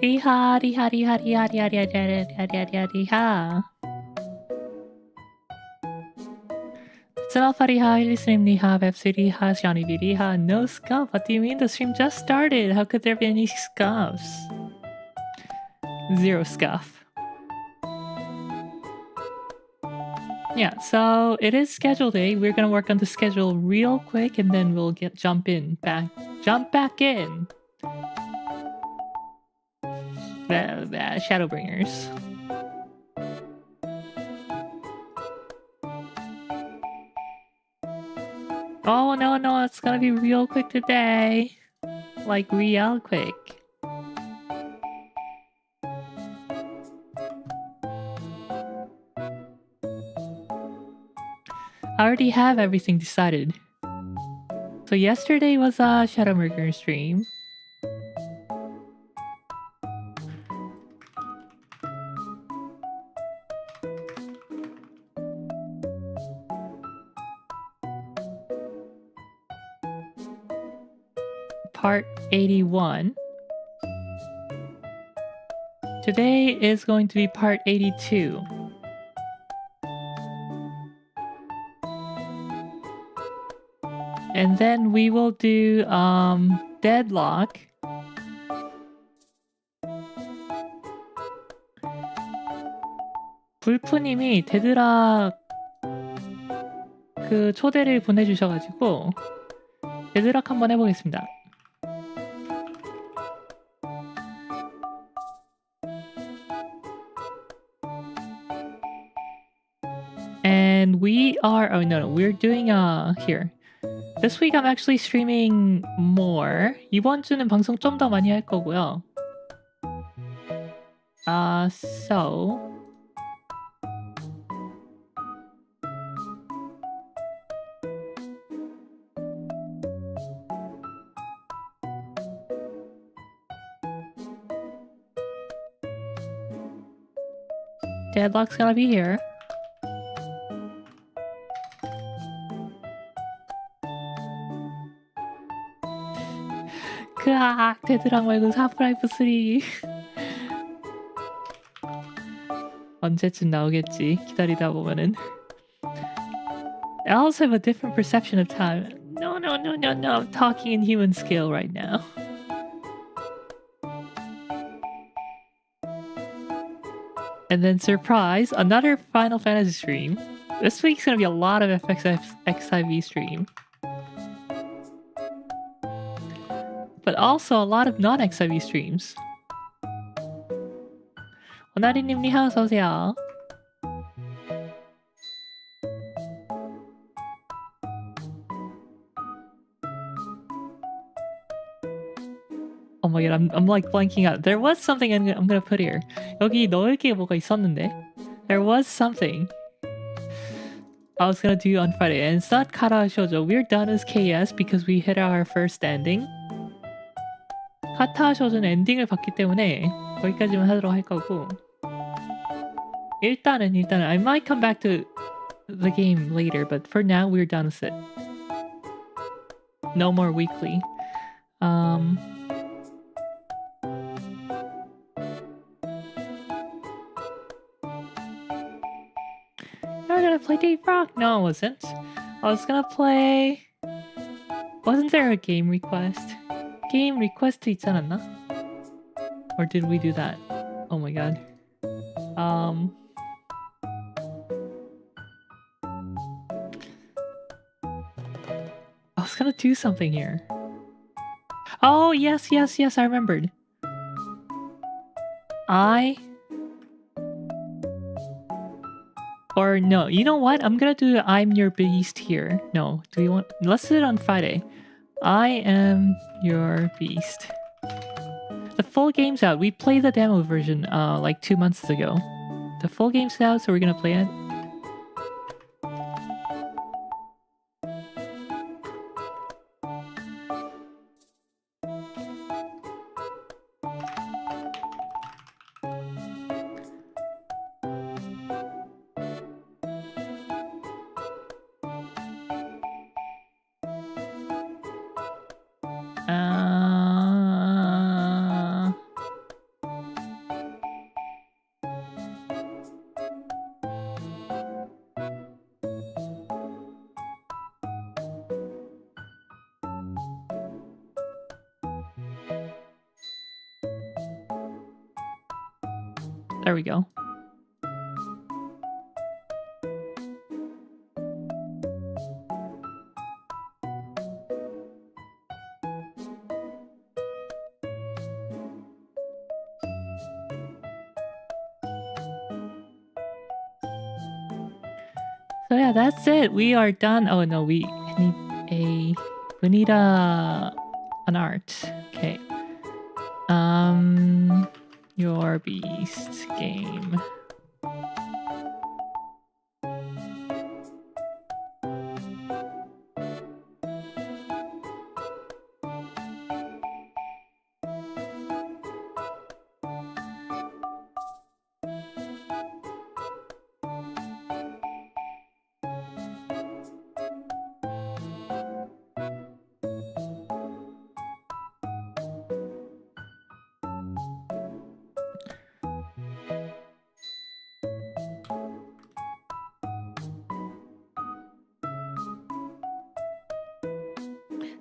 리하 리하 리하 리하 리하 리하 리하 리하 리하 리하. Fariha, Hillisrim Niha, Pepsi Riha, Shani Riha, no scuff. What do you mean? The stream just started. How could there be any scuffs? Zero scuff. Yeah, so it is schedule day. We're gonna work on the schedule real quick and then we'll jump back in. Shadowbringers. Oh no, it's gonna be real quick today. Like real quick. I already have everything decided. So yesterday was a Shadowbringers stream. Part 81. Today is going to be part 82. And then we will do Deadlock. 불프님이 데드락 그 초대를 보내주셔가지고 데드락 한번 해보겠습니다. And we are, oh no, we're doing here. This week I'm actually streaming more. 이번 주는 방송 좀 더 많이 할 거고요. So Deadlock's gonna be here. 그악 데드락 말고 하프라이프 3 언제쯤 나오겠지 기다리다 보면은. I also have a different perception of time. No, I'm talking in human scale right now. And then surprise, another Final Fantasy stream. This week's gonna be a lot of FFXIV stream. But also a lot of non-XIV streams. 오나리님 니하오 어서오세요. Oh my god, I'm like blanking out. There was something I'm gonna put here. 여기 넣을 게 뭐가 있었는데. There was something I was gonna do on Friday, and it's not Kara Shoujo. We're done as KS because we hit our first ending. 카타 쇼즈는 엔딩을 봤기 때문에 거기까지만 하도록 할 거고. 일단은 I might come back to the game later, but for now we're done with it. No more weekly. I was gonna play Dave Rock. No, I wasn't. I was gonna play. Wasn't there a game request? Game request 있지 않았나? Or did we do that? Oh my god. I was gonna do something here. Oh, yes, I remembered. Or no, you know what? I'm gonna do I'm Your Beast here. No, do we want... Let's do it on Friday. I am your beast. The full game's out. We played the demo version like 2 months ago. The full game's out, so we're gonna play it. There we go. So yeah, that's it. We are done. Oh no, we need an art. Okay. Your beast game.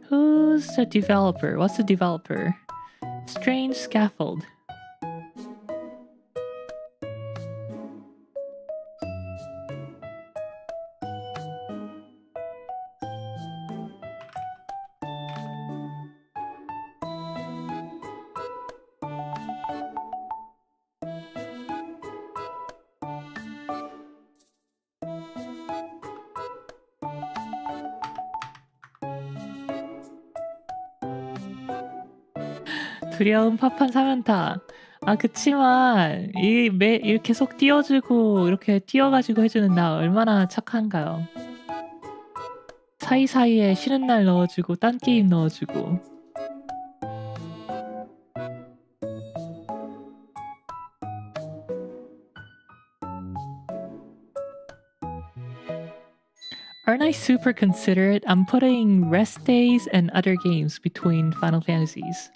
Who's the developer? What's the developer? Strange Scaffold. 두려운 파판 사면타. 아 그치만 이 계속 띄워주고 이렇게 띄워가지고 해주는 나 얼마나 착한가요? 사이사이에 쉬는 날 넣어주고 딴 게임 넣어주고. Aren't I super considerate? I'm putting rest days and other games between Final Fantasies.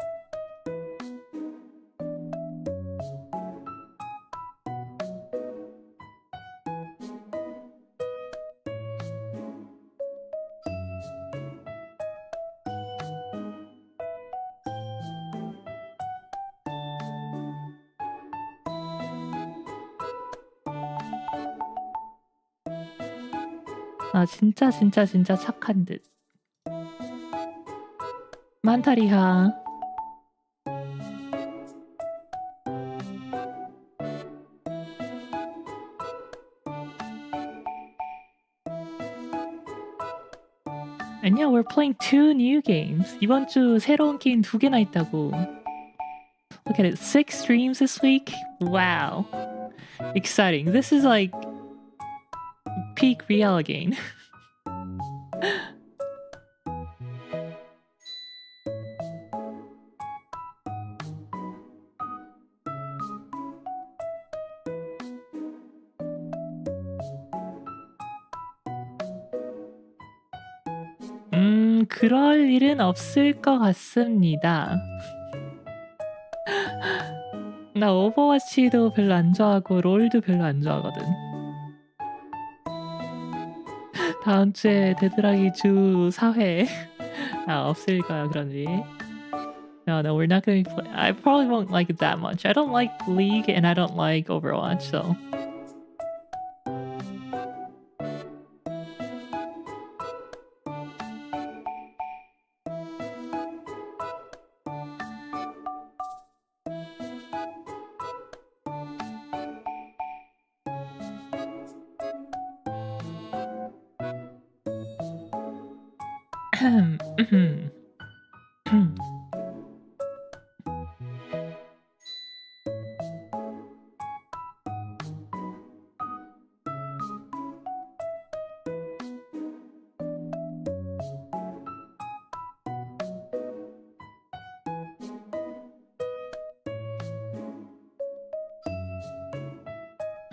아 진짜 착한 듯. 만타리하. And yeah, we're playing 2 new games. 이번 주 새로운 게임 2개나 있다고. Look at it, 6 streams this week. Wow. Exciting. This is like peak real again. 그럴 일은 없을 것 같습니다. 나 오버워치도 별로 안 좋아하고 롤도 별로 안 좋아하거든. 다음 주에 데드락이 주 4회. 아 없을까요 그런 일? No, we're not gonna play. I probably won't like it that much. I don't like League and I don't like Overwatch, so.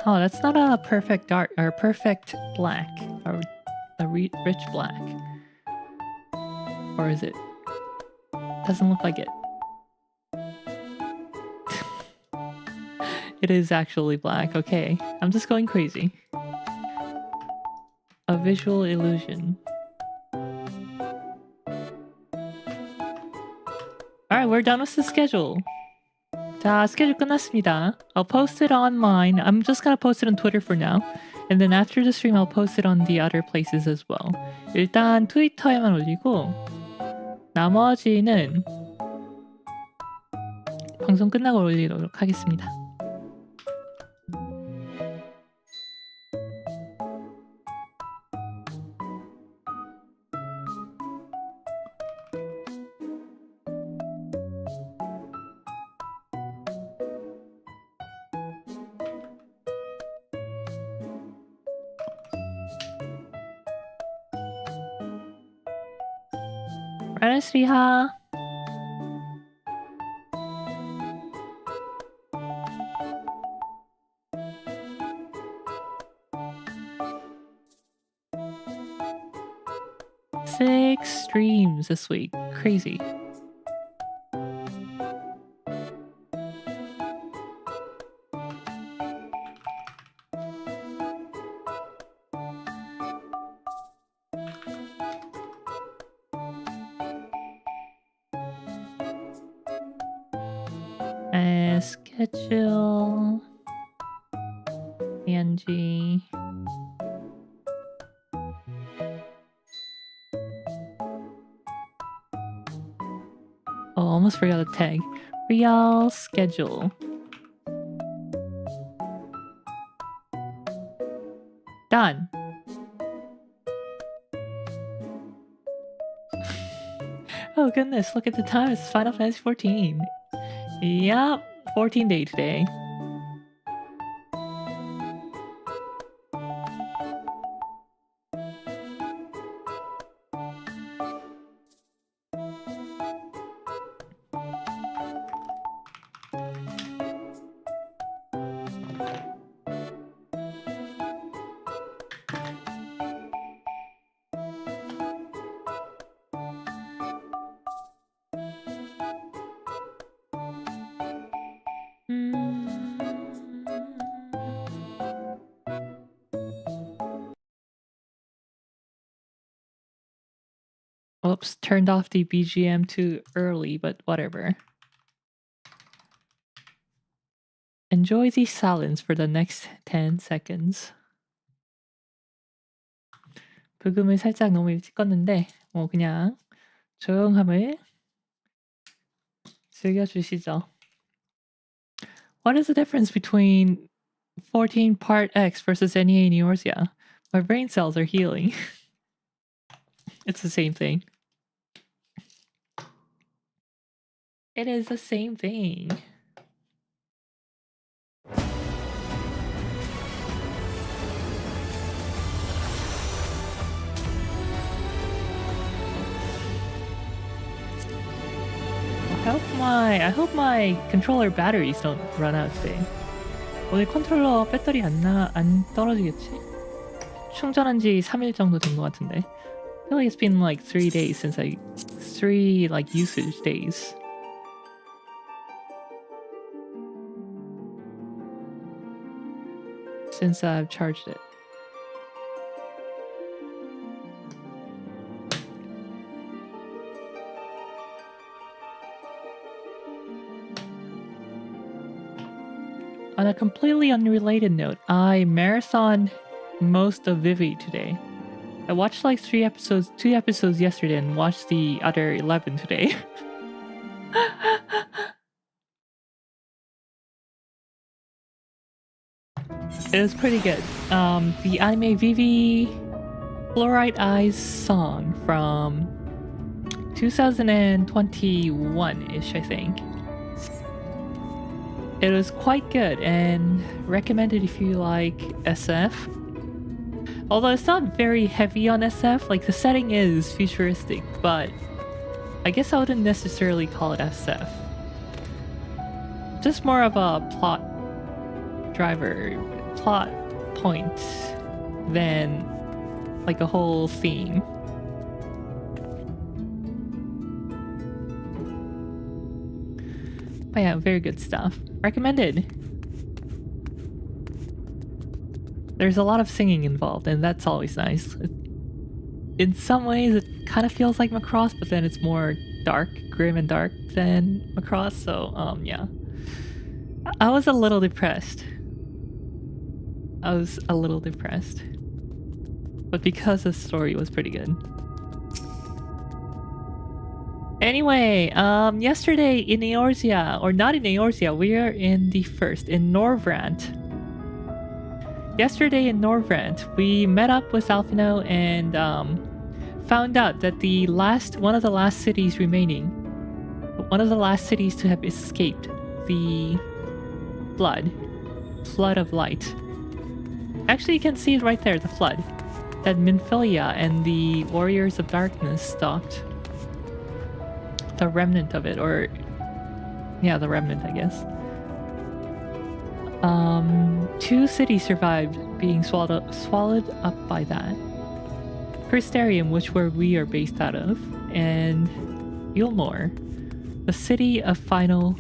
Oh, that's not a perfect dark or perfect black or a rich black. Or is it? Doesn't look like it. It is actually black. Okay, I'm just going crazy. A visual illusion. Alright, we're done with the schedule. 자, 스케줄 끝났습니다. I'll post it on mine. I'm just gonna post it on Twitter for now. And then after the stream, I'll post it on the other places as well. 일단 트위터에만 올리고 나머지는 방송 끝나고 올리도록 하겠습니다. 안녕하세요. Six streams this week. Crazy. Schedule. PNG. Oh, almost forgot the tag. Real schedule. Done. Oh goodness, look at the time. It's Final Fantasy 14. Yep, 14 day today. Oops, turned off the BGM too early, but whatever. Enjoy the silence for the next 10 seconds. 부금을 살짝 너무 일찍 껐는데 그냥 조용함을 즐겨주시죠. What is the difference between 14 Part X versus NEA and Eorzea? My brain cells are healing. It's the same thing. It is the same thing. I hope my controller batteries don't run out today. 오늘 컨트롤러 배터리 안 떨어지겠지? 충전한 지 3일 정도 된 것 같은데. I feel like it's been like 3 days since three like usage days. Since I've charged it. On a completely unrelated note, I marathoned most of Vivi today. I watched like 2 episodes yesterday and watched the other 11 today. It was pretty good. The anime Vivi Fluorite Eyes song from 2021-ish, I think. It was quite good and recommended if you like SF. Although it's not very heavy on SF, like the setting is futuristic, but I guess I wouldn't necessarily call it SF. Just more of a plot point than like a whole theme. But yeah, very good stuff. Recommended. There's a lot of singing involved, and that's always nice. In some ways, it kind of feels like Macross, but then it's more dark, grim and dark than Macross, so yeah. I was a little depressed. But because the story was pretty good. Anyway, yesterday in Eorzea, or not in Eorzea, we are in Norvrant. Yesterday in Norvrant, we met up with Alphino and found out that one of the last cities to have escaped the flood of light. Actually, you can see it right there, the flood. That Minfilia and the Warriors of Darkness stopped. The remnant of it, or... yeah, the remnant, I guess. 2 cities survived being swallowed up by that. Crystarium, which we are based out of, and Yulmore, the city of final...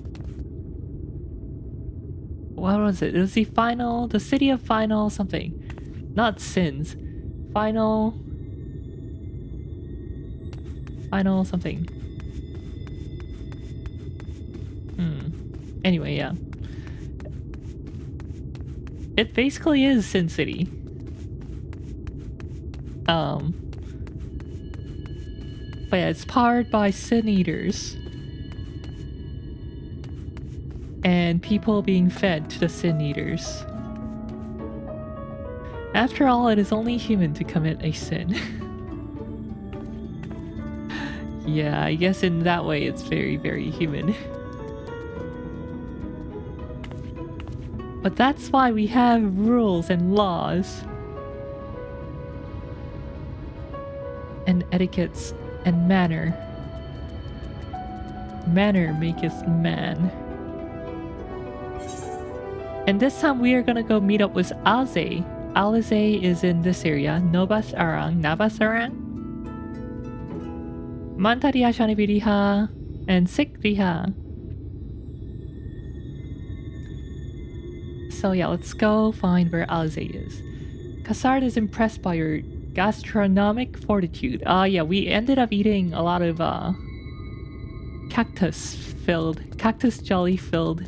what was it? It was the city of final something. Not sins. Final something. Anyway, yeah. It basically is Sin City. But yeah, it's powered by Sin Eaters. And people being fed to the Sin Eaters. After all, it is only human to commit a sin. Yeah, I guess in that way it's very, very human. But that's why we have rules and laws. And etiquettes and manner. Manner maketh man. And this time we are gonna go meet up with Eorzea. Eorzea is in this area. Nabas Arang, Mantaria Shanibiriha, and Sikriha. So yeah, let's go find where Eorzea is. Kassard is impressed by your gastronomic fortitude. Yeah, we ended up eating a lot of cactus jelly filled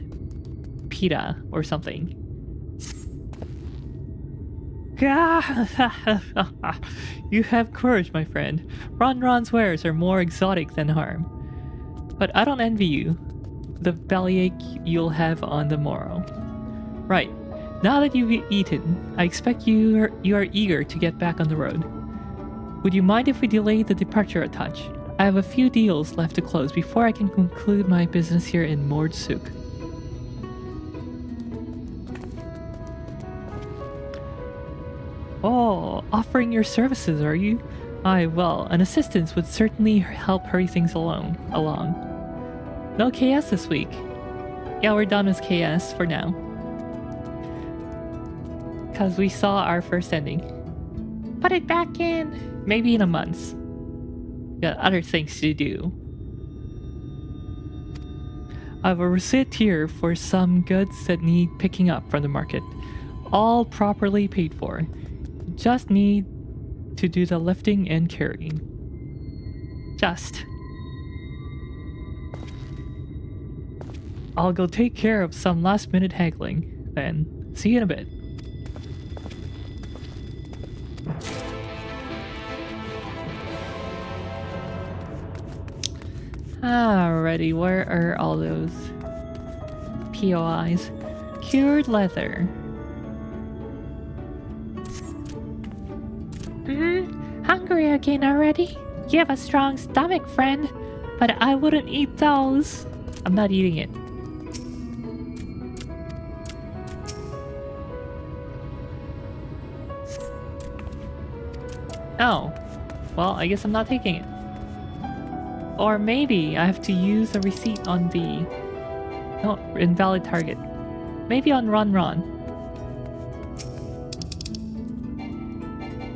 pita or something. You have courage, my friend. Ronron's wares are more exotic than harm. But I don't envy you the bellyache you'll have on the morrow. Right. Now that you've eaten, I expect you are eager to get back on the road. Would you mind if we delay the departure a touch? I have a few deals left to close before I can conclude my business here in Mordsuk. Oh, offering your services, are you? Aye, well, an assistance would certainly help hurry things along. No KS this week. Yeah, we're done with KS for now. Because we saw our first ending. Put it back in. Maybe in a month. Got other things to do. I have a receipt here for some goods that need picking up from the market. All properly paid for. Just need to do the lifting and carrying. I'll go take care of some last minute haggling. Then, see you in a bit. Alrighty, where are all those POIs? Cured leather. Hungry again already? You have a strong stomach, friend. But I wouldn't eat those. I'm not eating it. Oh. Well, I guess I'm not taking it. Or maybe I have to use a receipt on the... No, invalid target. Maybe on Ron.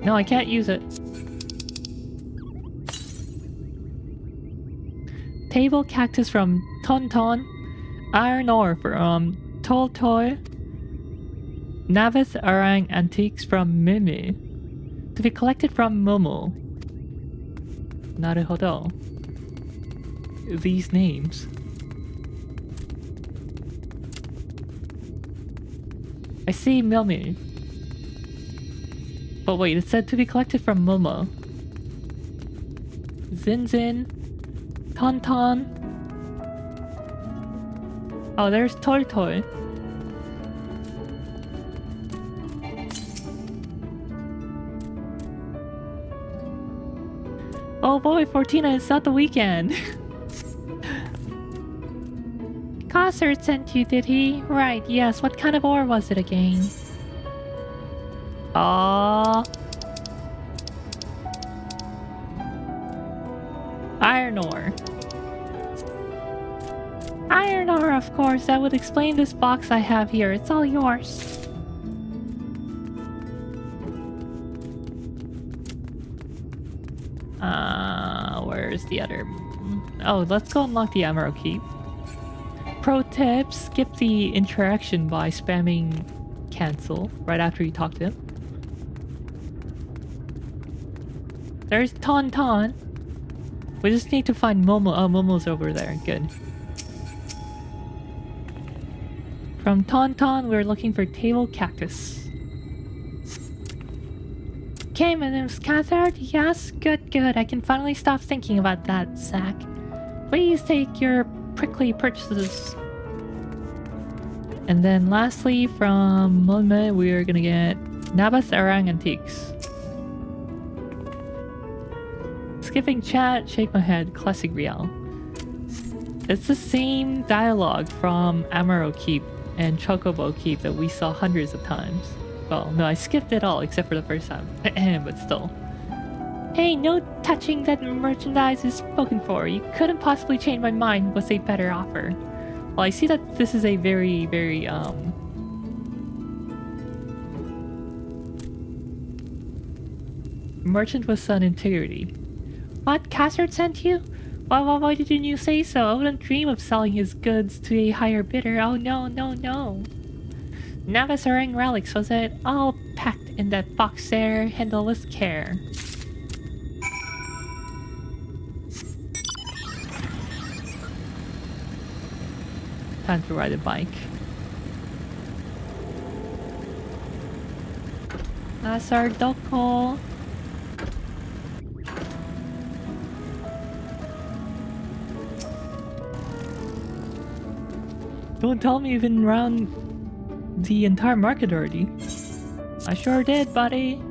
No, I can't use it. Table cactus from Tonton. Iron ore from Toltoy. Navis Arang antiques from Mimi. To be collected from Momo. Naruhodo. These names. I see Milmil. But wait, it said to be collected from Momo. Zinzin. Tonton. Oh, there's Toltol. Oh boy, Fortina, it's not the weekend. Cossard sent you, did he? Right, yes. What kind of ore was it again? Aww. Iron ore. Iron ore, of course. That would explain this box I have here. It's all yours. Where's the other? Oh, let's go unlock the Emerald Keep. Pro tip, skip the interaction by spamming cancel right after you talk to him. There's Tauntaun. We just need to find Momo. Oh, Momo's over there. Good. From Tauntaun, we're looking for table cactus. Okay, my name's Cathard. Yes, good, good. I can finally stop thinking about that, Zach. Please take your prickly purchases. And then lastly, from Mulme, we are gonna get Nabath Arang Antiques. Skipping chat, shake my head, classic Rial. It's the same dialogue from Amaro Keep and Chocobo Keep that we saw hundreds of times. Well, no, I skipped it all except for the first time, but still. Hey, no touching that merchandise is spoken for. You couldn't possibly change my mind was a better offer. Well, I see that this is a very, very, merchant with some integrity. What? Cassard sent you? Why didn't you say so? I wouldn't dream of selling his goods to a higher bidder. Oh no, no, no. Navasarang relics, was it? All packed in that box there. Handle with care. Time to ride a bike. Nasardoko. Don't tell me you've been around the entire market already. I sure did, buddy.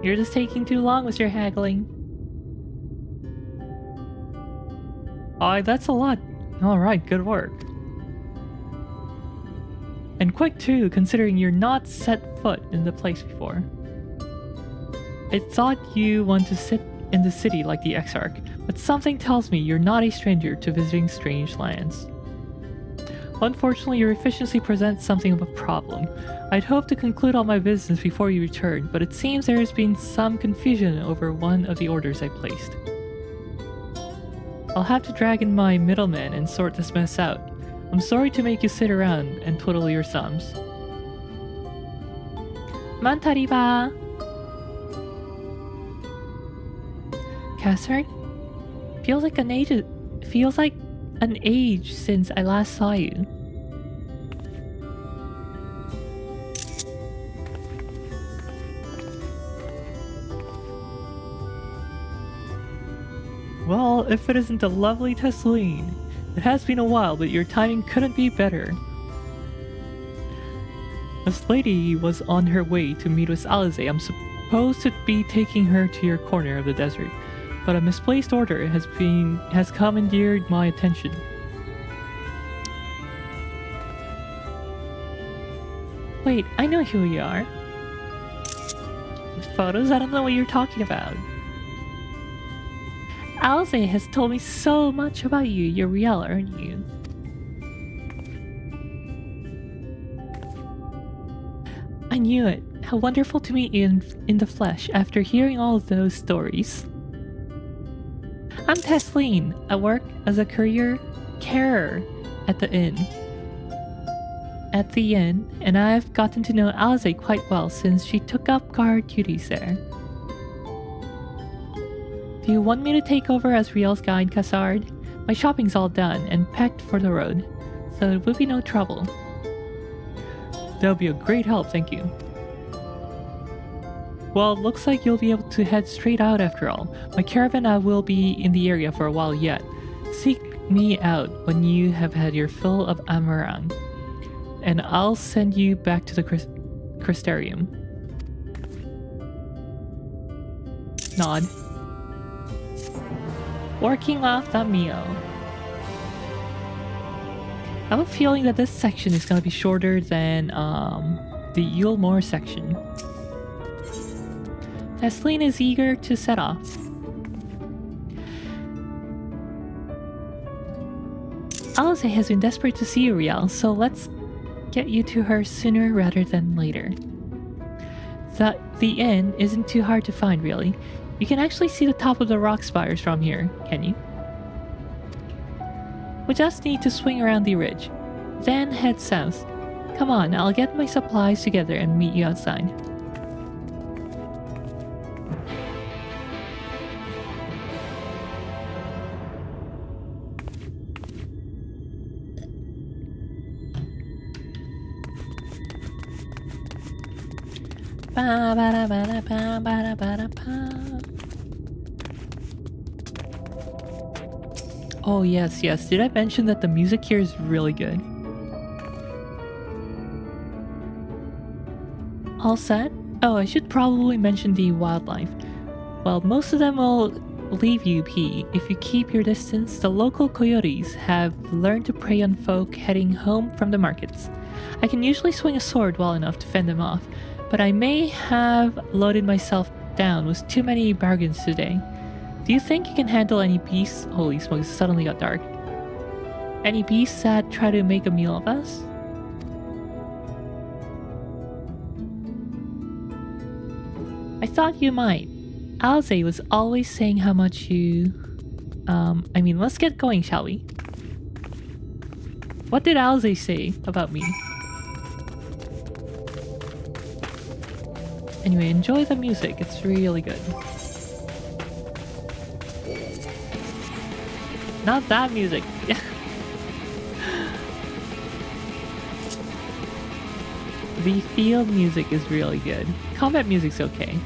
You're just taking too long with your haggling. Oh, that's a lot. Alright, good work. And quick too, considering you're not set foot in the place before. I thought you want to sit in the city like the Exarch, but something tells me you're not a stranger to visiting strange lands. Unfortunately, your efficiency presents something of a problem. I'd hoped to conclude all my business before you return, but it seems there has been some confusion over one of the orders I placed. I'll have to drag in my middleman and sort this mess out. I'm sorry to make you sit around and twiddle your thumbs. Mantariba! Cassard? Feels like an age since I last saw you. Well, if it isn't the lovely Tesseline. It has been a while, but your timing couldn't be better. This lady was on her way to meet with Eorzea. I'm supposed to be taking her to your corner of the desert, but a misplaced order has commandeered my attention. Wait, I know who you are. Photos? I don't know what you're talking about. Eorzea has told me so much about you. You're real, aren't you? I knew it. How wonderful to meet you in the flesh after hearing all of those stories. I'm Tesseline. I work as a career carer at the inn. And I've gotten to know Eorzea quite well since she took up guard duties there. Do you want me to take over as Riel's guide, Cassard? My shopping's all done and packed for the road, so it would be no trouble. That would be a great help, thank you. Well, looks like you'll be able to head straight out after all. My caravan will be in the area for a while yet. Seek me out when you have had your fill of Amarang, and I'll send you back to the Crystarium. Nod. Working off the meal. I have a feeling that this section is gonna be shorter than the Yulmore section. Nestlene is eager to set off. Eorzea has been desperate to see you, Riel, so let's get you to her sooner rather than later. The inn isn't too hard to find, really. You can actually see the top of the rock spires from here, can you? We just need to swing around the ridge, then head south. Come on, I'll get my supplies together and meet you outside. Oh yes, did I mention that the music here is really good? All set? Oh, I should probably mention the wildlife. Well, most of them will leave you be if you keep your distance. The local coyotes have learned to prey on folk heading home from the markets. I can usually swing a sword well enough to fend them off, but I may have loaded myself down with too many bargains today. Do you think you can handle any beasts? Holy smokes, it suddenly got dark. Any beasts that try to make a meal of us? I thought you might. Eorzea was always saying how much you... let's get going, shall we? What did Eorzea say about me? Anyway, enjoy the music, it's really good. Not that music. The field music is really good. Combat music's okay.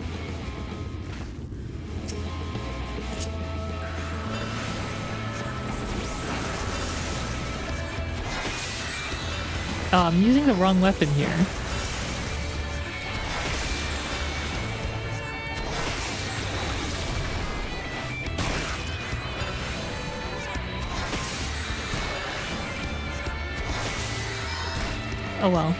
Oh, I'm using the wrong weapon here. Oh well.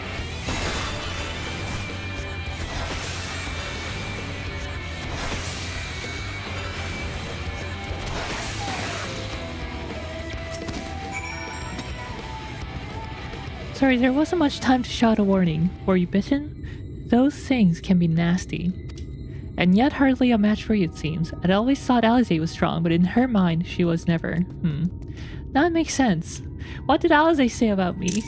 Sorry, there wasn't much time to shout a warning. Were you bitten? Those things can be nasty. And yet hardly a match for you, it seems. I'd always thought Eorzea was strong, but in her mind, she was never. That makes sense. What did Eorzea say about me?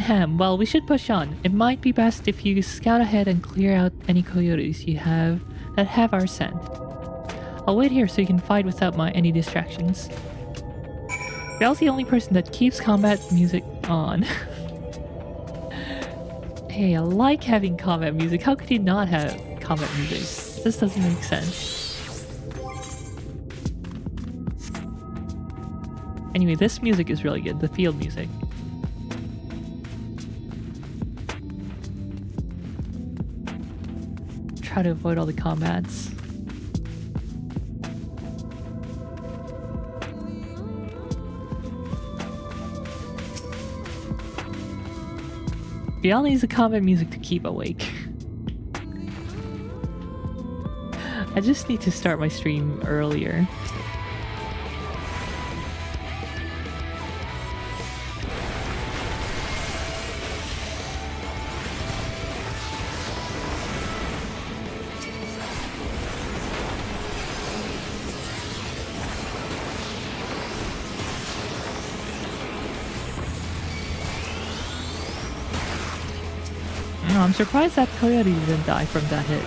Well, we should push on. It might be best if you scout ahead and clear out any coyotes you have that have our scent. I'll wait here so you can fight without any distractions. Riel's the only person that keeps combat music on. Hey, I like having combat music. How could you not have combat music? This doesn't make sense. Anyway, this music is really good. The field music. Try to avoid all the combats. Riel needs the combat music to keep awake. I just need to start my stream earlier. I'm surprised that coyote didn't die from that hit.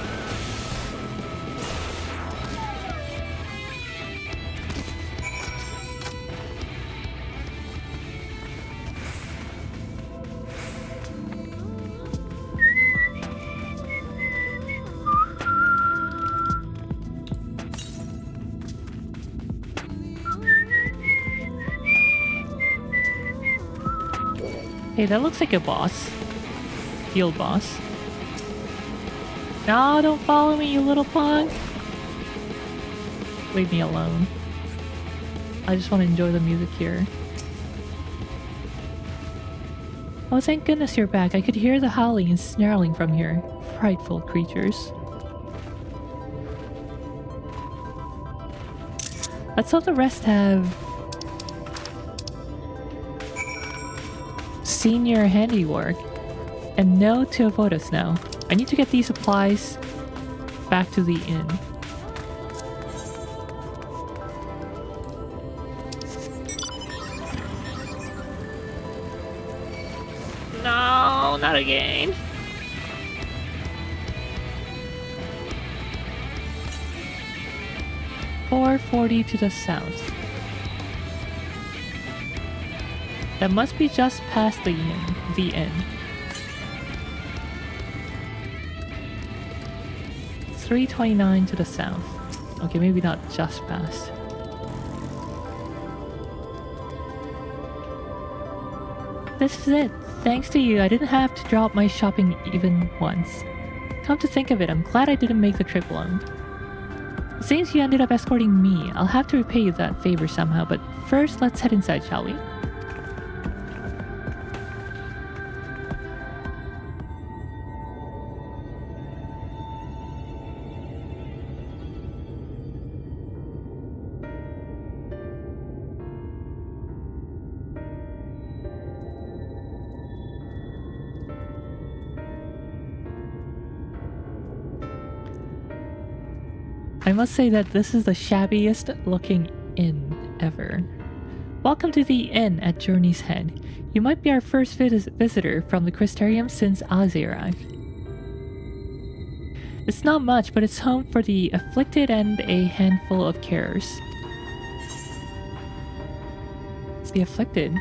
Hey, that looks like a boss. Field boss. No, don't follow me, you little punk! Leave me alone. I just want to enjoy the music here. Oh, thank goodness you're back. I could hear the howling and snarling from here. Frightful creatures. Let's hope the rest have seen your handiwork and know to avoid us now. I need to get these supplies back to the inn. No, not again. .440 to the south. That must be just past the inn. The inn. 329 to the south. Okay, maybe not just past. This is it. Thanks to you, I didn't have to drop my shopping even once. Come to think of it, I'm glad I didn't make the trip alone. It seems you ended up escorting me. I'll have to repay you that favor somehow, but first let's head inside, shall we? I must say that this is the shabbiest looking inn ever. Welcome to the inn at Journey's Head. You might be our first visitor from the Crystarium since Eorzea arrived. It's not much, but it's home for the afflicted and a handful of carers. It's the afflicted.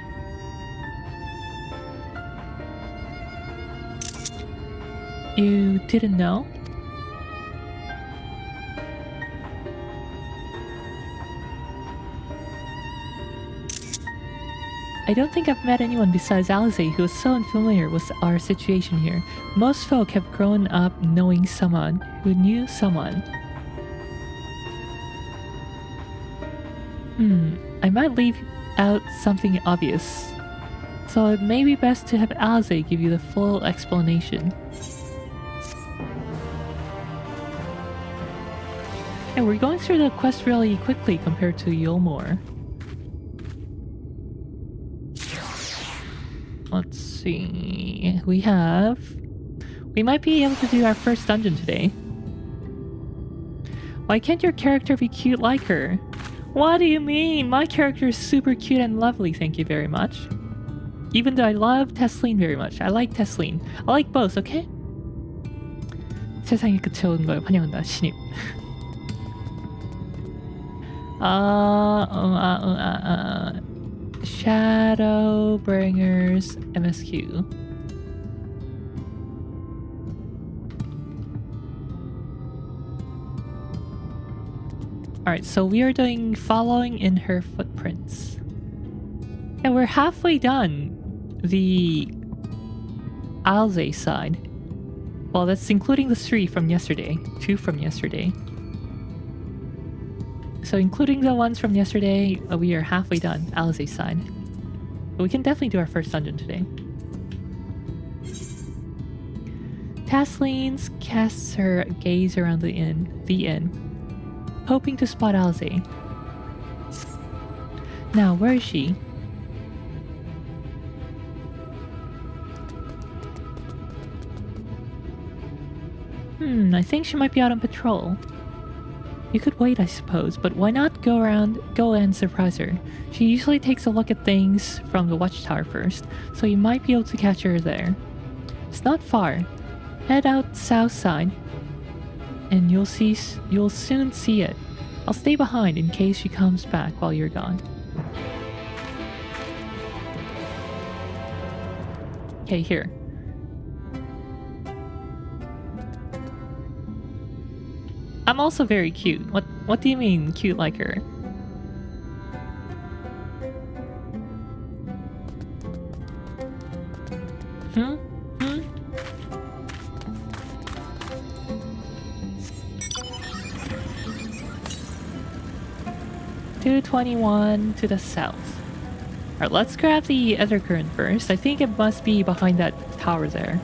You didn't know? I don't think I've met anyone besides Eorzea who is so unfamiliar with our situation here. Most folk have grown up knowing someone who knew someone. I might leave out something obvious. So it may be best to have Eorzea give you the full explanation. And we're going through the quest really quickly compared to Yulmore. Let's see. We might be able to do our first dungeon today. Why can't your character be cute like her? What do you mean? My character is super cute and lovely, thank you very much. Even though I love Tesleen very much. I like Tesleen. I like both, okay? 세상의 끝에 온 걸 환영한다, 신입. Shadowbringers MSQ. Alright, so we are doing following in her footprints. And we're halfway done the Eorzea side. Well, that's including the 2 from yesterday. So including the ones from yesterday, we are halfway done, Eorzea side. But we can definitely do our first dungeon today. Tasleen casts her gaze around the inn, hoping to spot Eorzea. Now, where is she? I think she might be out on patrol. You could wait, I suppose, but why not go and surprise her? She usually takes a look at things from the watchtower first, so you might be able to catch her there. It's not far. Head out south side, and you'll soon see it. I'll stay behind in case she comes back while you're gone. Okay, here. I'm also very cute. What do you mean, cute like her? 221 to the south. Alright, let's grab the ether current first. I think it must be behind that tower there.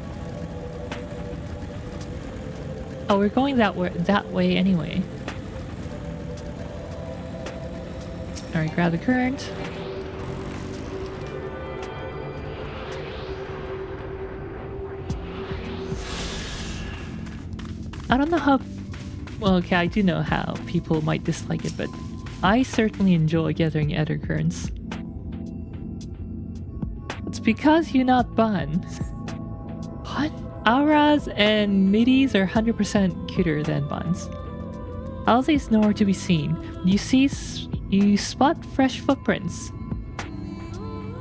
Oh, we're going that way anyway. Alright, grab the current. I don't know how... Well, okay, I do know how people might dislike it, but I certainly enjoy gathering ether currents. It's because you're not bun. What? Auras and middies are 100% cuter than buns. Eorzea is nowhere to be seen. You spot fresh footprints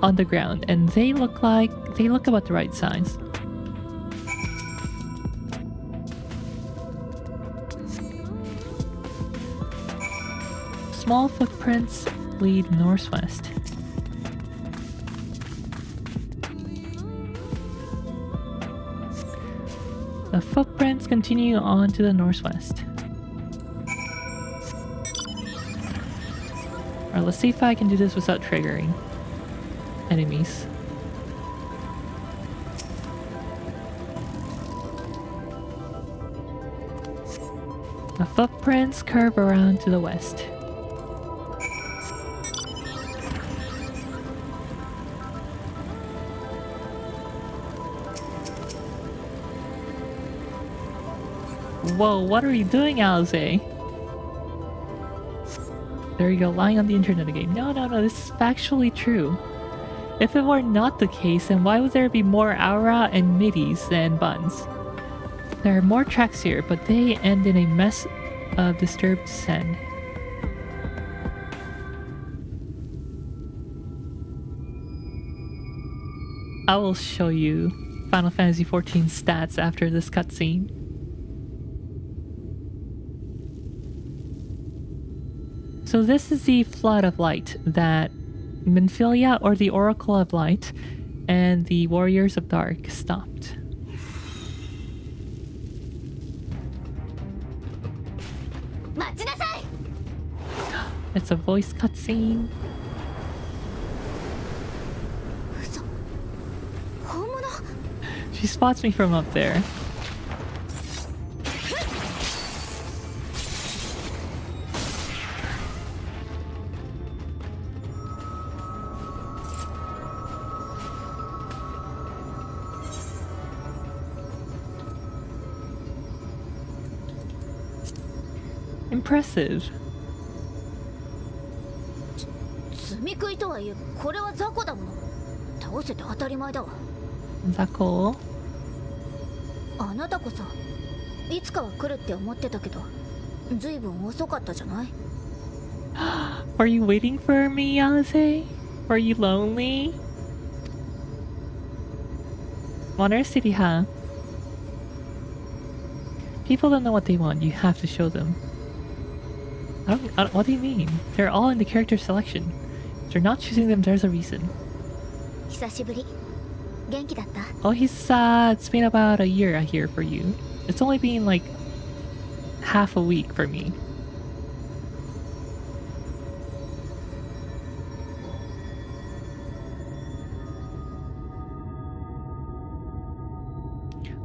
on the ground, and they look about the right size. Small footprints lead northwest. The footprints continue on to the northwest. Alright, let's see if I can do this without triggering enemies. The footprints curve around to the west. Whoa, what are you doing, Eorzea? There you go, lying on the internet again. No, this is factually true. If it were not the case, then why would there be more aura and middies than buns? There are more tracks here, but they end in a mess of disturbed sand. I will show you Final Fantasy XIV stats after this cutscene. So this is the Flood of Light that Minfilia, or the Oracle of Light, and the Warriors of Dark stopped. It's a voice cutscene. She spots me from up there. Impressive. Zako? Are you waiting for me, Eorzea? Are you lonely? Wonder City, huh? People don't know what they want. You have to show them. What do you mean? They're all in the character selection. If you're not choosing them, there's a reason. Oh, it's been about a year here for you. It's only been like half a week for me.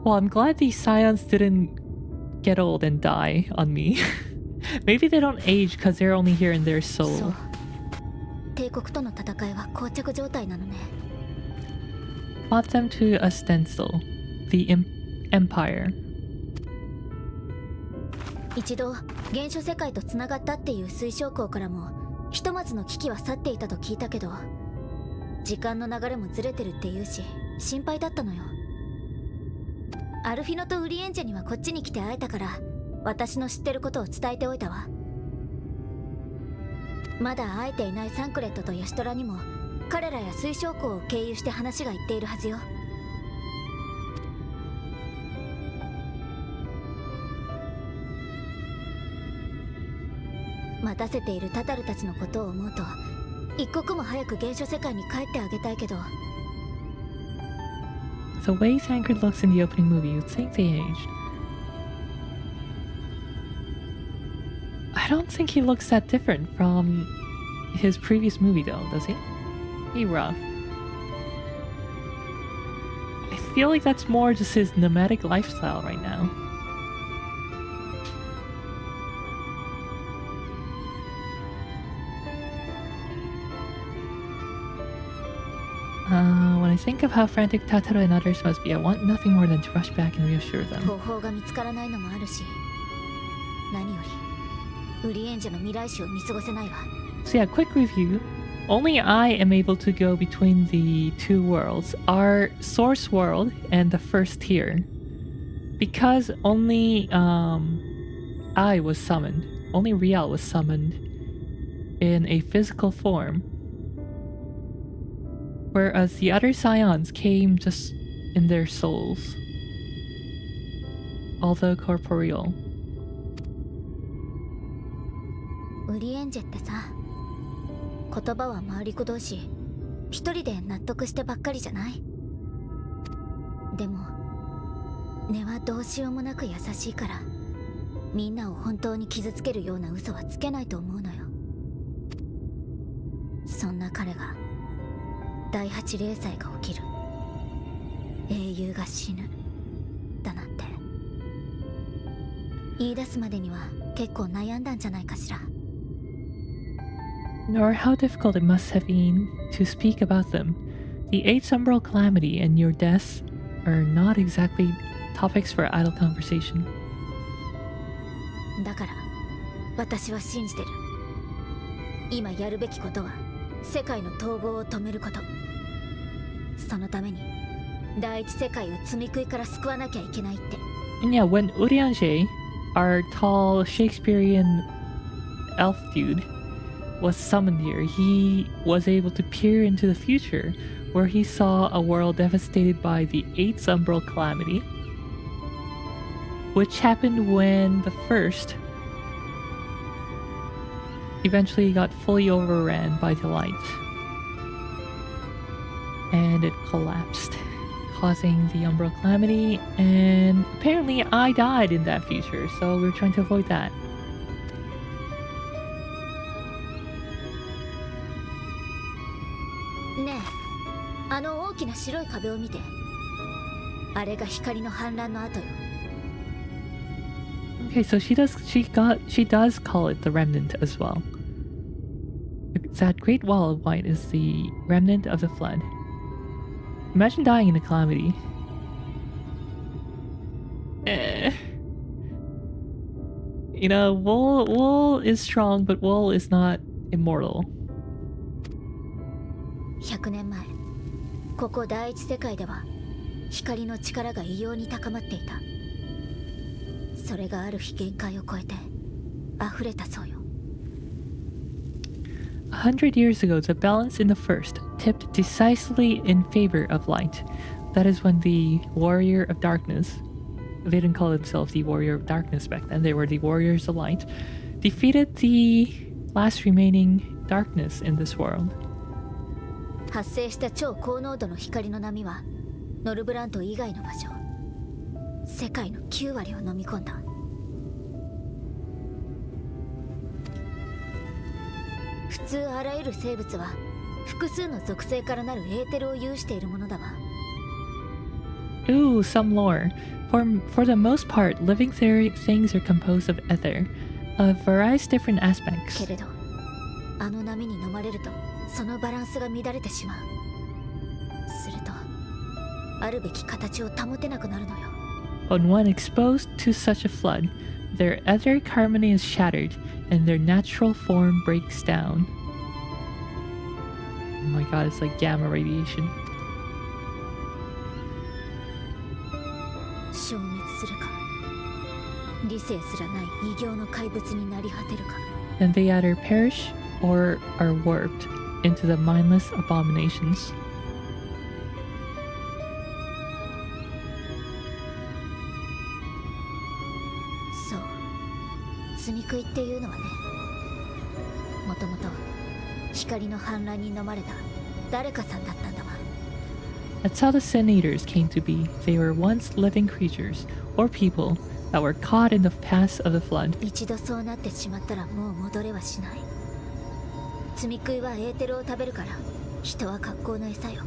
Well, I'm glad these scions didn't get old and die on me. Maybe they don't age because they're only here in their soul. Brought them to a stencil, the Empire. 一度原初世界とつながったっていう推奨校からもひとまずの危機は去っていたと聞いたけど、時間の流れもずれてるっていうし心配だったのよ。アルフィノとウリエンジェにはこっちに来て会えたから、私の知ってることを伝えておいたわ。まだ会えていないサンクレットとヤシトラにも彼らや推奨校を経由して話がいっているはずよ。待たせているタタルたちのことを思うと、一刻も早く原初世界に帰ってあげたいけど。The way Tancred looks in the opening movie, you'd think they aged. I don't think he looks that different from his previous movie though, does he? He rough. I feel like that's more just his nomadic lifestyle right now. When I think of how frantic Tataru and others must be, I want nothing more than to rush back and reassure them. 方法が見つからないのもあるし、何よりウリエンジェの未来史を見過ごせないわ。 So yeah, quick review. Only I am able to go between the two worlds, our source world and the first tier. Because only I was summoned, only Rial was summoned in a physical form. Whereas the other scions came just in their souls, although corporeal. ウリエンジェってさ、言葉は回りくどいし、一人で納得してばっかりじゃない？でも根はどうしようもなく優しいから、みんなを本当に傷つけるような嘘はつけないと思うのよ。そんな彼が第8零祭が起きる、英雄が死ぬだなんて言い出すまでには結構悩んだんじゃないかしら。Nor how difficult it must have been to speak about them. The eighth umbral calamity and your deaths are not exactly topics for idle conversation. だから私は信じてる。今やるべきことは世界の統合を止めること。そのために第一世界を積み食いから救わなきゃいけないって。And yeah, when Urianger, our tall Shakespearean elf dude, was summoned here, he was able to peer into the future, where he saw a world devastated by the eighth umbral calamity, which happened when the first eventually got fully overran by the light. And it collapsed, causing the umbral calamity, and apparently I died in that future, so we're trying to avoid that. ねえ、あの大きな白い壁を見て。あれが光の反乱の後よ。Okay, so she does call it the remnant as well. That great wall of white is the remnant of the flood. Imagine dying in a calamity. You know, wool is strong, but wool is not immortal. 100年前、ここ第一世界では光の力が異様に高まっていた。それがある日限界を超えて溢れたそうよ。100 years ago, the balance in the first tipped decisively in favor of light. That is when the warrior of darkness, they didn't call themselves the warrior of darkness back then, they were the warriors of light, defeated the last remaining darkness in this world. 発生した超高濃度の光の波はノルブラント以外の場所、世界の9割を飲み込んだ。普通あらゆる生物は複数の属性からなるエーテルを有しているものだわ。Ooh, some lore. For the most part, living things are composed of ether, of various different aspects. けれど、あの波に飲まれるとそのバランスが乱れてしまう。すると、あるべき形を保てなくなるのよ。But when exposed to such a flood, their etheric harmony is shattered and their natural form breaks down. Oh my god, it's like gamma radiation. 消滅するか、理性すらない異形の怪物になり果てるか。Then they either perish or are warped into the mindless abominations. そう、積み食いっていうのはね、もともと光の反乱に飲まれた誰かさんだったんだわ。That's how the Sin Eaters came to be. They were once living creatures, or people, that were caught in the paths of the flood. 一度そうなってしまったらもう戻れはしない。積み食いはエーテルを食べるから、人は格好の餌よ。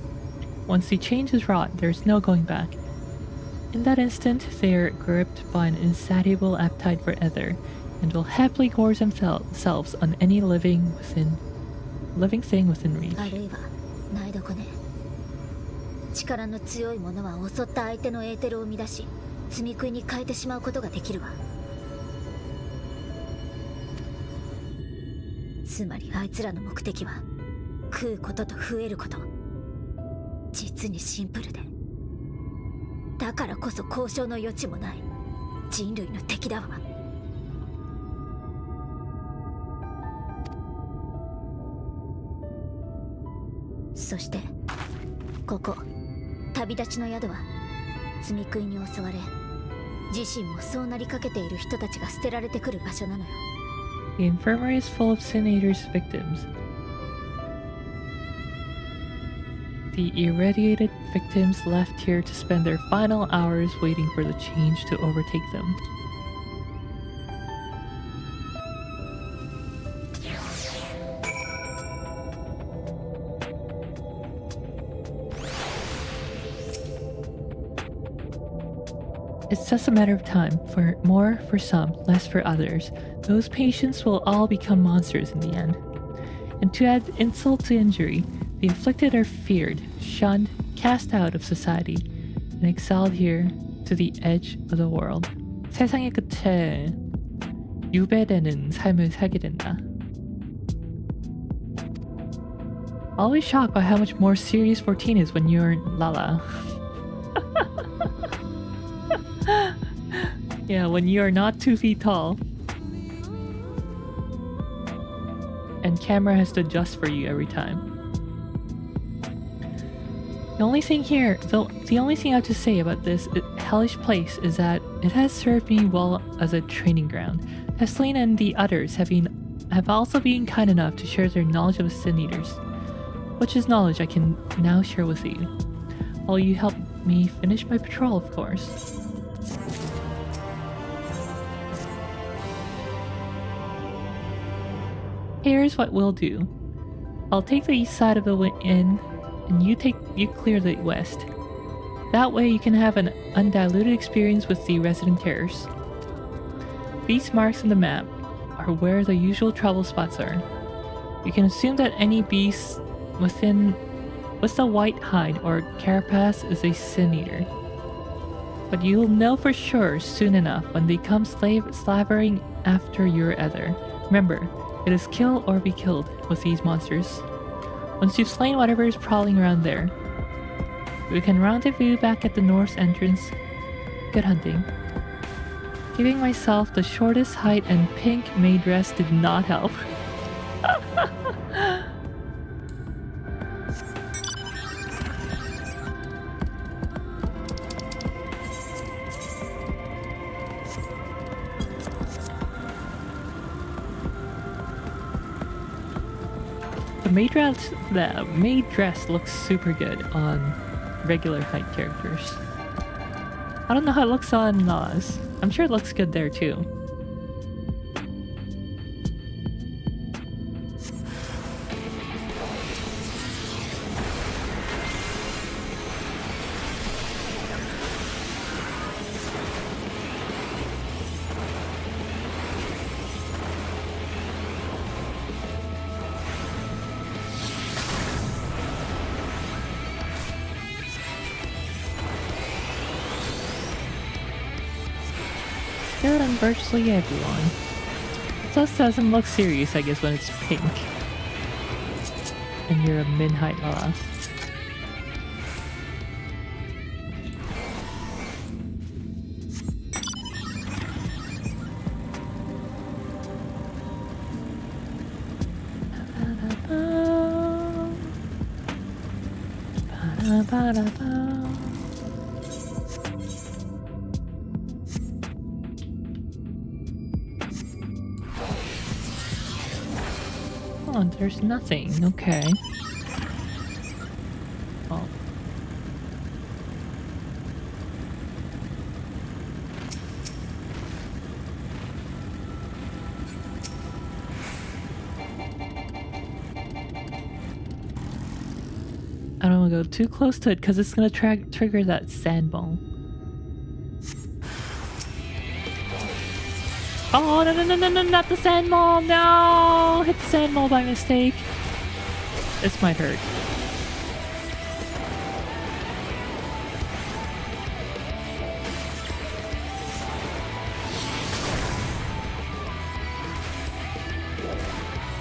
Once the change is wrought, there's no going back. In that instant, they are gripped by an insatiable appetite for ether, and will happily gorge themselves on any living thing within reach. あるいはないどこね。力の強い者は襲った相手のエーテルを乱し、積み食いに変えてしまうことができるわ。つまりあいつらの目的は食うことと増えること。実にシンプルで、だからこそ交渉の余地もない人類の敵だわ。そしてここ旅立ちの宿は積み食いに襲われ、自身もそうなりかけている人たちが捨てられてくる場所なのよ。The infirmary is full of Sin Eaters' victims. The irradiated victims left here to spend their final hours waiting for the change to overtake them. It's just a matter of time, for more for some, less for others. Those patients will all become monsters in the end. And to add insult to injury, the afflicted are feared, shunned, cast out of society, and exiled here to the edge of the world. 세상의 끝에 유배되는 삶을 살게 된다. Always shocked by how much more serious 14 is when you're Lala. Yeah, when you are not 2 feet tall. And camera has to adjust for you every time. The only thing I have to say about this hellish place is that it has served me well as a training ground. Hesline and the others have also been kind enough to share their knowledge of the Sin Eaters, which is knowledge I can now share with you. While you help me finish my patrol, of course. Here's what we'll do. I'll take the east side of the inn, and you clear the west. That way you can have an undiluted experience with the resident terrors. These marks on the map are where the usual trouble spots are. You can assume that any beast with a white hide or carapace is a Sin Eater. But you'll know for sure soon enough when they come slavering after your ether. Remember, it is kill or be killed with these monsters. Once you've slain whatever is prowling around there, we can rendezvous back at the north entrance. Good hunting. Giving myself the shortest height and pink maid dress did not help. The maid dress looks super good on regular height characters. I don't know how it looks on Nas. I'm sure it looks good there too. Good on virtually everyone. It just doesn't look serious, I guess, when it's pink. And you're a mid-height Lala. Oh, there's nothing. Okay. Oh. go too close to it because it's gonna trigger that sand ball. Oh, no, not the sand ball, no! Hit the sand ball by mistake. This might hurt.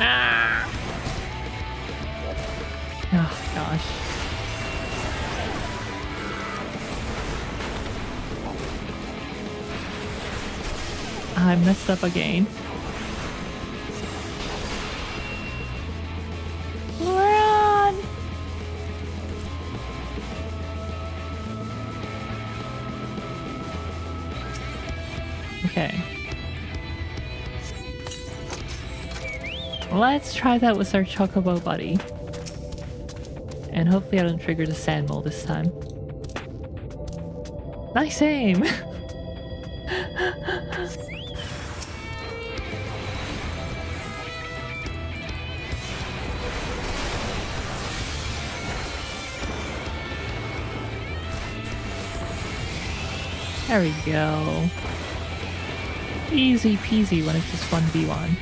Ah! Oh, gosh. I messed up again. Run! Okay. Let's try that with our Chocobo buddy. And hopefully I don't trigger the sand ball this time. Nice aim! There we go. Easy peasy when it's just 1v1.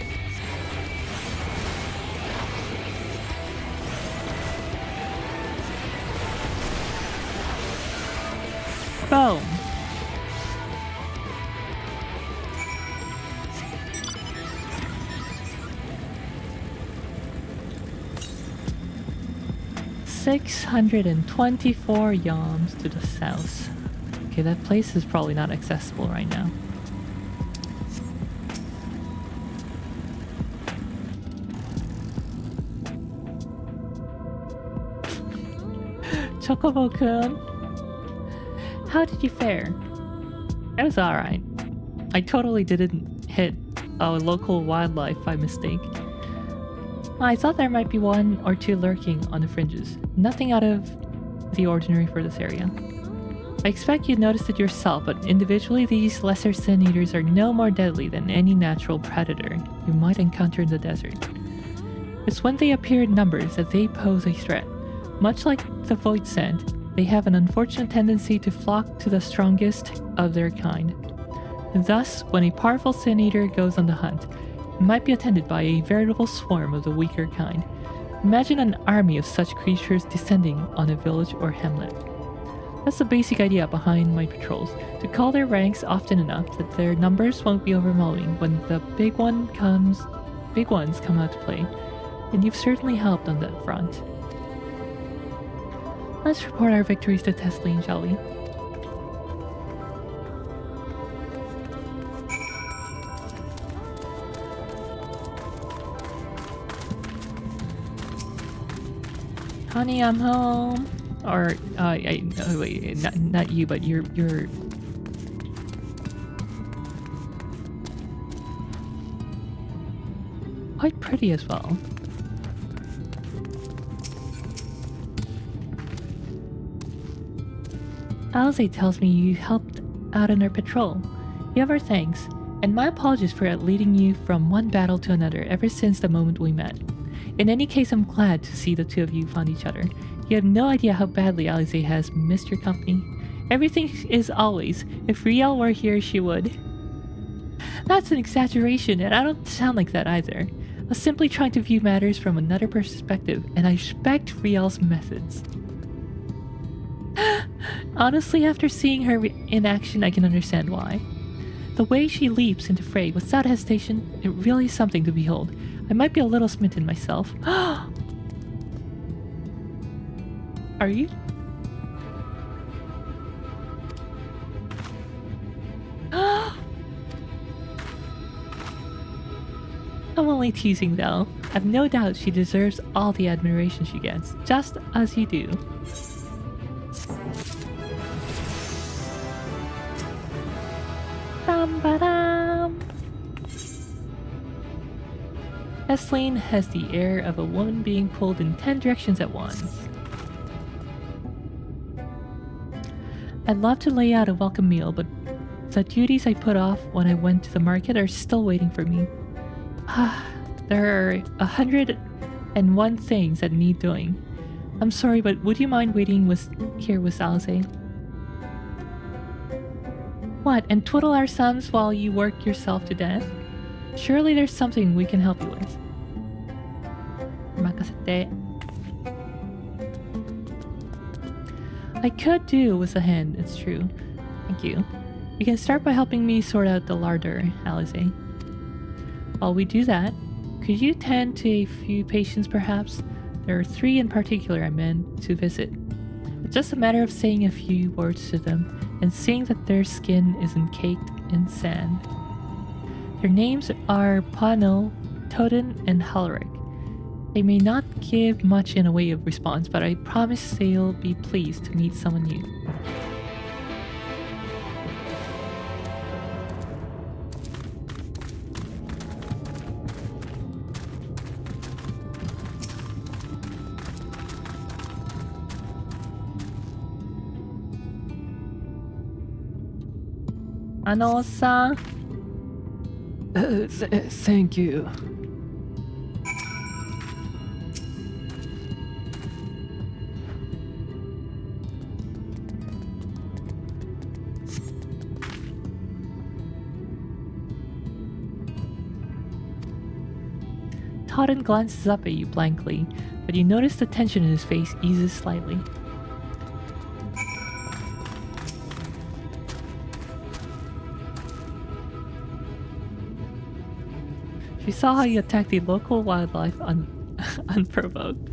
Boom. $624 yams to the south. Okay, that place is probably not accessible right now. Chocobo-kun, how did you fare? It was alright. I totally didn't hit a local wildlife by mistake. I thought there might be one or two lurking on the fringes. Nothing out of the ordinary for this area. I expect you noticed it yourself, but individually these lesser sin eaters are no more deadly than any natural predator you might encounter in the desert. It's when they appear in numbers that they pose a threat. Much like the void scent, they have an unfortunate tendency to flock to the strongest of their kind. Thus, when a powerful sin eater goes on the hunt, it might be attended by a veritable swarm of the weaker kind. Imagine an army of such creatures descending on a village or hamlet. That's the basic idea behind my patrols, to call their ranks often enough that their numbers won't be overwhelming when the big ones come out to play, and you've certainly helped on that front. Let's report our victories to Tesleen, shall we? Honey, I'm home. Or, oh, wait, not you, but you're quite pretty as well. Eorzea tells me you helped out on our patrol. You have our thanks, and my apologies for leading you from one battle to another ever since the moment we met. In any case, I'm glad to see the two of you found each other. You have no idea how badly Eorzea has missed your company. Everything is always, if Riel were here, she would. That's an exaggeration, and I don't sound like that either. I was simply trying to view matters from another perspective, and I respect Riel's methods. Honestly, after seeing her in action, I can understand why. The way she leaps into fray without hesitation, it really is something to behold. I might be a little smitten myself. Are you? I'm only teasing though. I've no doubt she deserves all the admiration she gets, just as you do. Bam-ba-dam. Tesleen has the air of a woman being pulled in 10 directions at once. I'd love to lay out a welcome meal, but the duties I put off when I went to the market are still waiting for me. There are 101 things that need doing. I'm sorry, but would you mind waiting here with Alice? What, and twiddle our thumbs while you work yourself to death? Surely there's something we can help you with. Makasete. I could do with a hand, it's true. Thank you. You can start by helping me sort out the larder, Alice. While we do that, could you tend to a few patients perhaps? There are 3 in particular I meant to visit. It's just a matter of saying a few words to them and seeing that their skin isn't caked in sand. Their names are Pano, Toden, and Halric. They may not give much in a way of response, but I promise they'll be pleased to meet someone new. Ano-san? Thank you. Toden glances up at you blankly, but you notice the tension in his face eases slightly. She saw how you attacked the local wildlife unprovoked.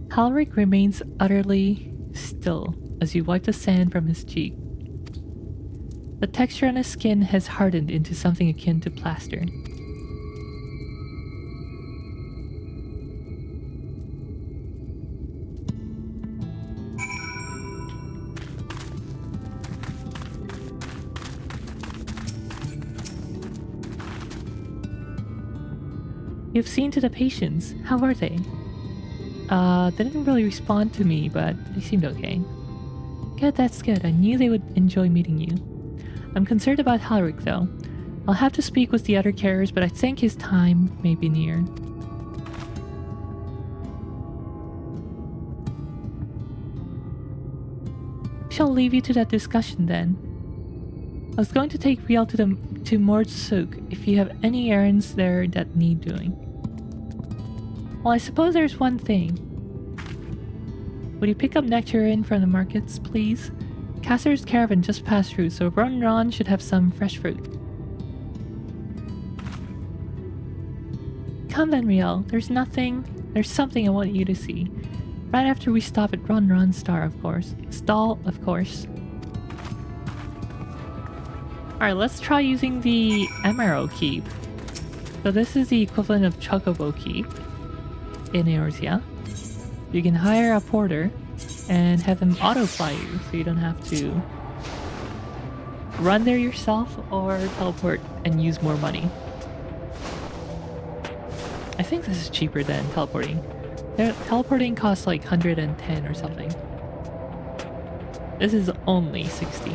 Halric remains utterly still as you wipe the sand from his cheek. The texture on his skin has hardened into something akin to plaster. You've seen to the patients. How were they? They didn't really respond to me, but they seemed okay. Good, that's good. I knew they would enjoy meeting you. I'm concerned about Halric, though. I'll have to speak with the other carriers, but I think his time may be near. Shall leave you to that discussion then. I was going to take Riel to Mordsuk if you have any errands there that need doing. Well, I suppose there's one thing. Would you pick up nectarine from the markets, please? Cassier's caravan just passed through, so Ron should have some fresh fruit. Come then, Riel. There's something I want you to see. Right after we stop at Ron's stall, of course. Alright, let's try using the Emerald Keep. So this is the equivalent of Chocobo Keep in Eorzea. You can hire a porter and have them auto-fly you, so you don't have to run there yourself or teleport and use more money. I think this is cheaper than teleporting. Teleporting costs like 110 or something. This is only 60.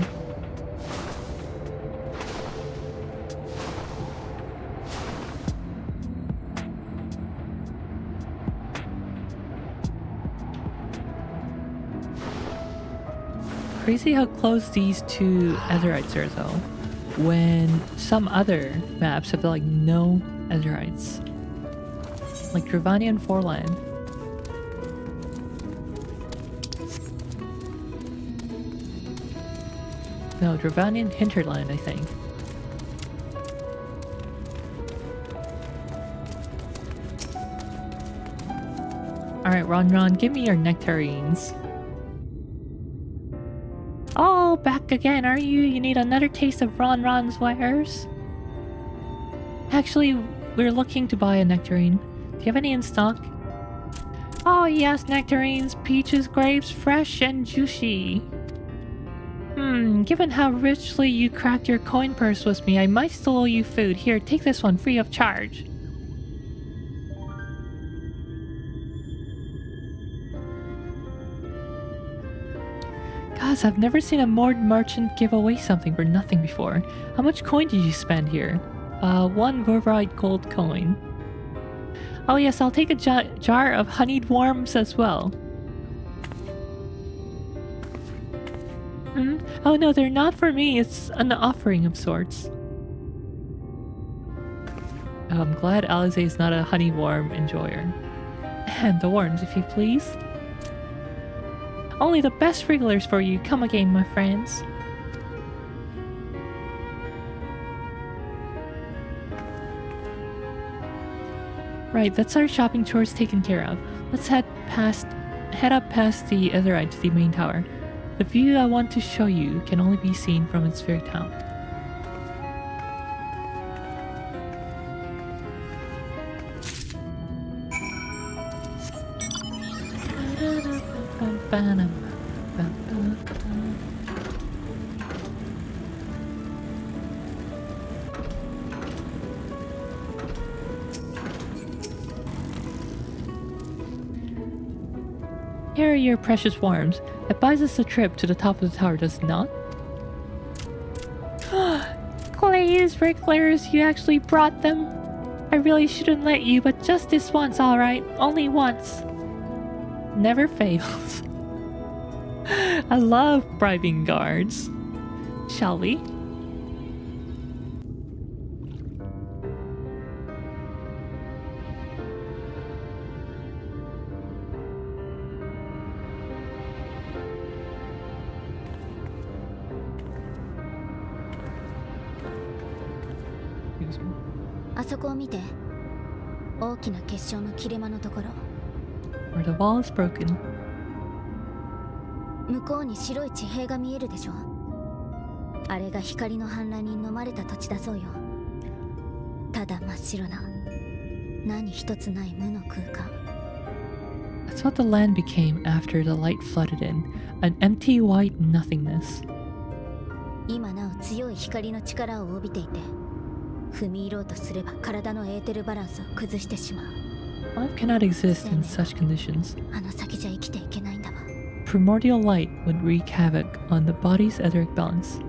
Crazy how close these two Aezerites are though, when some other maps have like no Aezerites. Like Dravanian Foreland. No, Dravanian Hinterland, I think. Alright, Ron, give me your nectarines. Oh, back again, are you? You need another taste of Ron's wares? Actually, we're looking to buy a nectarine. Do you have any in stock? Oh yes, nectarines, peaches, grapes, fresh and juicy. Given how richly you cracked your coin purse with me, I might still owe you food. Here, take this one free of charge. Gosh, I've never seen a more merchant give away something for nothing before. How much coin did you spend here? One Vorite gold coin. Oh yes, I'll take a jar of honeyed worms as well. Hmm? Oh no, they're not for me. It's an offering of sorts. I'm glad Eorzea is not a honey worm enjoyer. And the worms, if you please. Only the best wrigglers for you. Come again, my friends. Right, that's our shopping chores taken care of. Let's head up past the Etherite to the main tower. The view I want to show you can only be seen from its very top. Here are your precious worms. It buys us a trip to the top of the tower, does it not? Glazed wrigglers, you actually brought them. I really shouldn't let you, but just this once, alright? Only once. Never fails. I love bribing guards. Shall we? Excuse me. あそこを見て。大きな結晶の切れ間のところ。Where the wall is broken. 向こうに白い地平が見えるでしょ。あれが光の反乱に飲まれた土地だそうよ。ただ真っ白な何一つない無の空間。That's what the land became after the light flooded in. An empty white nothingness. 今なお強い光の力を帯びていて、踏み入ろうとすれば体のエーテルバランスを崩してしまう。Life cannot exist in such conditions. あの先じゃ生きていけないんだわ。Primordial light would wreak havoc on the body's etheric balance.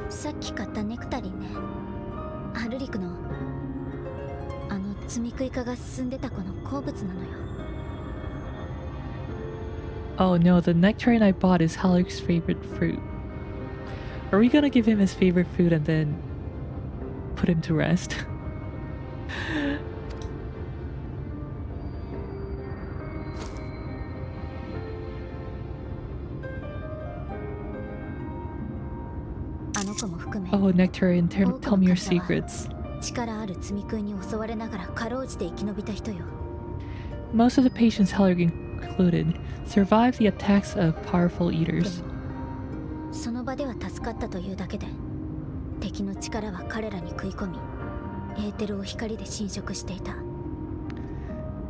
Saっき買ったネクタリンね。アルリクのあの積み食い化が進んでた子の好物なのよ。Oh no, the nectarine I bought is Halik's favorite fruit. Are we gonna give him his favorite food and then put him to rest? Oh, Nectarine, tell me your secrets. 力ある積み食いに襲われながらかろうじて生き延びた人よ。Most of the patients, Halik included, survived the attacks of powerful eaters. その場では助かったというだけで、敵の力は彼らに食い込み、エーテルを光で侵食していた。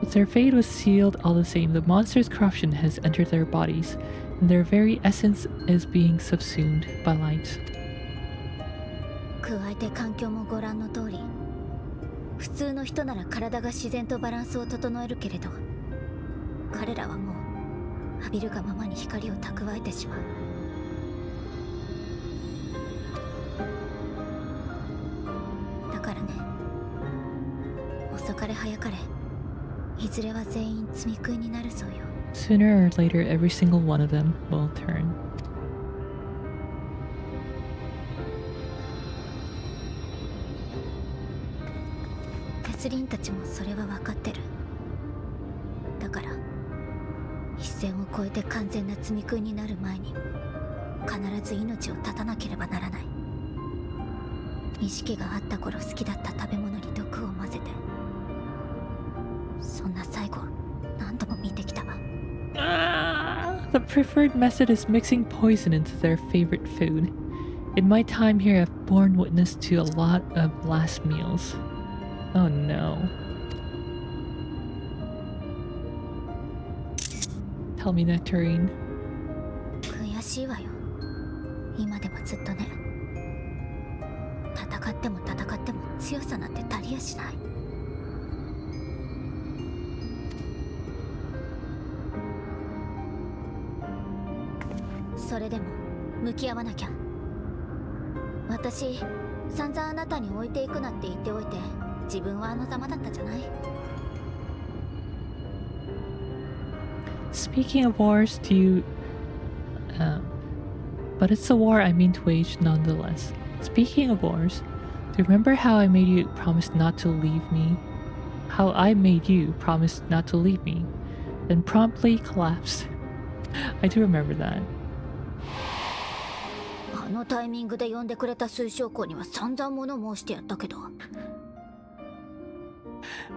But their fate was sealed all the same. The monster's corruption has entered their bodies, and their very essence is being subsumed by light. 加えて環境もご覧の通り、普通の人なら体が自然とバランスを整えるけれど、彼らはもう浴びるがままに光を蓄えてしまう。だからね、遅かれ早かれ、いずれは全員積み食いになるそうよ。Sooner or later, every single one of them will turn. テスリンたちもそれは分かってる。だから一線を越えて完全な積み食いになる前に必ず命を絶たなければならない。意識があった頃好きだった食べ物に毒を混ぜて、そんな最後何度も見てきたわ。The preferred method is mixing poison into their favorite food. In my time here, I've borne witness to a lot of last meals. Oh no. Tell me, Nectarine. 悔しいわよ。今でもずっとね。戦っても戦っても強さなんて足りやしない。それでも向き合わなきゃ。私散々あなたに置いていくなって言っておいて、自分はあのざまだったじゃない。 Speaking of wars, do you... but it's a war I mean to wage nonetheless. Speaking of wars, do you remember how I made you promise not to leave me? How I made you promise not to leave me, then promptly collapsed. I do remember that. あのタイミングで呼んでくれた水晶校には散々物申してやったけど。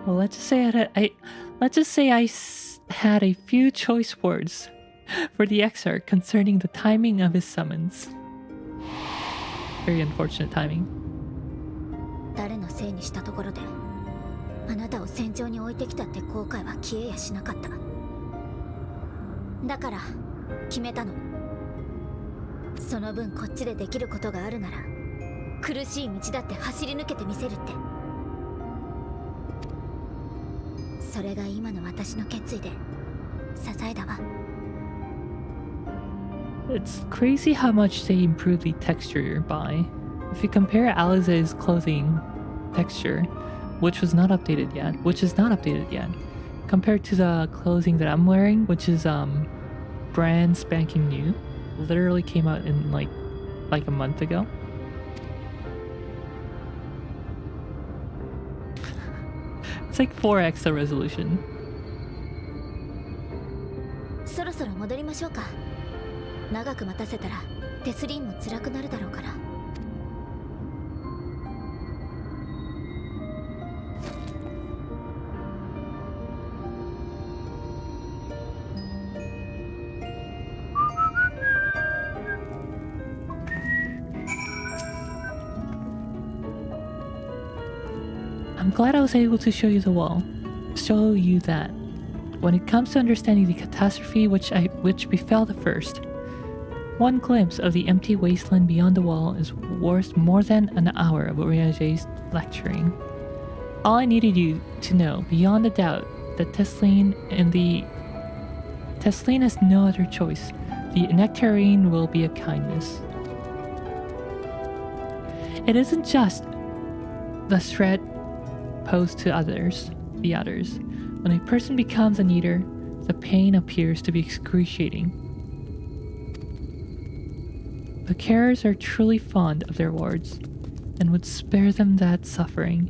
Well, let's just say I had a few choice words for the Exarch concerning the timing of his summons. Very unfortunate timing. 誰のせいにしたところであなたを戦場に置いてきたって後悔は消えやしなかった。だから決めたの。その分こっちでできることがあるなら苦しい道だって走り抜けてみせるって。それが今の私の決意で支えだわ。 It's crazy how much they improved the texture by. If you compare Alize's clothing texture, which is not updated yet, compared to the clothing that I'm wearing, which is brand spanking new, literally came out in like a month ago. It's like 4x the resolution. そろそろ戻りましょうか。長く待たせたらテスリンも辛くなるだろうから。I'm glad I was able to show you the wall. Show you that. When it comes to understanding the catastrophe which befell the first, one glimpse of the empty wasteland beyond the wall is worth more than an hour of Eorzea's lecturing. All I needed you to know, beyond a doubt, that Tesline has no other choice. The nectarine will be a kindness. It isn't just the threat posed to the others. When a person becomes an eater, the pain appears to be excruciating. The carers are truly fond of their wards, and would spare them that suffering.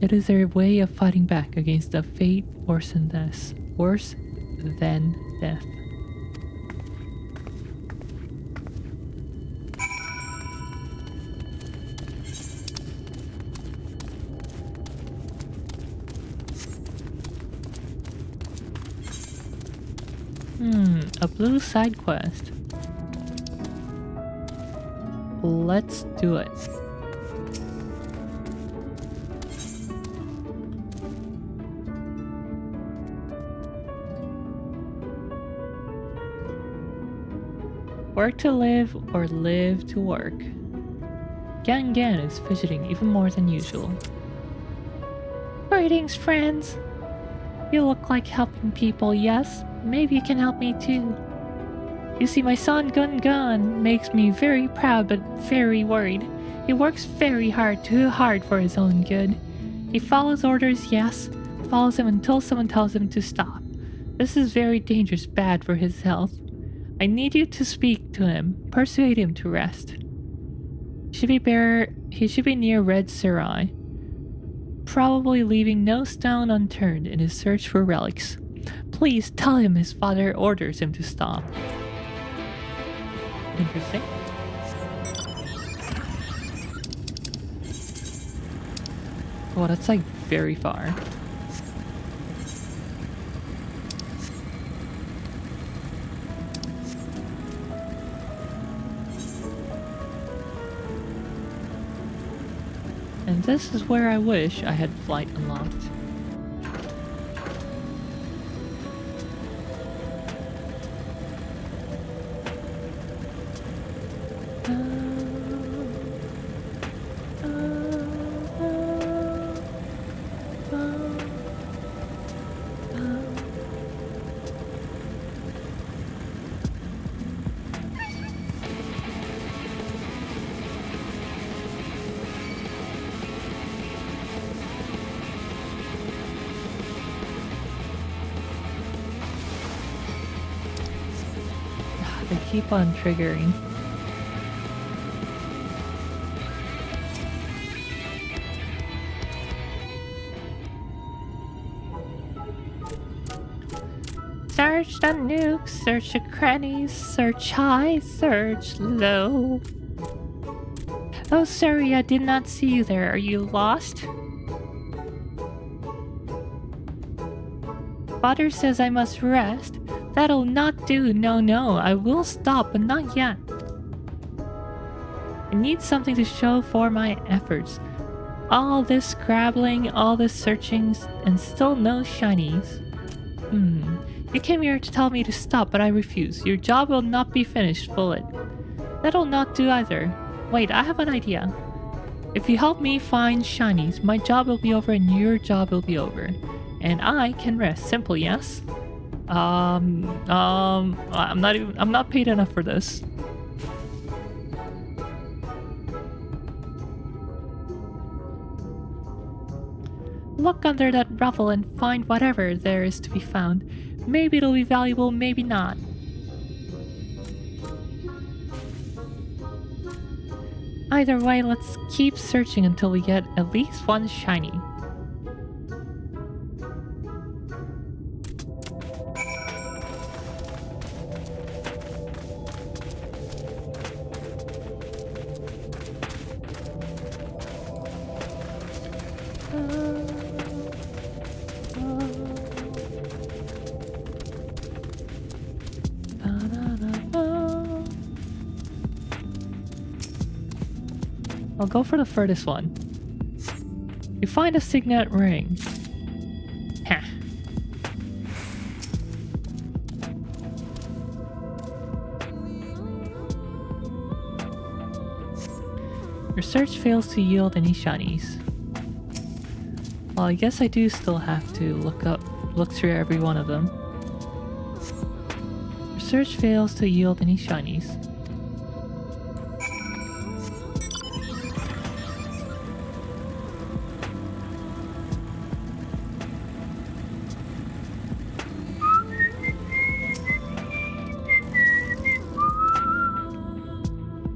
It is their way of fighting back against a fate worse than death. A blue side quest. Let's do it. Work to live or live to work. Gan is fidgeting even more than usual. Greetings, friends. You look like helping people, yes? Maybe you can help me too. You see, my son Gun makes me very proud but very worried. He works very hard, too hard for his own good. He follows orders, yes, follows them until someone tells him to stop. This is very dangerous, bad for his health. I need you to speak to him, persuade him to rest. He should be near Red Serai, probably leaving no stone unturned in his search for relics. Please tell him his father orders him to stop. Interesting. Well, that's like very far. And this is where I wish I had flight unlocked. keep on triggering. Search the nukes, search the crannies, search high, search low. Oh, sorry, I did not see you there. Are you lost? Father says I must rest. That'll not do. No, I will stop, but not yet. I need something to show for my efforts. All this scrabbling, all this searching, and still no shinies. You came here to tell me to stop, but I refuse. Your job will not be finished, Bullet. That'll not do either. Wait, I have an idea. If you help me find shinies, my job will be over and your job will be over. And I can rest. Simple, yes? I'm not paid enough for this. Look under that ruffle and find whatever there is to be found. Maybe it'll be valuable, maybe not. Either way, let's keep searching until we get at least one shiny. I'll go for the furthest one. You find a signet ring. Heh. Your search fails to yield any shinies. Well, I guess I do still have to look through every one of them. Your search fails to yield any shinies.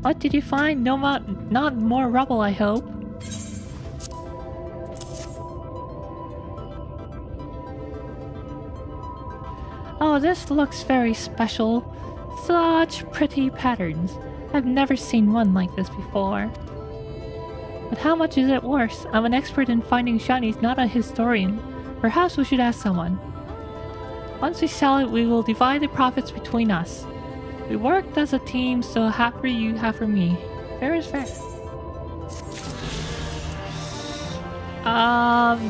What did you find? No, not more rubble, I hope. Oh, this looks very special. Such pretty patterns. I've never seen one like this before. But how much is it worth? I'm an expert in finding shinies, not a historian. Perhaps we should ask someone. Once we sell it, we will divide the profits between us. We worked as a team, so half for you, half for me. Fair is fair.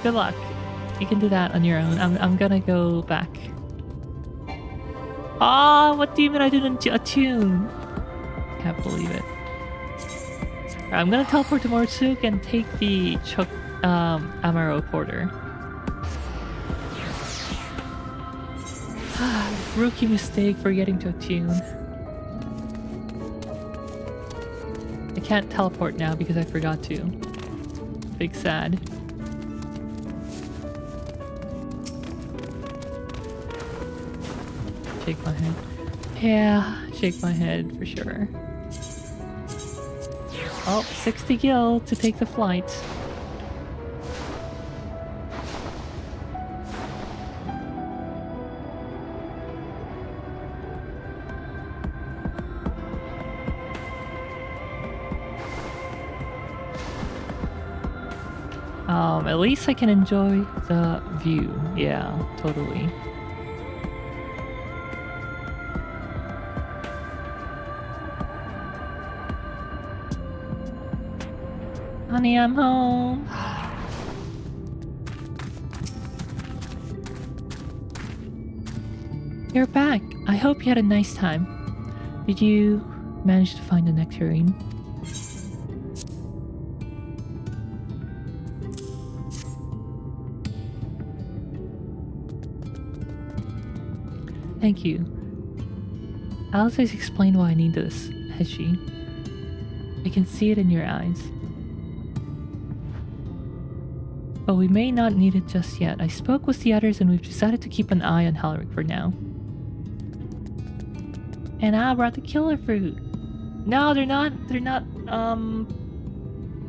Good luck. You can do that on your own. I'm gonna go back. What demon I didn't attune? Can't believe it. Alright, I'm gonna teleport to Morsuk and take the Amaro Porter. Rookie mistake forgetting to attune. I can't teleport now because I forgot to. Big sad. Shake my head. Yeah, shake my head for sure. Oh, 60 gil to take the flight. At least I can enjoy the view. Yeah, totally. Honey, I'm home. You're back. I hope you had a nice time. Did you manage to find the nectarine? Thank you. Alice has explained why I need this, has she? I can see it in your eyes. But we may not need it just yet. I spoke with the others and we've decided to keep an eye on Halric for now. And I brought the killer fruit. No, they're not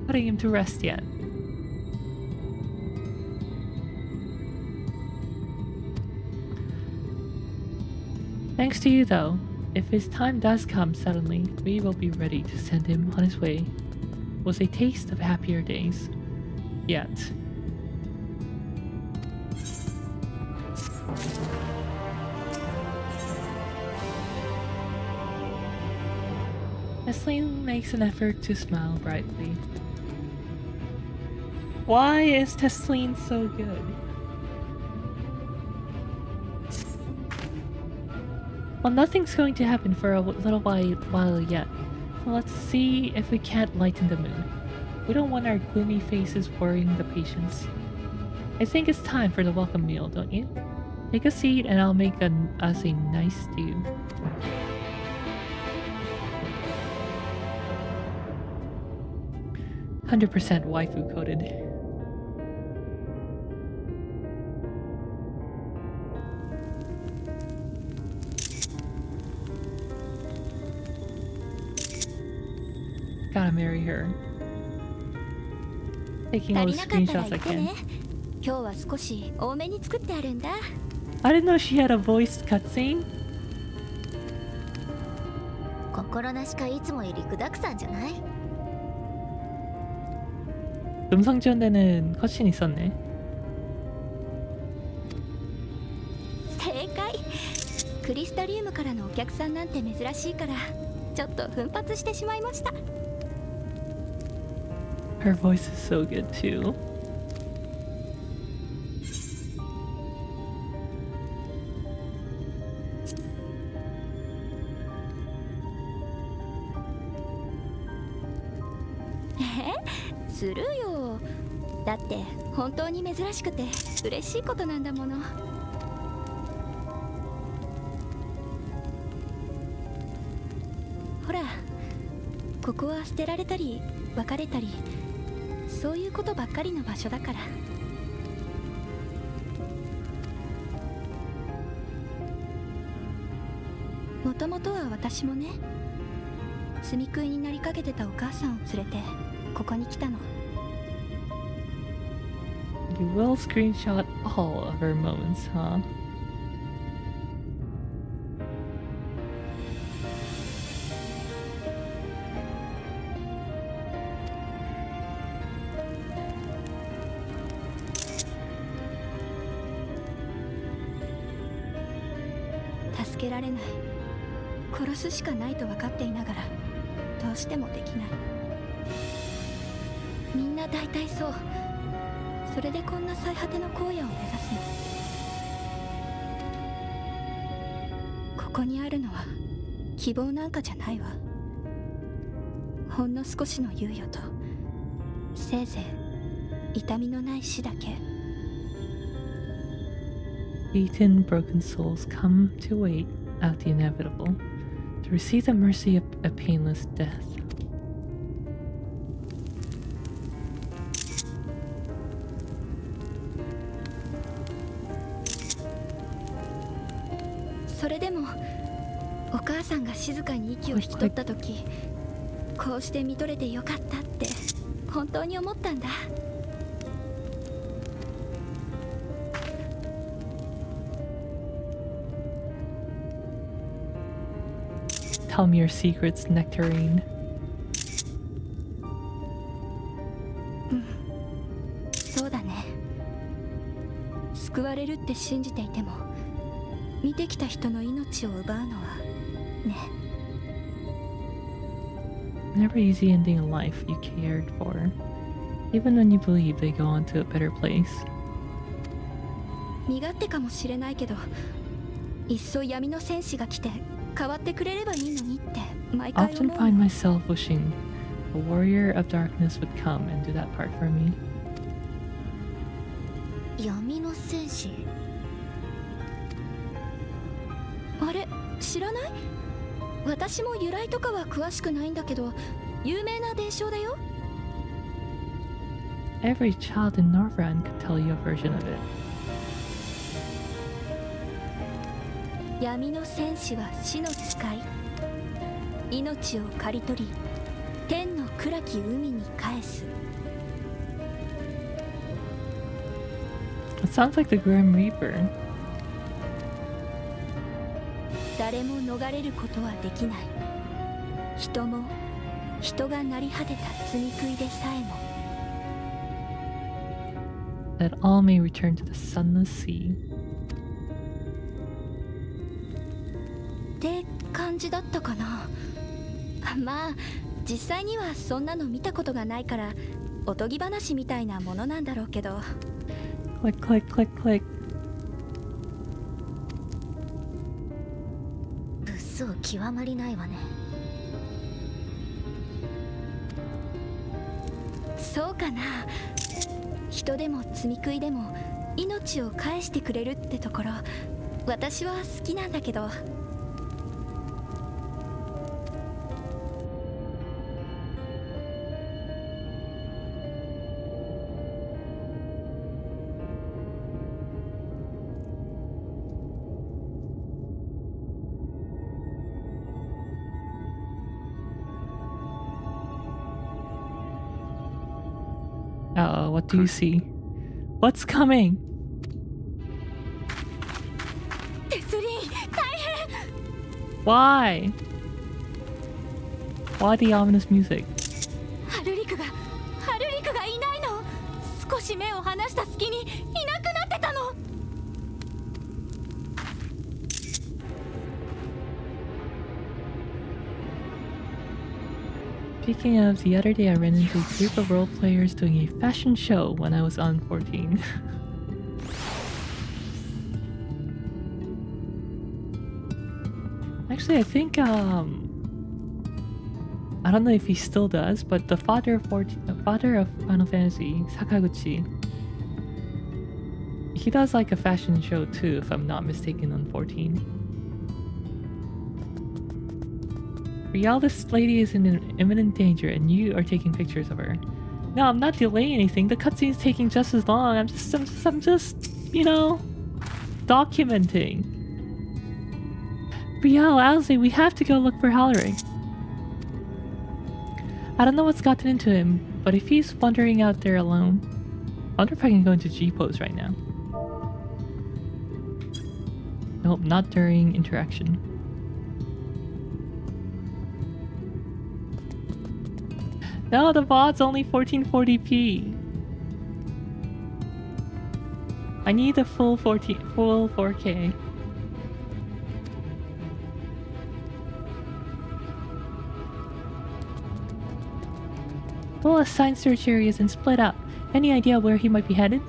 putting him to rest yet. Thanks to you though. If his time does come suddenly, we will be ready to send him on his way. Was a taste of happier days. Yet. Tesleen makes an effort to smile brightly. Why is Tesleen so good? Well, nothing's going to happen for a little while yet. So let's see if we can't lighten the mood. We don't want our gloomy faces worrying the patients. I think it's time for the welcome meal, don't you? Take a seat and I'll make us a nice stew. "100% waifu coded." Gotta marry her. Taking all the screenshots I can. I didn't know she had a voiced cutscene. 心なしかいつもより具沢山じゃない? 음성 지원되는 컷신이 있었네. 正解. クリスタリウムからのお客さんなんて珍しいからちょっと奮発してしまいました. Her voice is so good too. Eh? するよ。だって本当に珍しくて嬉しいことなんだもの。ほら、ここは捨てられたり別れたりそういうことばっかりの場所だから。もともとは私もね、住み食いになりかけてたお母さんを連れてここに来たの。You will screenshot all of her moments, huh?助けられない。殺すしかないと分かっていながらどうしてもできない。みんな大体そう。それでこんな最果ての荒野を目指すの。ここにあるのは希望なんかじゃないわ。ほんの少しの猶予とせいぜい痛みのない死だけ。Beaten, broken souls come to wait out the inevitable, to receive the mercy of a painless death. But お母さんが静かに息を引き取った時、こうして見とれてよかったって本当に思ったんだ。Tell me your secrets, Nectarine. そうだね。救われるって信じていても見てきた人の命を奪うのはね。Never easy ending a life you cared for, even when you believe they go on to a better place. 身勝手かもしれないけど、いっそ闇の戦士が来て変わってくれればいいのにって毎回思う。 Often find myself wishing a warrior of darkness would come and do that part for me. 闇の戦士？あれ、知らない？私も由来とかは詳しくないんだけど、有名な伝承だよ。Every child in Norvrand could tell you a version of it. 闇の戦士は死の使い。命を刈り取り天の暗き海に返す。 It sounds like the Grim Reaper. 誰も逃れることはできない。人も人が成り果てた罪食いでさえも。 That all may return to the sunless sea. って感じだったかな。まあ実際にはそんなの見たことがないからおとぎ話みたいなものなんだろうけど。 Click, click, click, click. 物騒極まりないわね。そうかな。人でも罪食いでも命を返してくれるってところ私は好きなんだけど。Uh-oh, what do you see? What's coming? テスリン大変。 Why? Why the ominous music? ハルリクがいないの。少し目を離した隙にいなくなってたの。 Speaking of, the other day I ran into a group of role players doing a fashion show when I was on 14. Actually, I think I don't know if he still does, but the father of Final Fantasy, Sakaguchi, he does like a fashion show too, if I'm not mistaken, on 14. Rial, this lady is in imminent danger and you are taking pictures of her. No, I'm not delaying anything. The cutscene's taking just as long. I'm just, you know, documenting. Rial, Alze, we have to go look for Hallerig. I don't know what's gotten into him, but if he's wandering out there alone, I wonder if I can go into G-pose right now. Nope, not during interaction. No, the VOD's only 1440p. I need the full 4K. We'll assign search areas and split up. Any idea where he might be headed?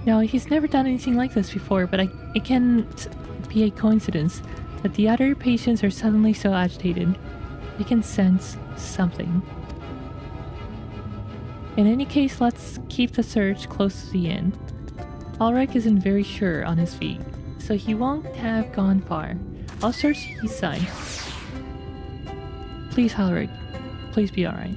No, he's never done anything like this before, but it can't be a coincidence that the other patients are suddenly so agitated. I can sense something. In any case, let's keep the search close to the end. Ulrich isn't very sure on his feet, so he won't have gone far. I'll search his side. Please, Ulrich. Please be alright.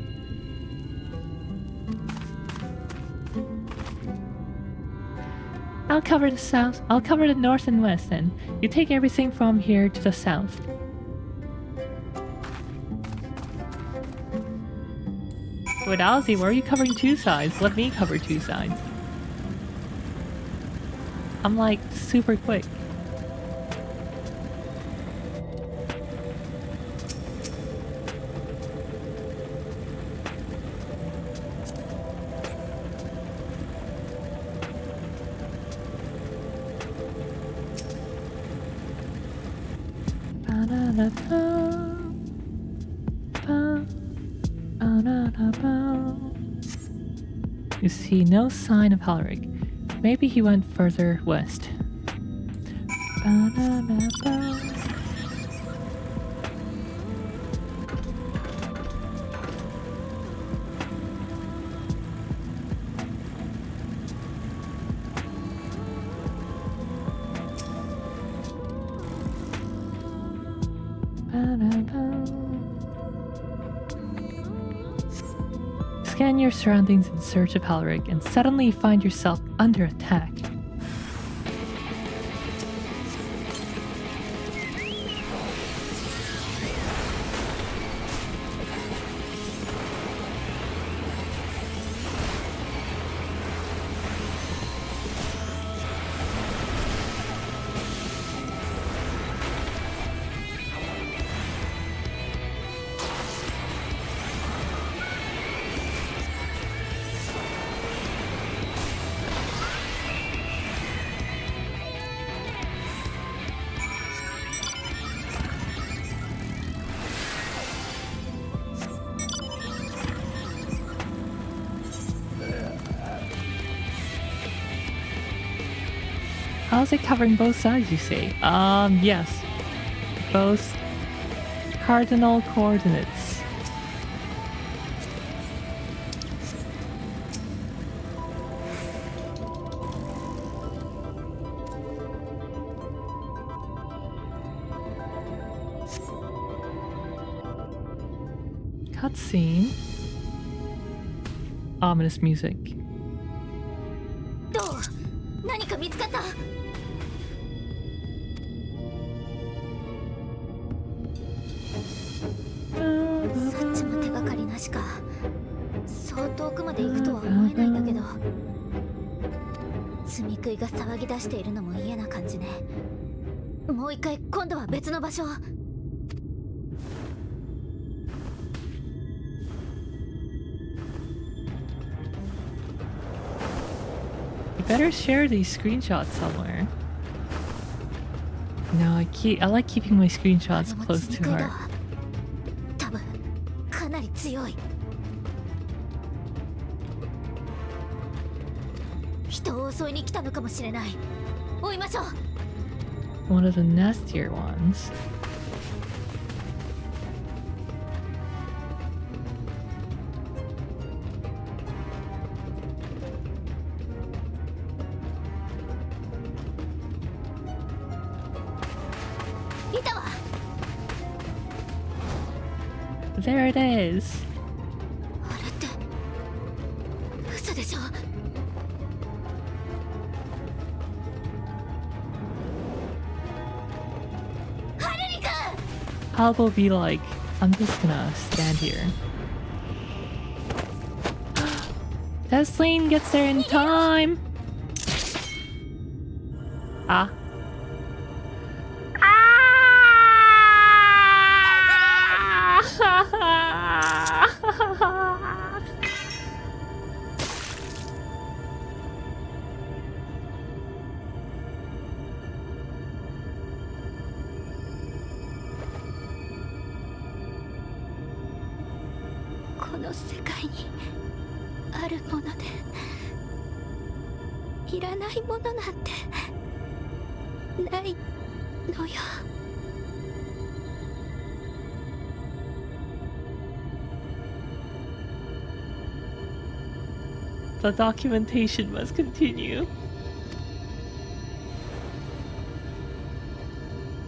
I'll cover the south. I'll cover the north and west then. You take everything from here to the south. Wait, Alzi, why are you covering two sides? Let me cover two sides. I'm like super quick. You see no sign of Hallerig. Maybe he went further west. Scan your surroundings in search of Hallerig, and suddenly you find yourself under attack. How's it covering both sides, you say? Yes. Both cardinal coordinates. Cutscene. Ominous music. どう？何か見つかった？そっちも手がかりなしか。そう遠くまで行くとは思えないんだけど。積み食いが騒ぎ出しているのも嫌な感じね。もう一回今度は別の場所。You better share these screenshots somewhere. No, I like keeping my screenshots close to heart. 多分かなり強い。人を襲いに来たのかもしれない。追いましょう。One of the nastier ones. There it is. あれって嘘でしょ。ハルリ君 Hal will be like, I'm just gonna stand here. Tesleen gets there in time. Ah. The documentation must continue.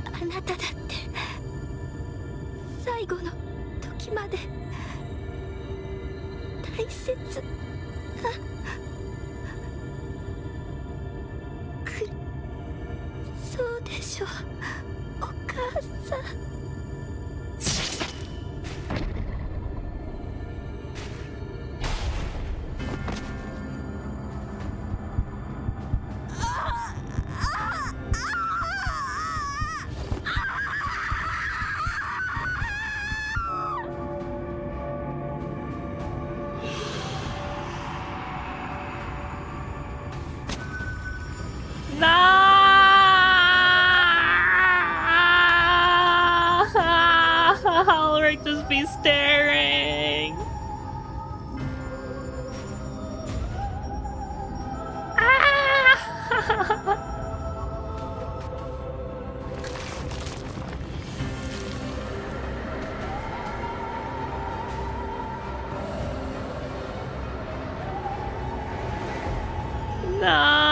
あなただって最後の時まで大切なそうでしょお母さん。Just be staring. No.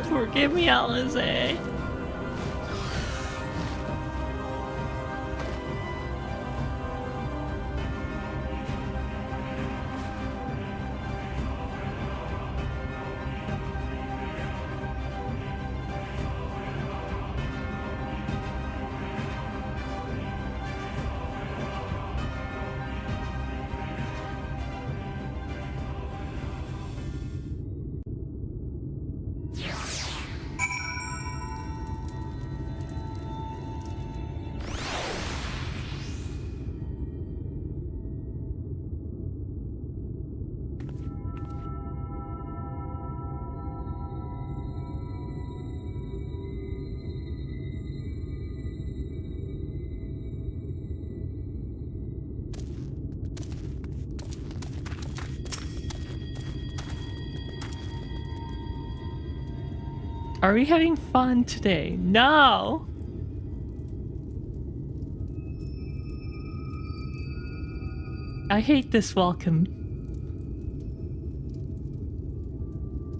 Forgive me, Eorzea. Are we having fun today? No! I hate this welcome.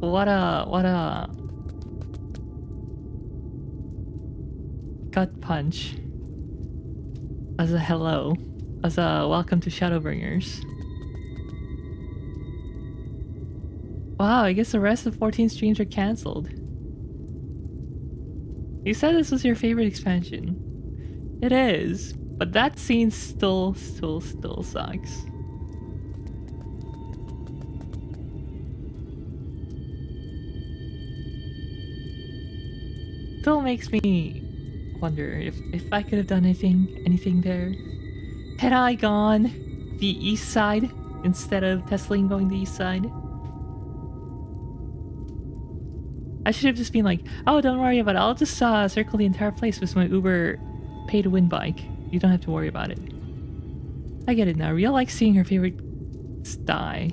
What a gut punch. As a hello. As a welcome to Shadowbringers. Wow, I guess the rest of 14 streams are cancelled. You said this was your favorite expansion. It is, but that scene still sucks. Still makes me wonder if I could have done anything there. Had I gone the east side instead of Tesleen going the east side? I should have just been like, oh, don't worry about it. I'll just circle the entire place with my Uber pay-to-win bike. You don't have to worry about it. I get it now. Ria likes seeing her favorites die.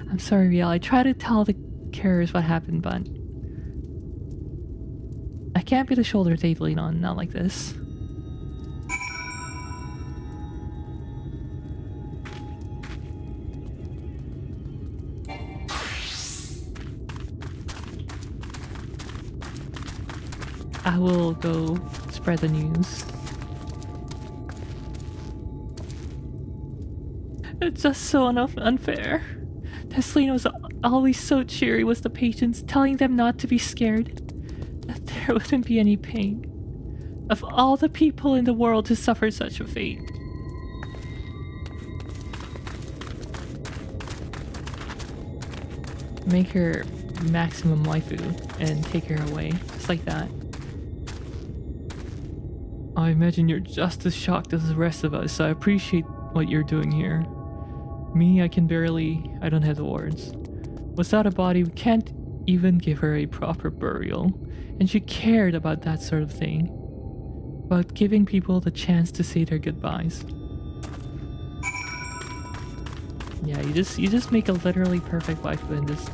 I'm sorry, Riel. I try to tell the carers what happened, but I can't be the shoulder they lean on, not like this. I will go spread the news. It's just so unfair. Tesleen was always so cheery with the patients, telling them not to be scared, that there wouldn't be any pain. Of all the people in the world to suffer such a fate. Make her maximum waifu and take her away, just like that. I imagine you're just as shocked as the rest of us. I appreciate what you're doing here. Me, I don't have the words. Without a body, we can't even give her a proper burial. And she cared about that sort of thing. About giving people the chance to say their goodbyes. Yeah, you just make a literally perfect waifu and just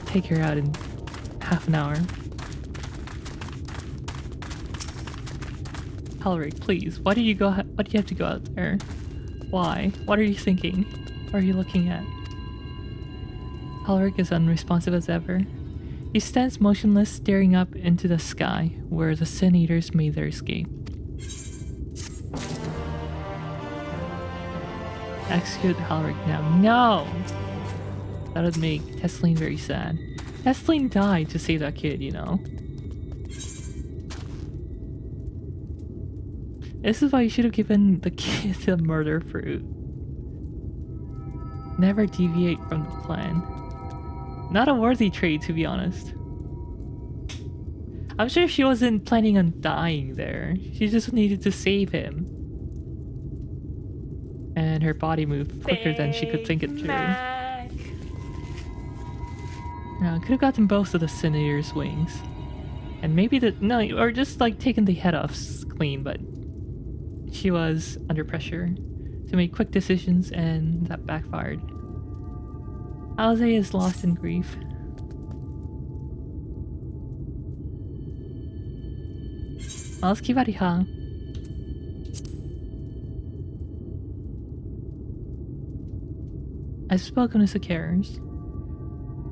take her out in half an hour. Halric, please, why do you have to go out there? Why? What are you thinking? What are you looking at? Halric is unresponsive as ever. He stands motionless, staring up into the sky, where the Sin Eaters made their escape. Execute Halric now. No! That would make Tesleen very sad. Tesleen died to save that kid, you know? This is why you should have given the kid the murder fruit. Never deviate from the plan. Not a worthy trade, to be honest. I'm sure she wasn't planning on dying there. She just needed to save him. And her body moved quicker than she could think it through. Now, could have gotten both of the Sin Eater's wings. And maybe or just like taken the head off clean, but she was under pressure to make quick decisions, and that backfired. Eorzea is lost in grief. Malskivariha. I've spoken with the carers.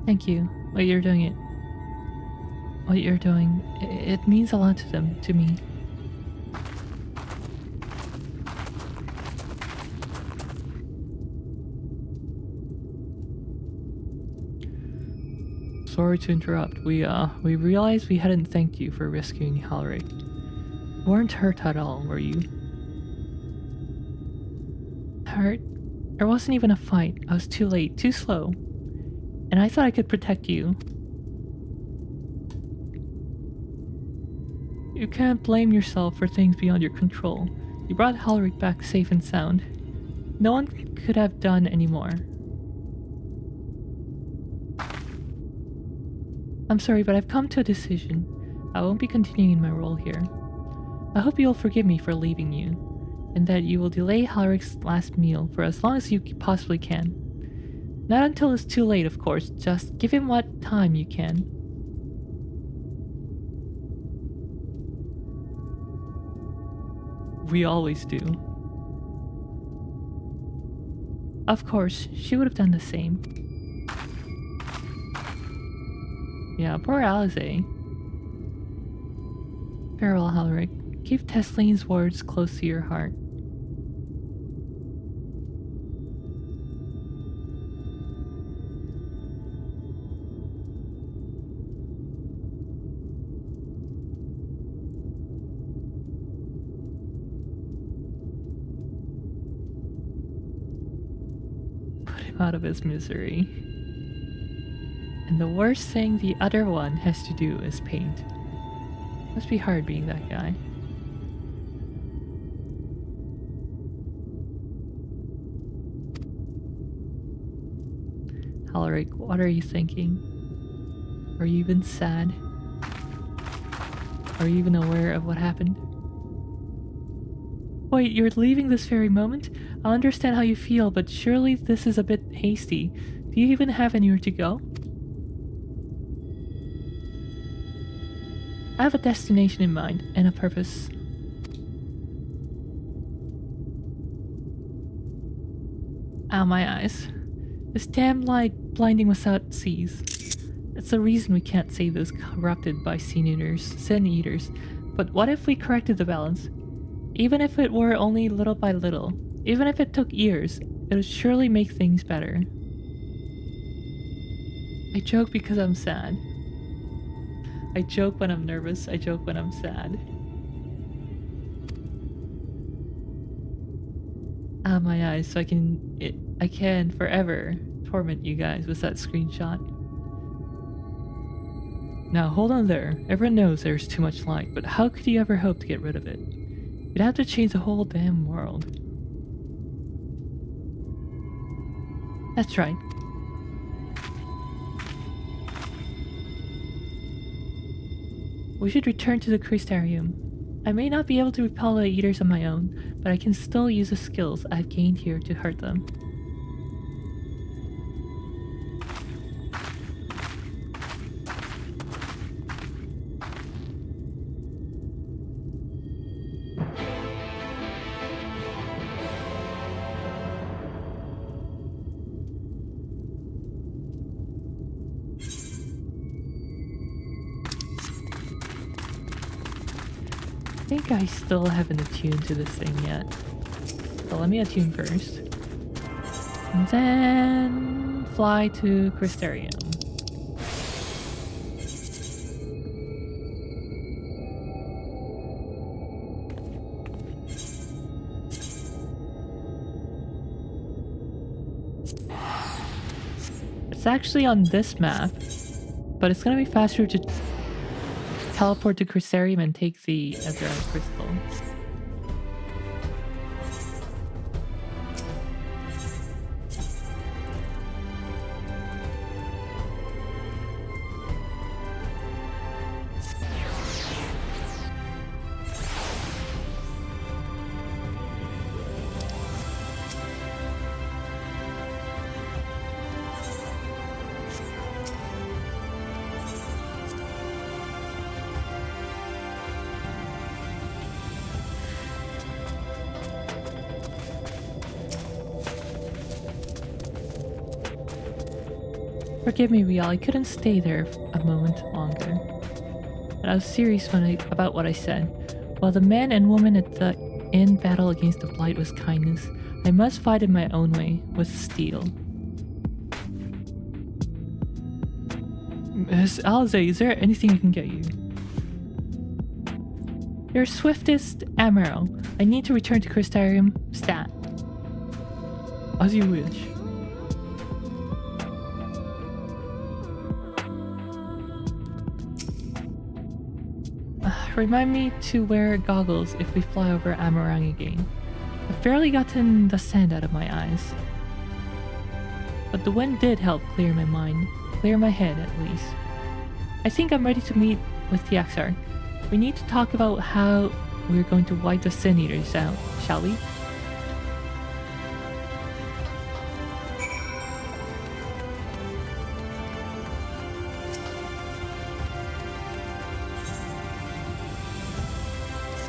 Thank you. What you're doing, it means a lot to them, to me. Sorry to interrupt. We realized we hadn't thanked you for rescuing Halric. You weren't hurt at all, were you? Hurt? There wasn't even a fight. I was too late, too slow. And I thought I could protect you. You can't blame yourself for things beyond your control. You brought Halric back safe and sound. No one could have done any more. I'm sorry, but I've come to a decision. I won't be continuing in my role here. I hope you'll forgive me for leaving you, and that you will delay Halric's last meal for as long as you possibly can. Not until it's too late, of course, just give him what time you can. We always do. Of course, she would have done the same. Yeah, poor Eorzea. Farewell, Halric. Keep Tesline's words close to your heart. Put him out of his misery. And the worst thing the other one has to do is paint. Must be hard being that guy. Halric, what are you thinking? Are you even sad? Are you even aware of what happened? Wait, you're leaving this very moment? I understand how you feel, but surely this is a bit hasty. Do you even have anywhere to go? I have a destination in mind, and a purpose. Ow, my eyes. This damn light blinding without seas. It's the reason we can't save those corrupted by sin eaters. But what if we corrected the balance? Even if it were only little by little, even if it took years, it would surely make things better. I joke because I'm sad. I joke when I'm nervous, I joke when I'm sad. Ah, my eyes, so I can forever torment you guys with that screenshot. Now hold on there, everyone knows there's too much light, but how could you ever hope to get rid of it? You'd have to change the whole damn world. That's right. We should return to the Crystarium. I may not be able to repel the eaters on my own, but I can still use the skills I've gained here to hurt them. I think I still haven't attuned to this thing yet. So let me attune first. And then fly to Crystarium. It's actually on this map, but it's gonna be faster to teleport to Crystarium and take the Emerald Crystal. Forgive me, Rial, I couldn't stay there a moment longer. But I was serious about what I said. While the man and woman at the end battle against the Blight was kindness, I must fight in my own way, with steel. Miss Eorzea, is there anything I can get you? Your swiftest Amaro. I need to return to Crystarium, stat. As you wish. Remind me to wear goggles if we fly over Amarang again. I've barely gotten the sand out of my eyes. But the wind did help clear my mind, clear my head at least. I think I'm ready to meet with the Exarch. We need to talk about how we're going to wipe the Sin Eaters out, shall we?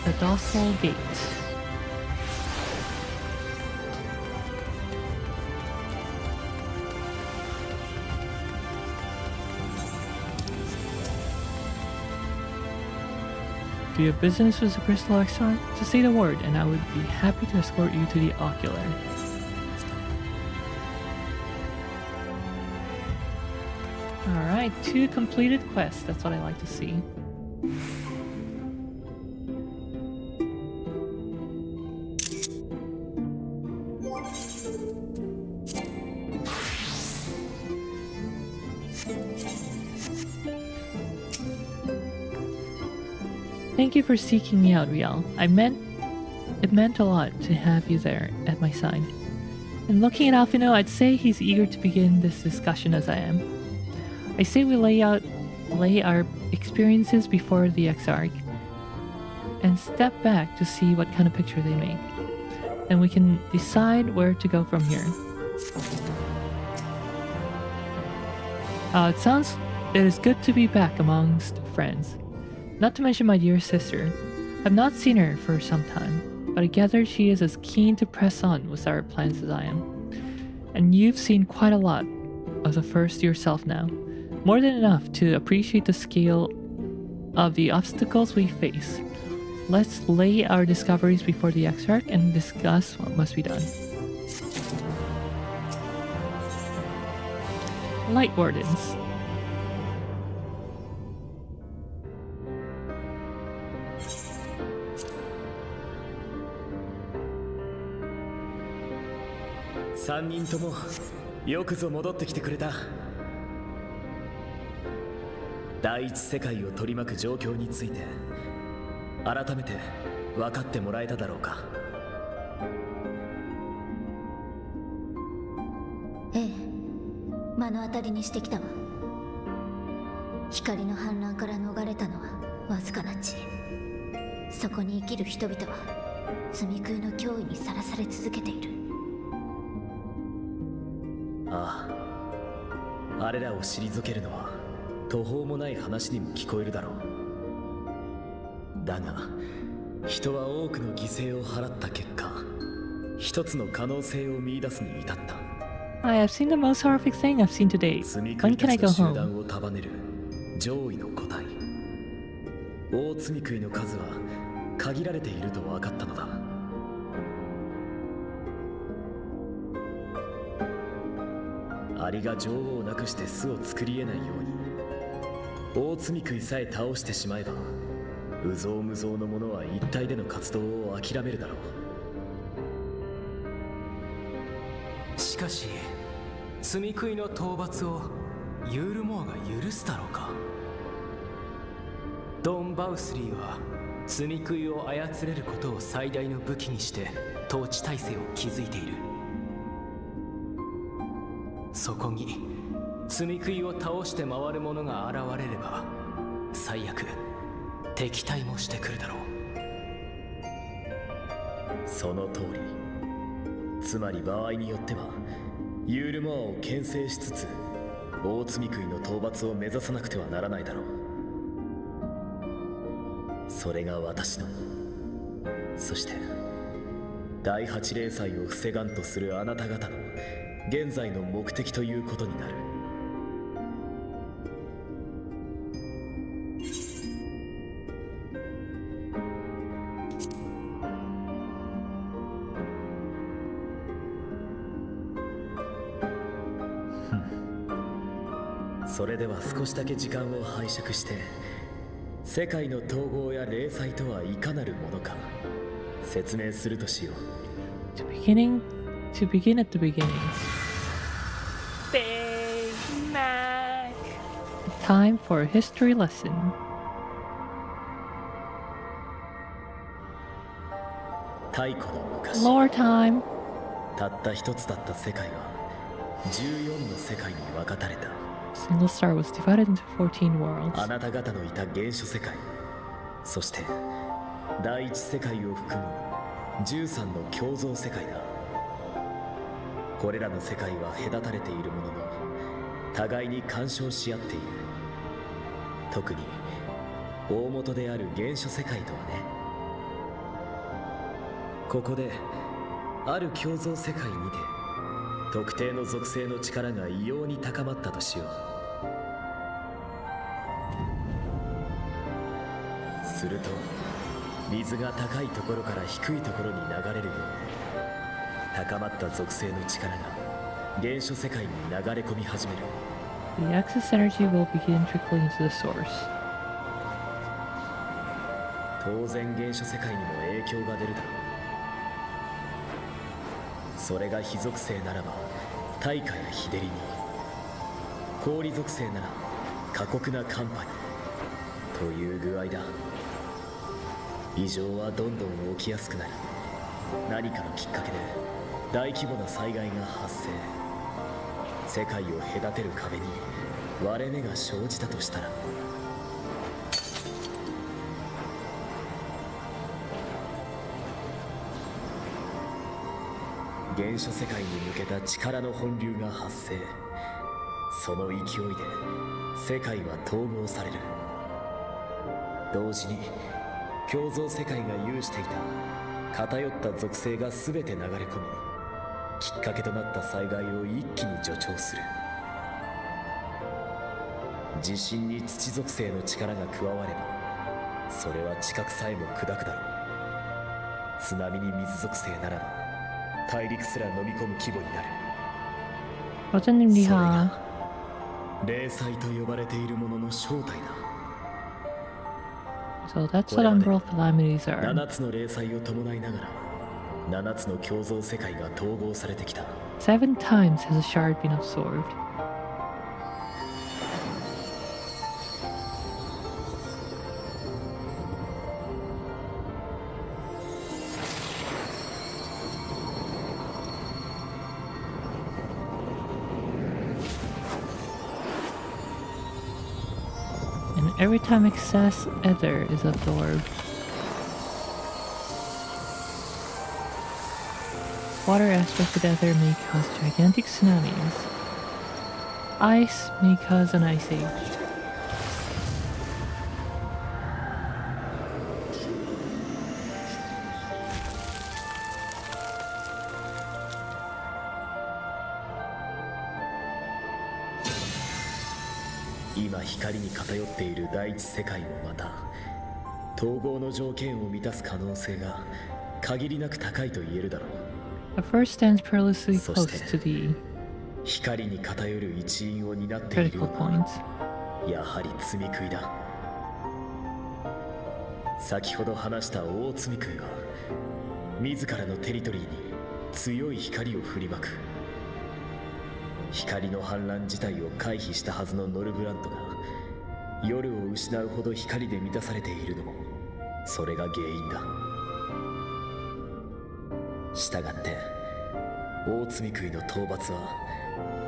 The Docile Gate. Do you have business with the Crystal Exarch? Just say the word and I would be happy to escort you to the Ocular. Alright, 2 completed quests. That's what I like to see. Thank you for seeking me out, Riel. It meant a lot to have you there at my side. And looking at Alphino, I'd say he's eager to begin this discussion as I am. I say we lay our experiences before the Exarch and step back to see what kind of picture they make. And we can decide where to go from here. It is good to be back amongst friends. Not to mention my dear sister. I've not seen her for some time, but I gather she is as keen to press on with our plans as I am. And you've seen quite a lot of the first yourself now. More than enough to appreciate the scale of the obstacles we face. Let's lay our discoveries before the Exarch and discuss what must be done. Light Wardens.3人ともよくぞ戻ってきてくれた。第一世界を取り巻く状況について改めて分かってもらえただろうか。ええ、目の当たりにしてきたわ。光の反乱から逃れたのはわずかな地。そこに生きる人々は罪食いの脅威にさらされ続けている。ああ、あれらを退けるのは途方もない話にも聞こえるだろう。だが人は多くの犠牲を払った結果、一つの可能性を見出すに至った。 I have seen the most horrific thing I've seen today. 罪 When 食い can I た go ちの home? 集団を束ねる上位の個体。大罪食いの数は限られていると分かったのだ。アリが女王をなくして巣を作り得ないように、大罪食いさえ倒してしまえば有象無象の者は一体での活動を諦めるだろう。しかし罪食いの討伐をユールモアが許すだろうか。ドン・バウスリーは罪食いを操れることを最大の武器にして統治体制を築いている。そこに罪食いを倒して回る者が現れれば最悪敵対もしてくるだろう。その通り。つまり場合によってはユールモアを牽制しつつ大罪食いの討伐を目指さなくてはならないだろう。それが私の、そして第八霊祭を防がんとするあなた方の現在の目的ということになる。それでは少しだけ時間を拝借して世界の統合や霊祭とはいかなるものか説明するとしよう。 To begin at the beginning. Big Mac. Time for a history lesson. 太古の昔、 Lore time. たった一つだった世界は14の世界に分かたれた。 Single star was divided into 14 worlds. あなた方のいた原初世界、そして第一世界を含む13の共造世界だ。これらの世界は隔たれているものの互いに干渉し合っている。特に大元である原初世界とはね。ここである共造世界にて特定の属性の力が異様に高まったとしよう。すると水が高いところから低いところに流れるように高まった属性の力が原初世界に流れ込み始める。 The excess energy will begin trickling into the source. 当然原初世界にも影響が出るだろう。それが火属性ならば大火や日照りに、氷属性なら過酷な寒波にという具合だ。異常はどんどん起きやすくなり、何かのきっかけで大規模な災害が発生。世界を隔てる壁に割れ目が生じたとしたら、原初世界に向けた力の本流が発生。その勢いで世界は統合される。同時に共造世界が有していた偏った属性が全て流れ込み、きっかけとなった災害を一気に助長する。地震に土属性の力が加われば、それは地殻さえも砕くだろう。津波に水属性ならば大陸すら飲み込む規模になる。 어쩐님 それ 리하. が霊災と呼ばれているものの正体だ。 So that's what umbral calamities are. 7つの霊災を伴いながら7つの共造世界が統合されてきた。 7 times has a shard been absorbed. And every time excess ether is absorbed, water aspected ether may cause gigantic tsunamis. Ice may cause an ice age. .今光に偏っている第一世界もまた統合の条件を満たす可能性が限りなく高いと言えるだろう。 The first stands perilously So close steady. to the 光に偏る一因を担っている critical のは point. やはり積み食いだ。先ほど話した大積み食いは自らのテリトリーに強い光を振りまく。光の反乱自体を回避したはずのノルブラントが夜を失うほど光で満たされているのもそれが原因だ。したがって大積み食いの討伐は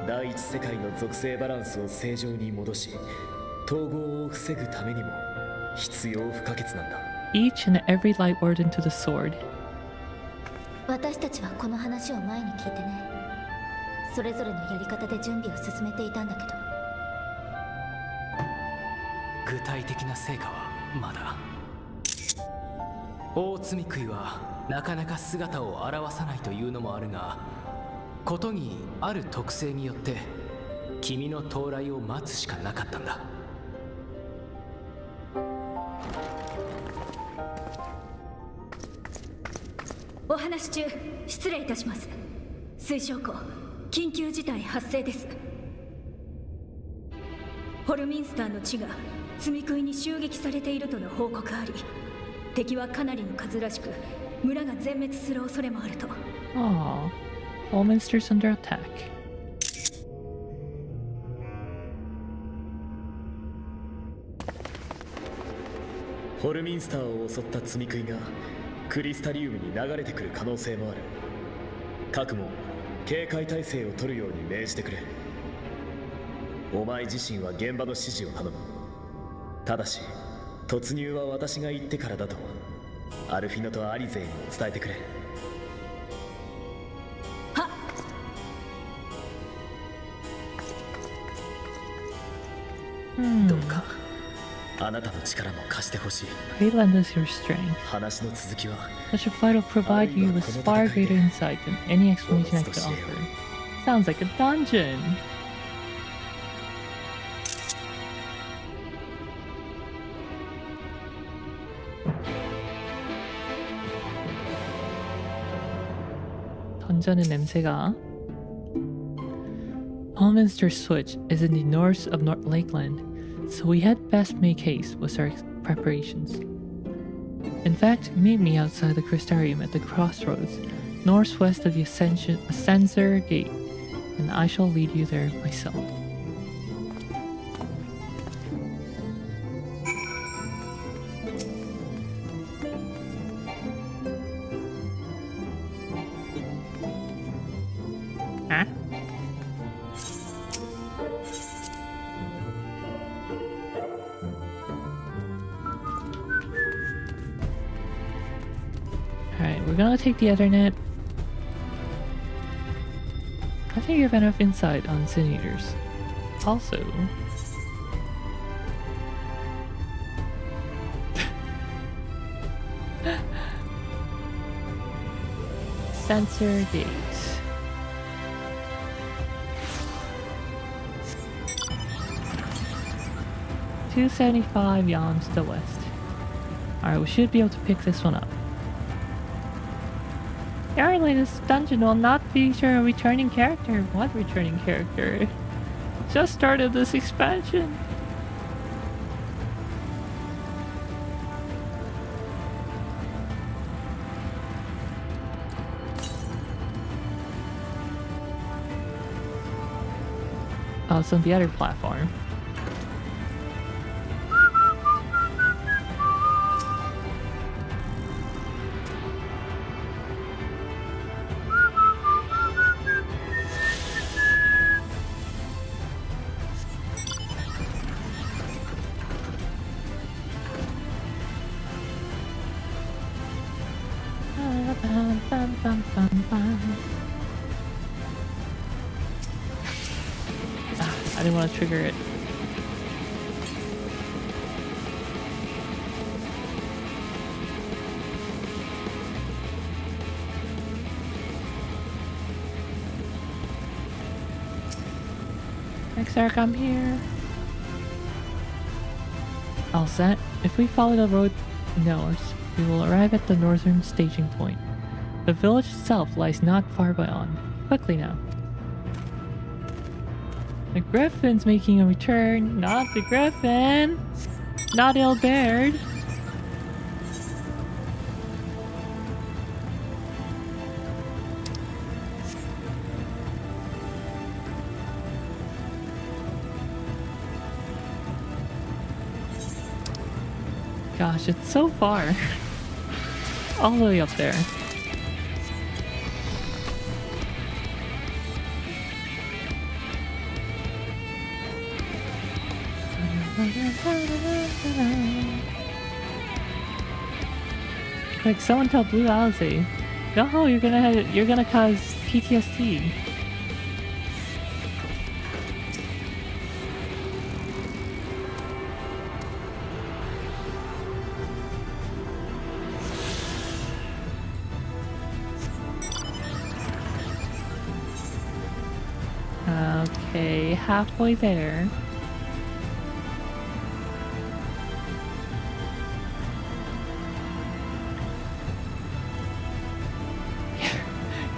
第一世界の属性バランスを正常に戻し統合を防ぐためにも必要不可欠なんだ。 Each and every light word into the sword. 私たちはこの話を前に聞いてね。それぞれのやり方で準備を進めていたんだけど、具体的な成果はまだ。大積み食いはなかなか姿を現さないというのもあるが、ことにある特性によって君の到来を待つしかなかったんだ。お話中失礼いたします。水晶湖緊急事態発生です。ホルミンスターの地が積み食いに襲撃されているとの報告あり、敵はかなりの数らしく村が全滅する恐れもあると。 Aww. All monsters under attack. ホルミンスターを襲った積み食いがクリスタリウムに流れてくる可能性もある。各も警戒態勢を取るように命じてくれ。お前自身は現場の指示を頼む。ただし突入は私が言ってからだとアルフィノとアリゼーにも伝えてくれ。はっ。どうかあなたの力も貸してほしい。 Pray lend us your strength. 話の続きは Such a fight will provide you with far greater insight than any explanation I could offer. Sounds like a dungeon. 던전의 냄새가. Allminster Switch is in the north of Lakeland, so we had best make haste with our preparations. In fact, meet me outside the Crystarium at the crossroads, northwest of the Ascensor Gate, and I shall lead you there myself. Huh? Alright, we're gonna take the Ethernet. I think you have enough insight on Sin Eaters. Also... Sensor Gate. $275 yams to the west. Alright, we should be able to pick this one up. Our latest dungeon will not feature a returning character. What returning character? Just started this expansion. Oh, it's on the other platform. I didn't want to trigger it. Exarch, I'm here. All set. If we follow the road north, we will arrive at the northern staging point. The village itself lies not far beyond. Quickly now. The griffin's making a return. Not the griffin! Not Ilberd! Gosh, it's so far. All the way up there. Like, someone tell Blue Alzey. No, you're gonna cause PTSD. Okay, halfway there.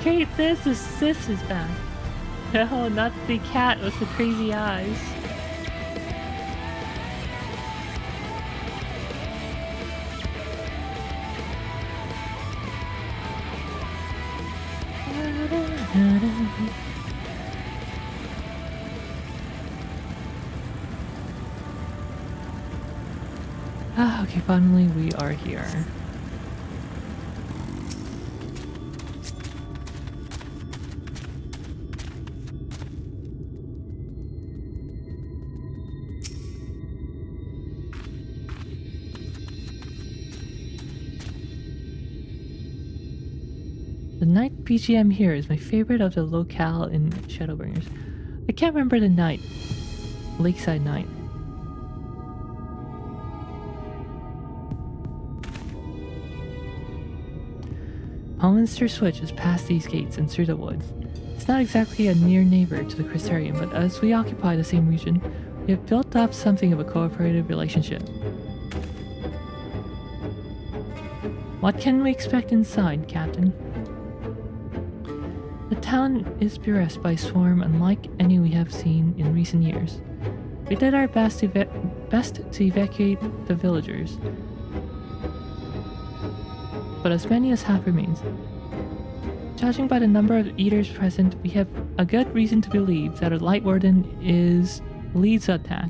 Kate, this is back. No, not the cat with the crazy eyes. Ah, okay, finally we are here. BGM here is my favorite of the locale in Shadowbringers. I can't remember the night. Lakeside night. Hallminster Switch is past these gates and through the woods. It's not exactly a near neighbor to the Crystarium, but as we occupy the same region, we have built up something of a cooperative relationship. What can we expect inside, Captain? The town is bereft by a swarm unlike any we have seen in recent years. We did our best to evacuate the villagers, but as many as half remains. Judging by the number of eaters present, we have a good reason to believe that a Light Warden leads the attack.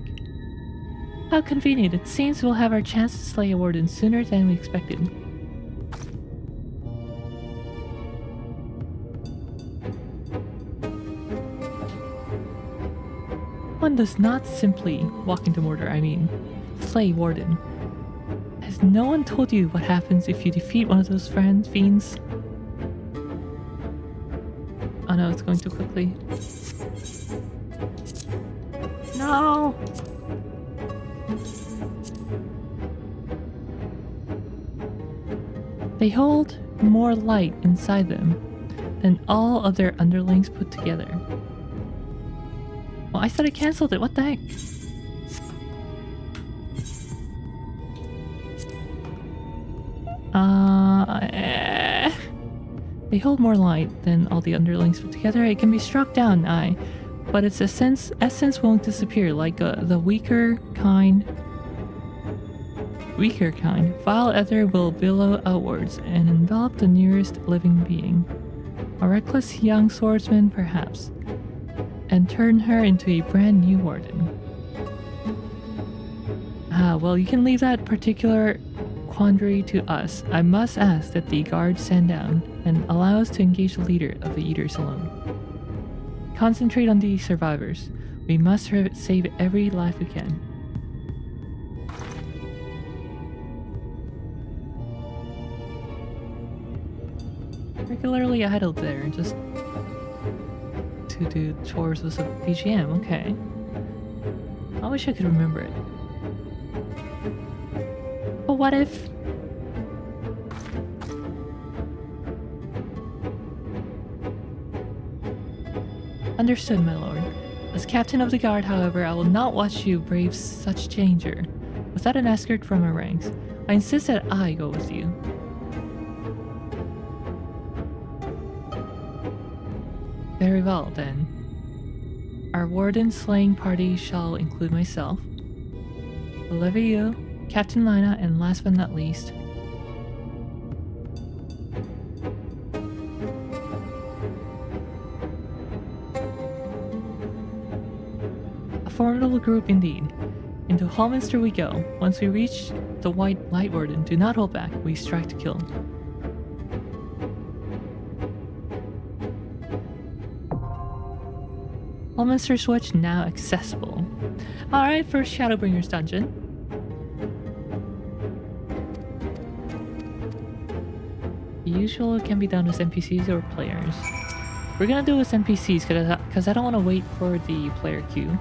How convenient, it seems we'll have our chance to slay a Warden sooner than we expected. One does not simply walk into Mordor, I mean, slay Warden. Has no one told you what happens if you defeat one of those fiends? Oh no, it's going too quickly. No! They hold more light inside them than all of their underlings put together. Well, I thought I cancelled it, what the heck? They hold more light than all the underlings put together. It can be struck down, aye, but its essence won't disappear like the weaker kind. Vile ether will billow outwards and envelop the nearest living being. A reckless young swordsman, perhaps, and turn her into a brand new warden. Well, you can leave that particular quandary to us. I must ask that the guards stand down and allow us to engage the leader of the Eaters alone. Concentrate on the survivors. We must save every life we can. Regularly idle there, just to do chores with a BGM, okay. I wish I could remember it. But what if... Understood, my lord. As captain of the guard, however, I will not watch you brave such danger. Without an escort from our ranks, I insist that I go with you. Very well, then. Our warden slaying party shall include myself, Olivia, Captain Lina, and last but not least, a formidable group indeed. Into Hallminster we go. Once we reach the White Light Warden, do not hold back. We strike to kill. Hallminster Switch now accessible. Alright, first Shadowbringers dungeon. The usual can be done with NPCs or players. We're gonna do it with NPCs because I don't want to wait for the player queue.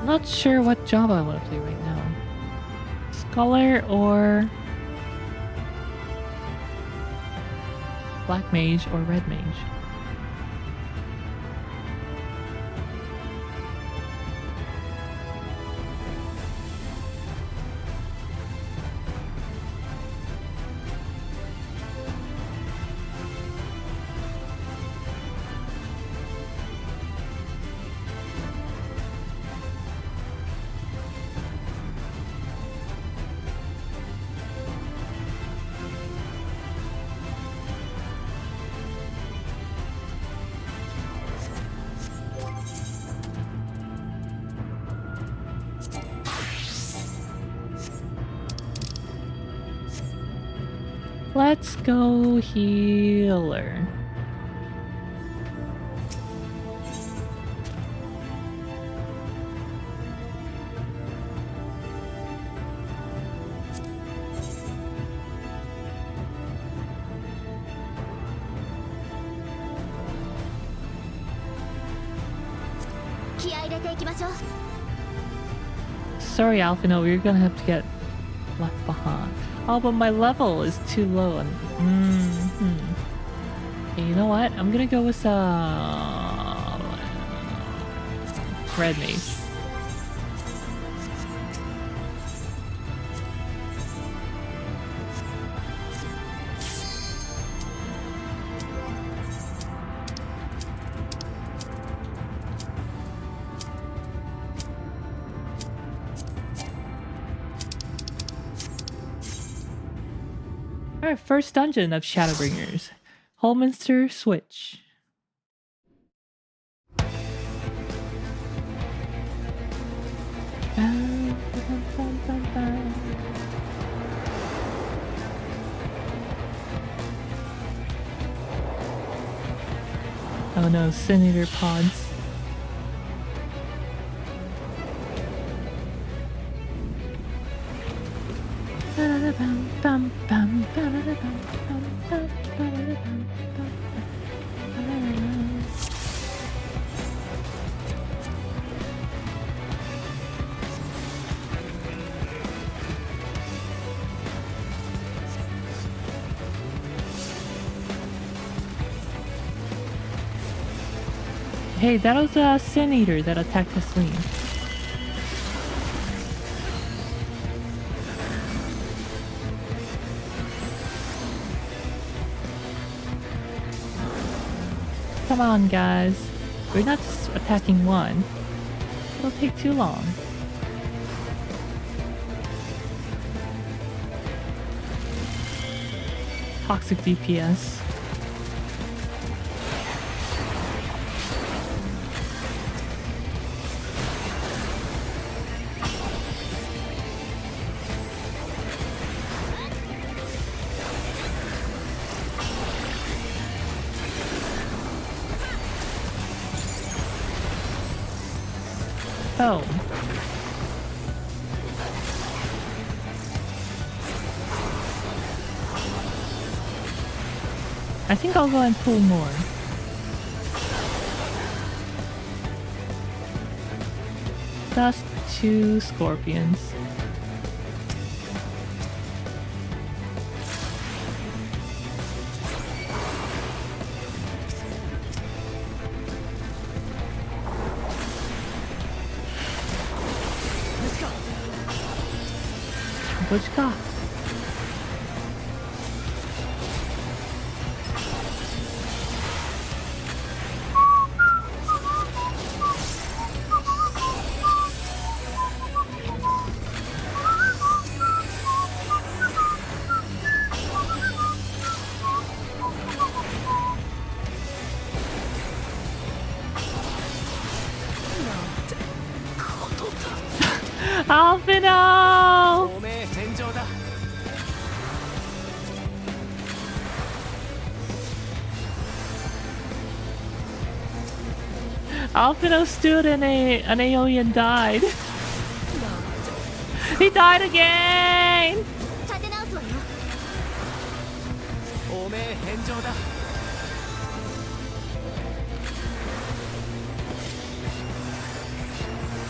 Not sure what job I want to play right now. Scholar or Black Mage or Red Mage. Let's go healer. Sorry, Alphino, you're gonna have to get left behind. Oh, but my level is too low. Okay, you know what? I'm gonna go with red mace. Alright, first dungeon of Shadowbringers. Holminster Switch. Oh no, Senator pods. Hey, that was a Sin Eater that attacked Kathleen. Come on, guys. We're not just attacking one. It'll take too long. Toxic DPS. Oh. I think I'll go and pull more. Just 2 scorpions. What you got? Alphino! Alphino stood in an AoE and died. He died again!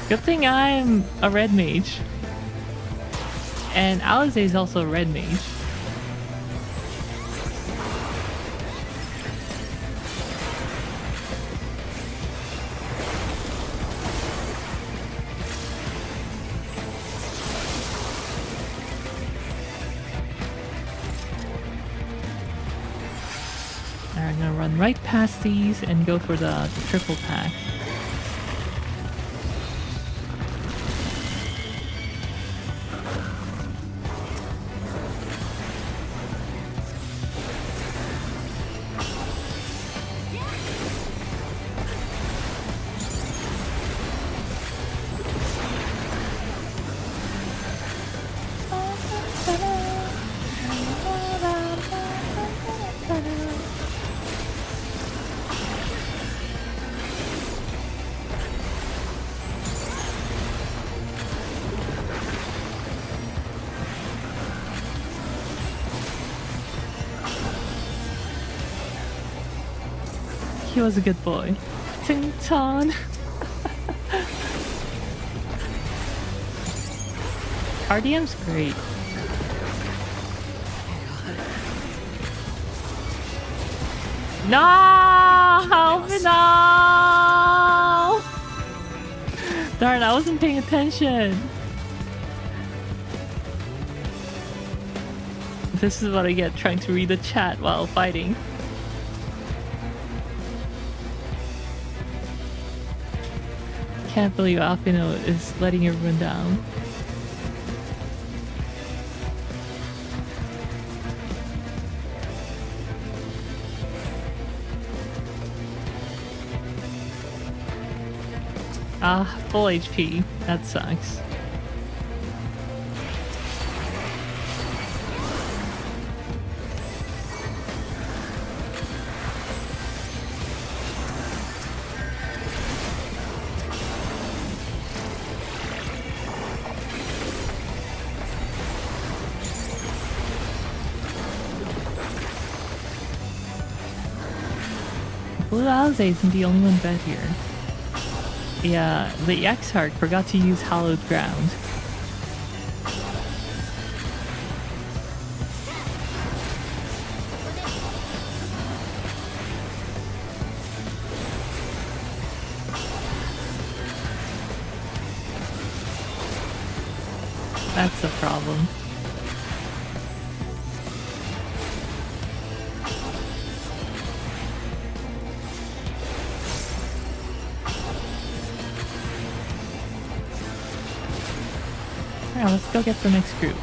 Good thing I'm a red mage. And Eorzea is also a red mage. Alright, I'm gonna run right past these and go for the triple pack. he was a good boy. Ting-ton. RDM's great. No! Help me now! Darn, I wasn't paying attention. This is what I get trying to read the chat while fighting. Can't believe Alfino is letting everyone down. Ah, full HP. That sucks. Blue Alze isn't the only one bad here. Yeah, the Exarch forgot to use Hallowed Ground. That's the problem. Alright, let's go get the next group.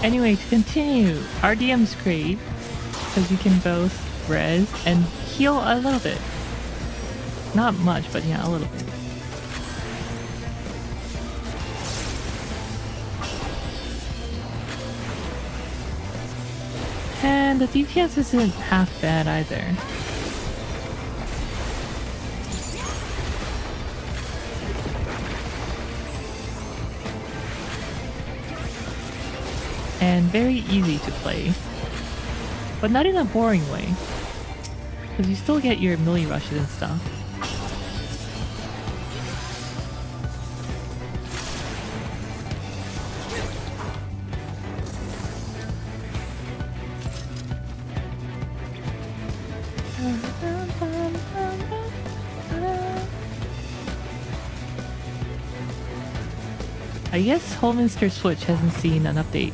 Anyway, to continue, RDM's great because you can both res and heal a little bit. Not much, but yeah, a little bit. And the DPS isn't half bad either. And very easy to play. But not in a boring way. Because you still get your melee rushes and stuff. I guess Holminster Switch hasn't seen an update.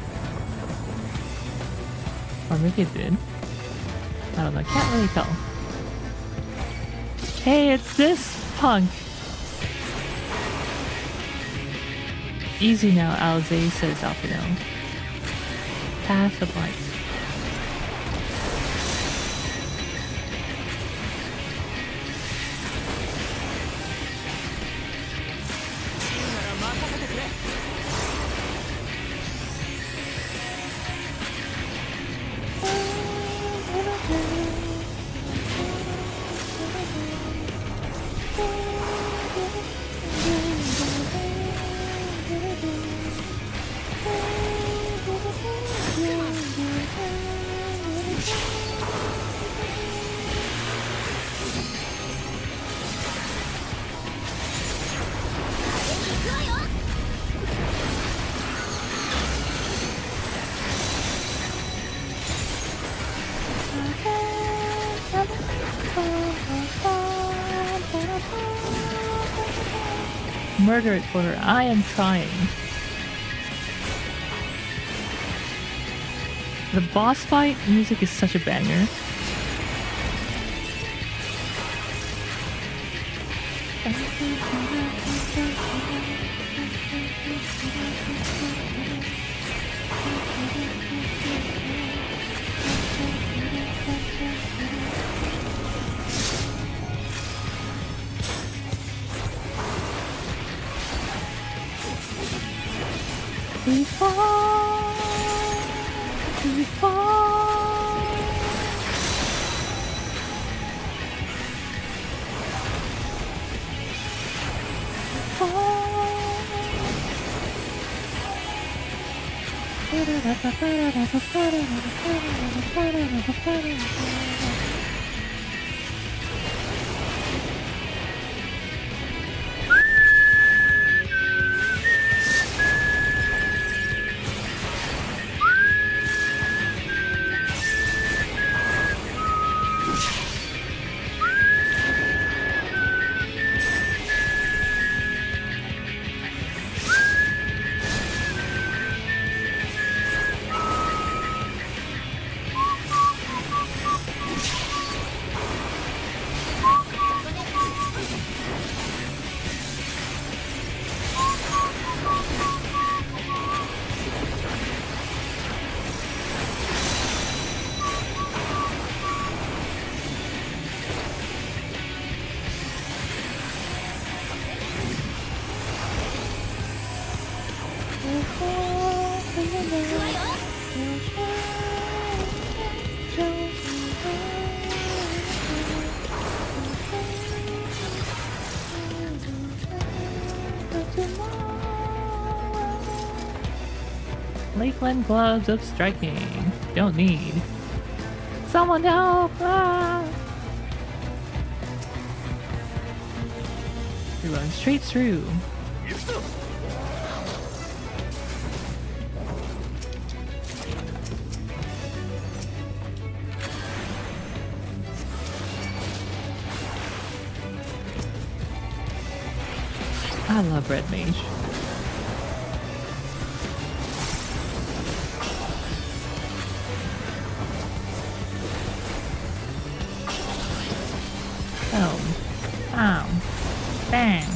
Or maybe it did. I don't know, can't really tell. Hey, it's this punk! Easy now, Alze, says Alpino. Pass the blight. Murder it for her. I am trying. The boss fight music is such a banger. We fall, we fall. Lakeland gloves of striking. Don't need. Someone help! Ah! We run straight through. I love Red Mage. Bang.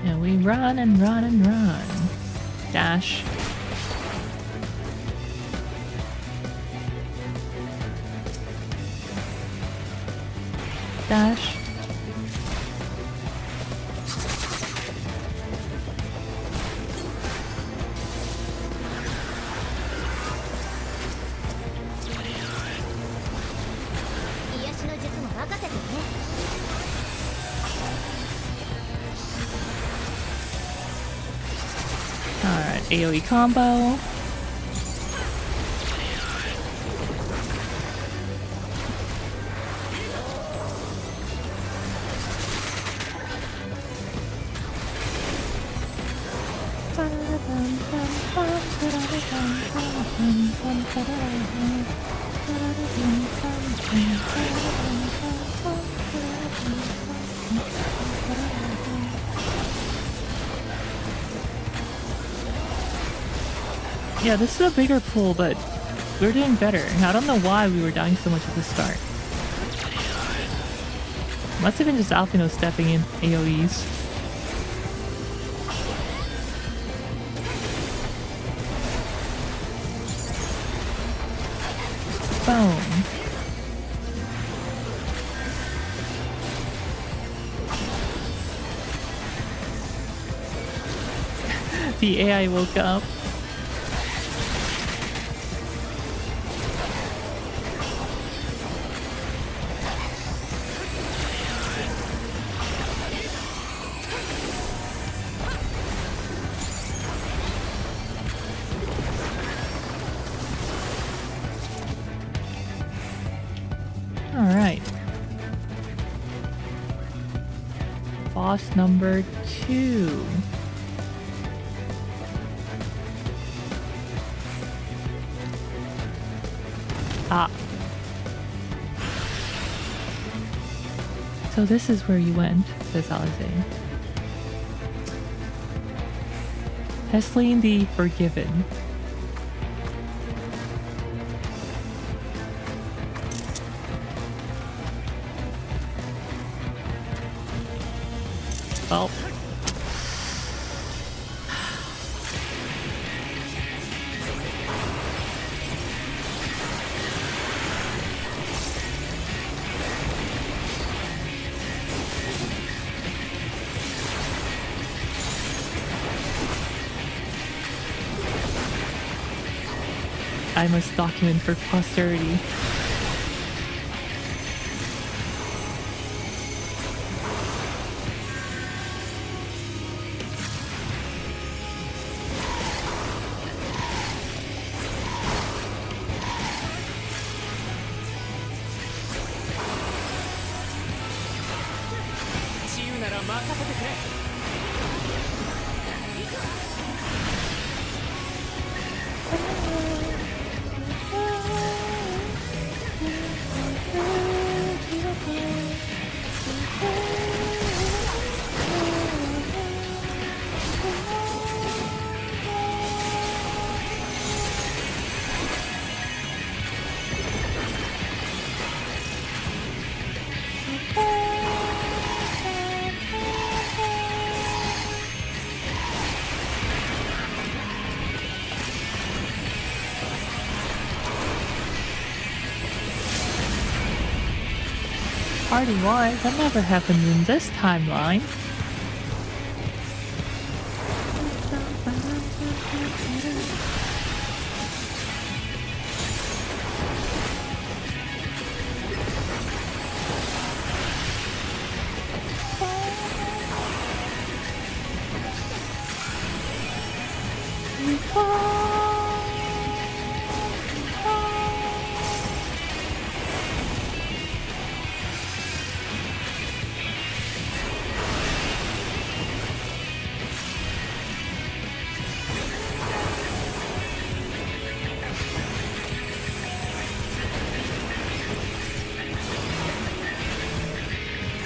And we run and run and run. Dash. Dash. Alright, AoE combo. Yeah, this is a bigger pool, but we're doing better. I don't know why we were dying so much at the start. Must have been just Alphino stepping in AoEs. Boom. The AI woke up. Alright. Boss number 2. Ah. So this is where you went, says Eorzea. Hesline the Forgiven. Well. I must document for posterity. Party what? That never happened in this timeline.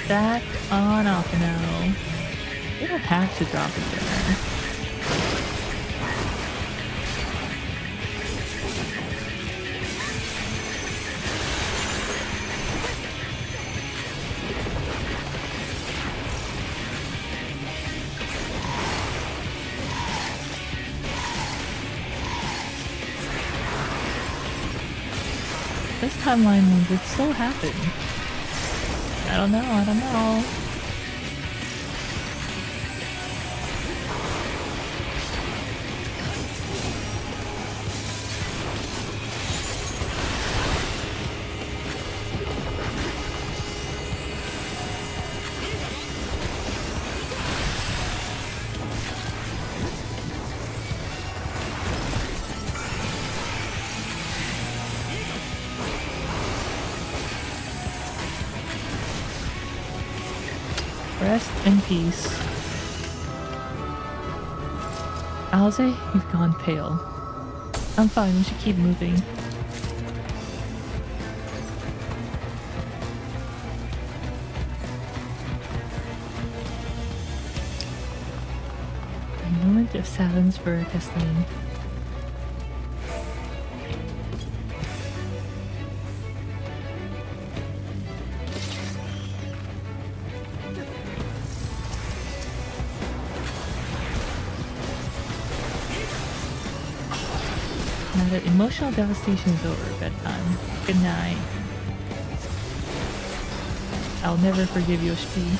Back on off now. You don't have to drop it there. This timeline would still happen. I don't know. Rest in peace. Eorzea, you've gone pale. I'm fine, we should keep moving. A moment of silence for Hesline. Now that emotional devastation is over, bedtime. Good night. I'll never forgive Yoshiki.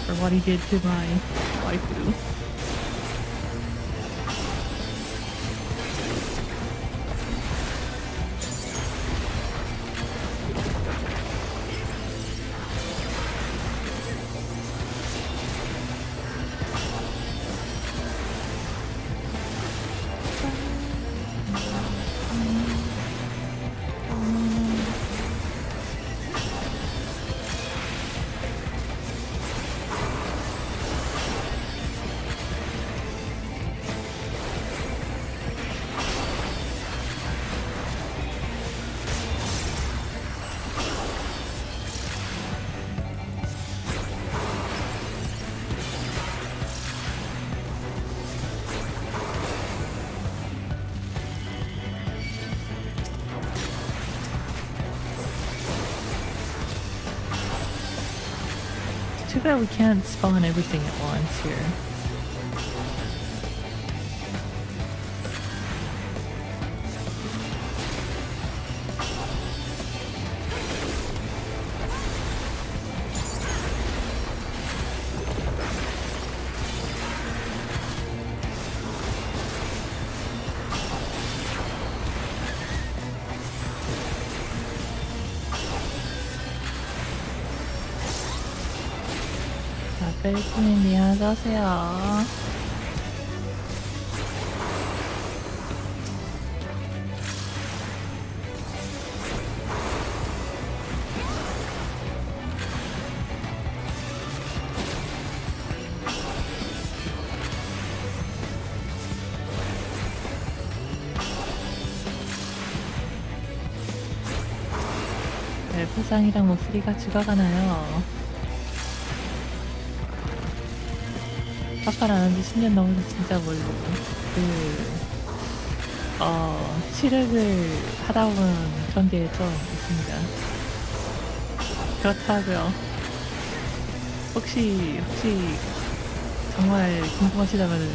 for what he did to my waifu. Too bad we can't spawn everything at once here. 베리코님 안녕하세요. 벨프상이랑 목소리가 죽어가나요? 아빠를 안 한지 10년 넘어서 진짜 모르고 시륵을 하다 보면 그런 게 좀 있습니다. 그렇다고요. 혹시 정말 궁금하시다면은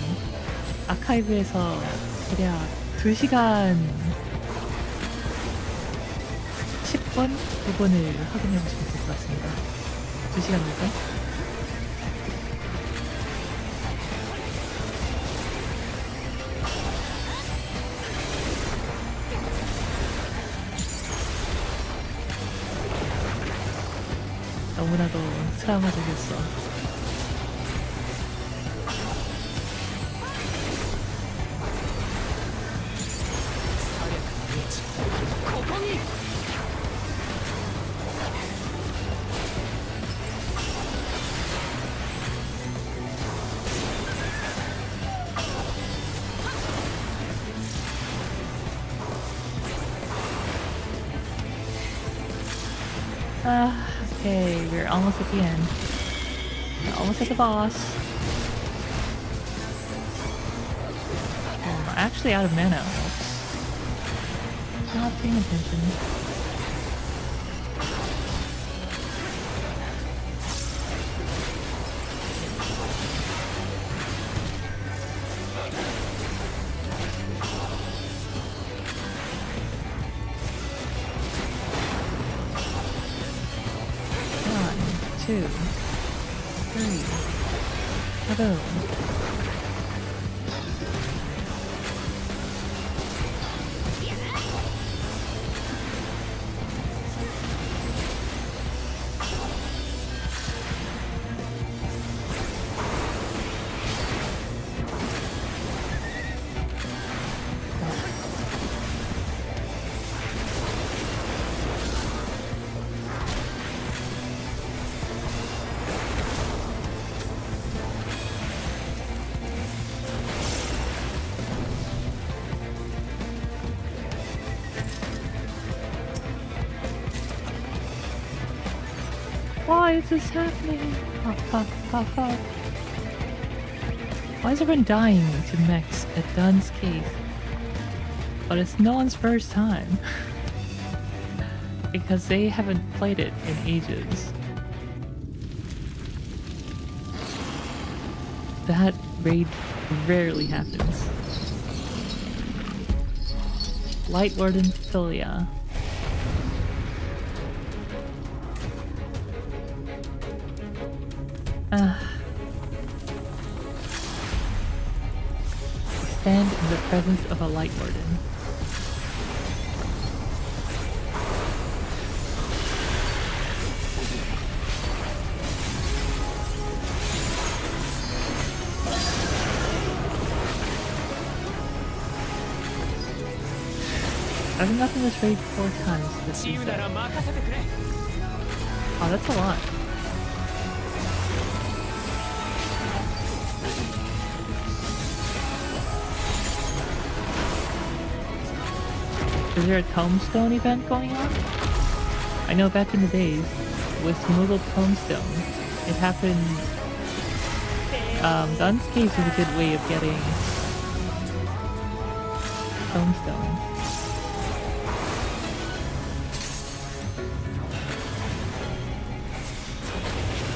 아카이브에서 대략 2시간 10분 부분을 확인해 보시면 될 것 같습니다. 2시간 정도? 너무나도 트라우마적이었어. Okay, we're almost at the end. We're almost at the boss. I'm actually out of mana. Not paying attention. Two, three, kaboom. Why is this happening? Why is everyone dying to mechs at Dunn's Cave? But it's no one's first time. Because they haven't played it in ages. That raid rarely happens. Light Warden Philia. Stand in the presence of a light warden. I've not in this raid 4 times this season. Oh, that's a lot. Is there a tombstone event going on? I know back in the days, with Moogle Tombstone, it happened... Dun's Case is a good way of getting tombstones.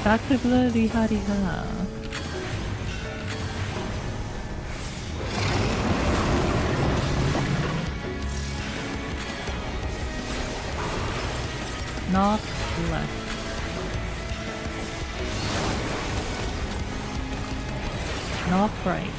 Dr. Bloody Hariha. Knock left. Knock right.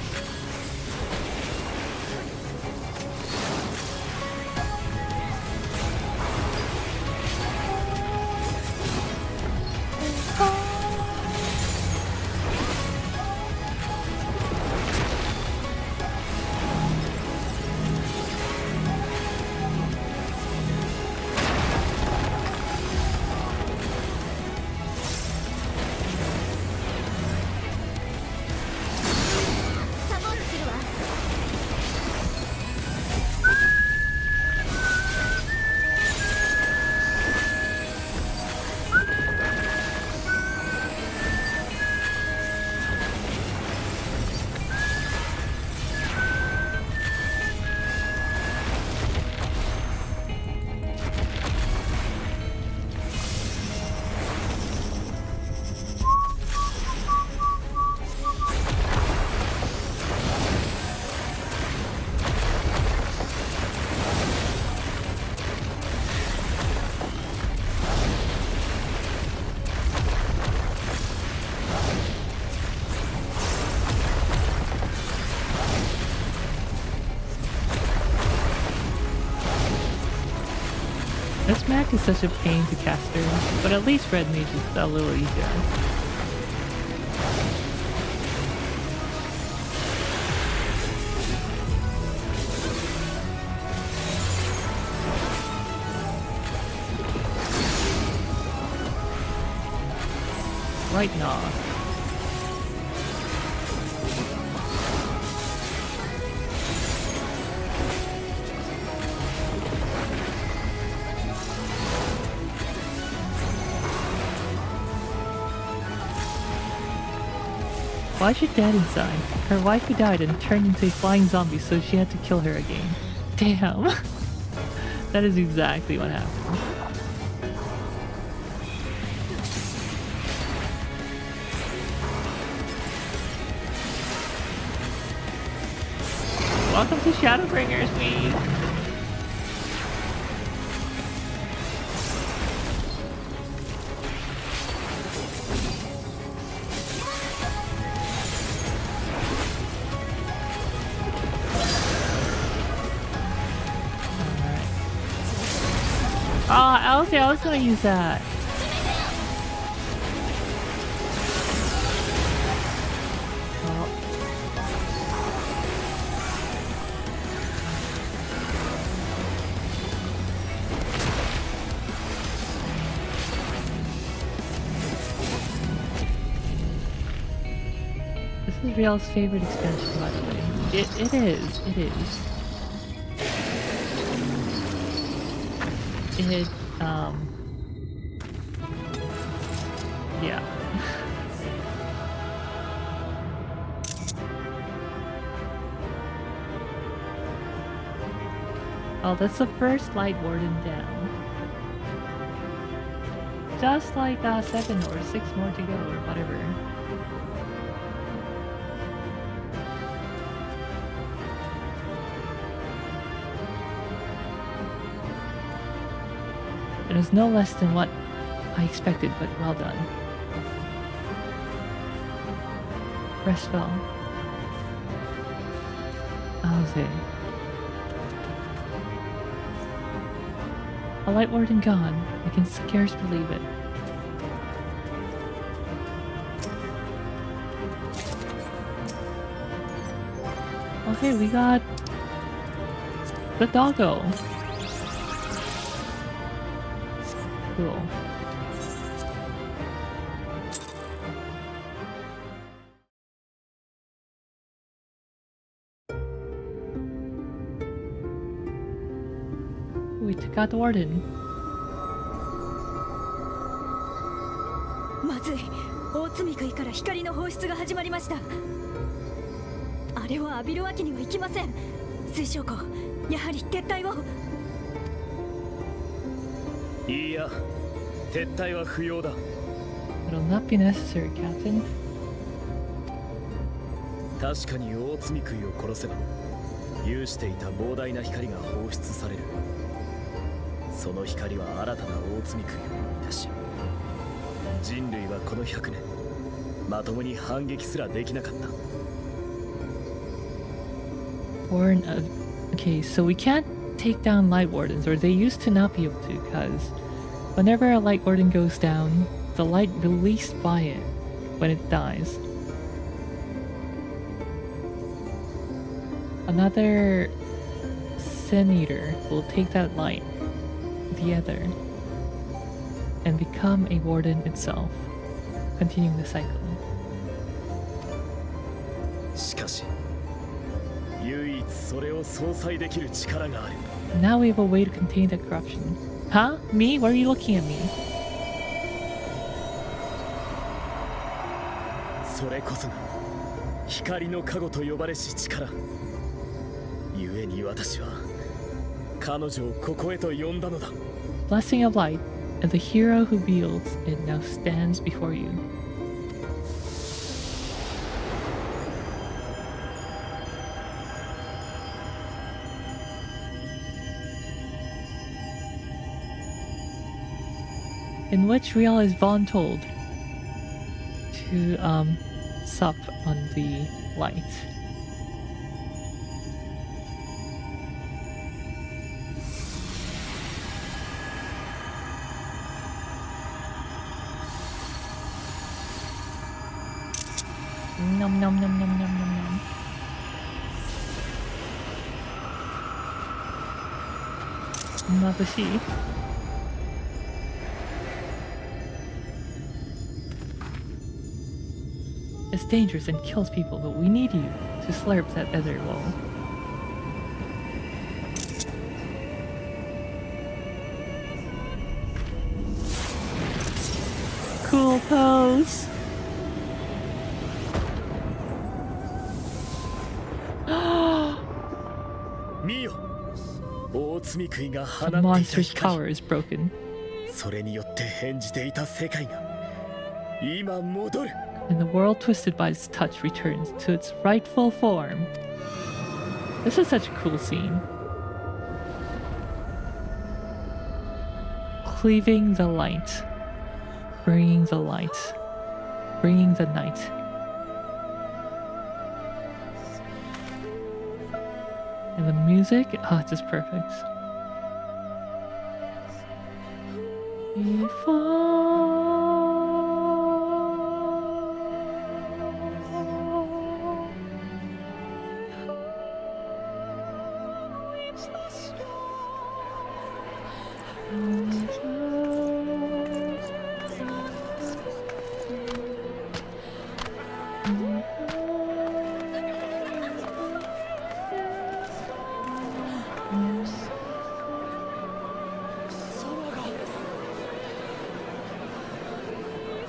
This Mac is such a pain to caster, but at least Red Mage is a little easier. Right now. Why's your dad inside? Her wife who died and turned into a flying zombie, so she had to kill her again. Damn. That is exactly what happened. Welcome to Shadowbringers, me. Eorzea, I was gonna use that. Well. This is Real's favorite expansion, by the way. It is. Yeah. Oh, that's the first Light Warden down. Just like 7 or 6 more to go, or whatever. It was no less than what I expected, but well done. Press spell. Eorzea. A light warden gone. I can scarce believe it. Okay, we got the doggo. Cool. We took out the warden. まずい、大積食いから光の放出が始まりました。あれを浴びるわけにはいきません。水晶湖、やはり撤退を。いいや、撤退は不要だ。 It'll not be necessary, Captain. 確かに大積食いを殺せば有していた膨大な光が放出される。その光は新たな大積食いを生み出し、人類はこの100年まともに反撃すらできなかった。Okay, so we can't take down light wardens, or they used to not be able to, because whenever a light warden goes down, the light released by it when it dies. Another Sin Eater will take that light, the other, and become a warden itself, continuing the cycle. しかし唯一それを相殺できる力がある。 Now we have a way to contain the corruption. Huh? Me? Why are you looking at me? それこそが光の加護と呼ばれし力。故に私は彼女をここへと呼んだのだ。 Blessing of light, and the hero who wields it now stands before you. In which Rial is voluntold to sup on the light. Nom nom nom nom nom nom nom. Mabushi. It's dangerous and kills people, but we need you to slurp that other wall. Cool pose. The monster's power is broken. それによって変じていた世界が今戻る。 And the world twisted by its touch returns to its rightful form. This is such a cool scene. Cleaving the light, bringing the light, bringing the night. And the music, oh, it's just perfect.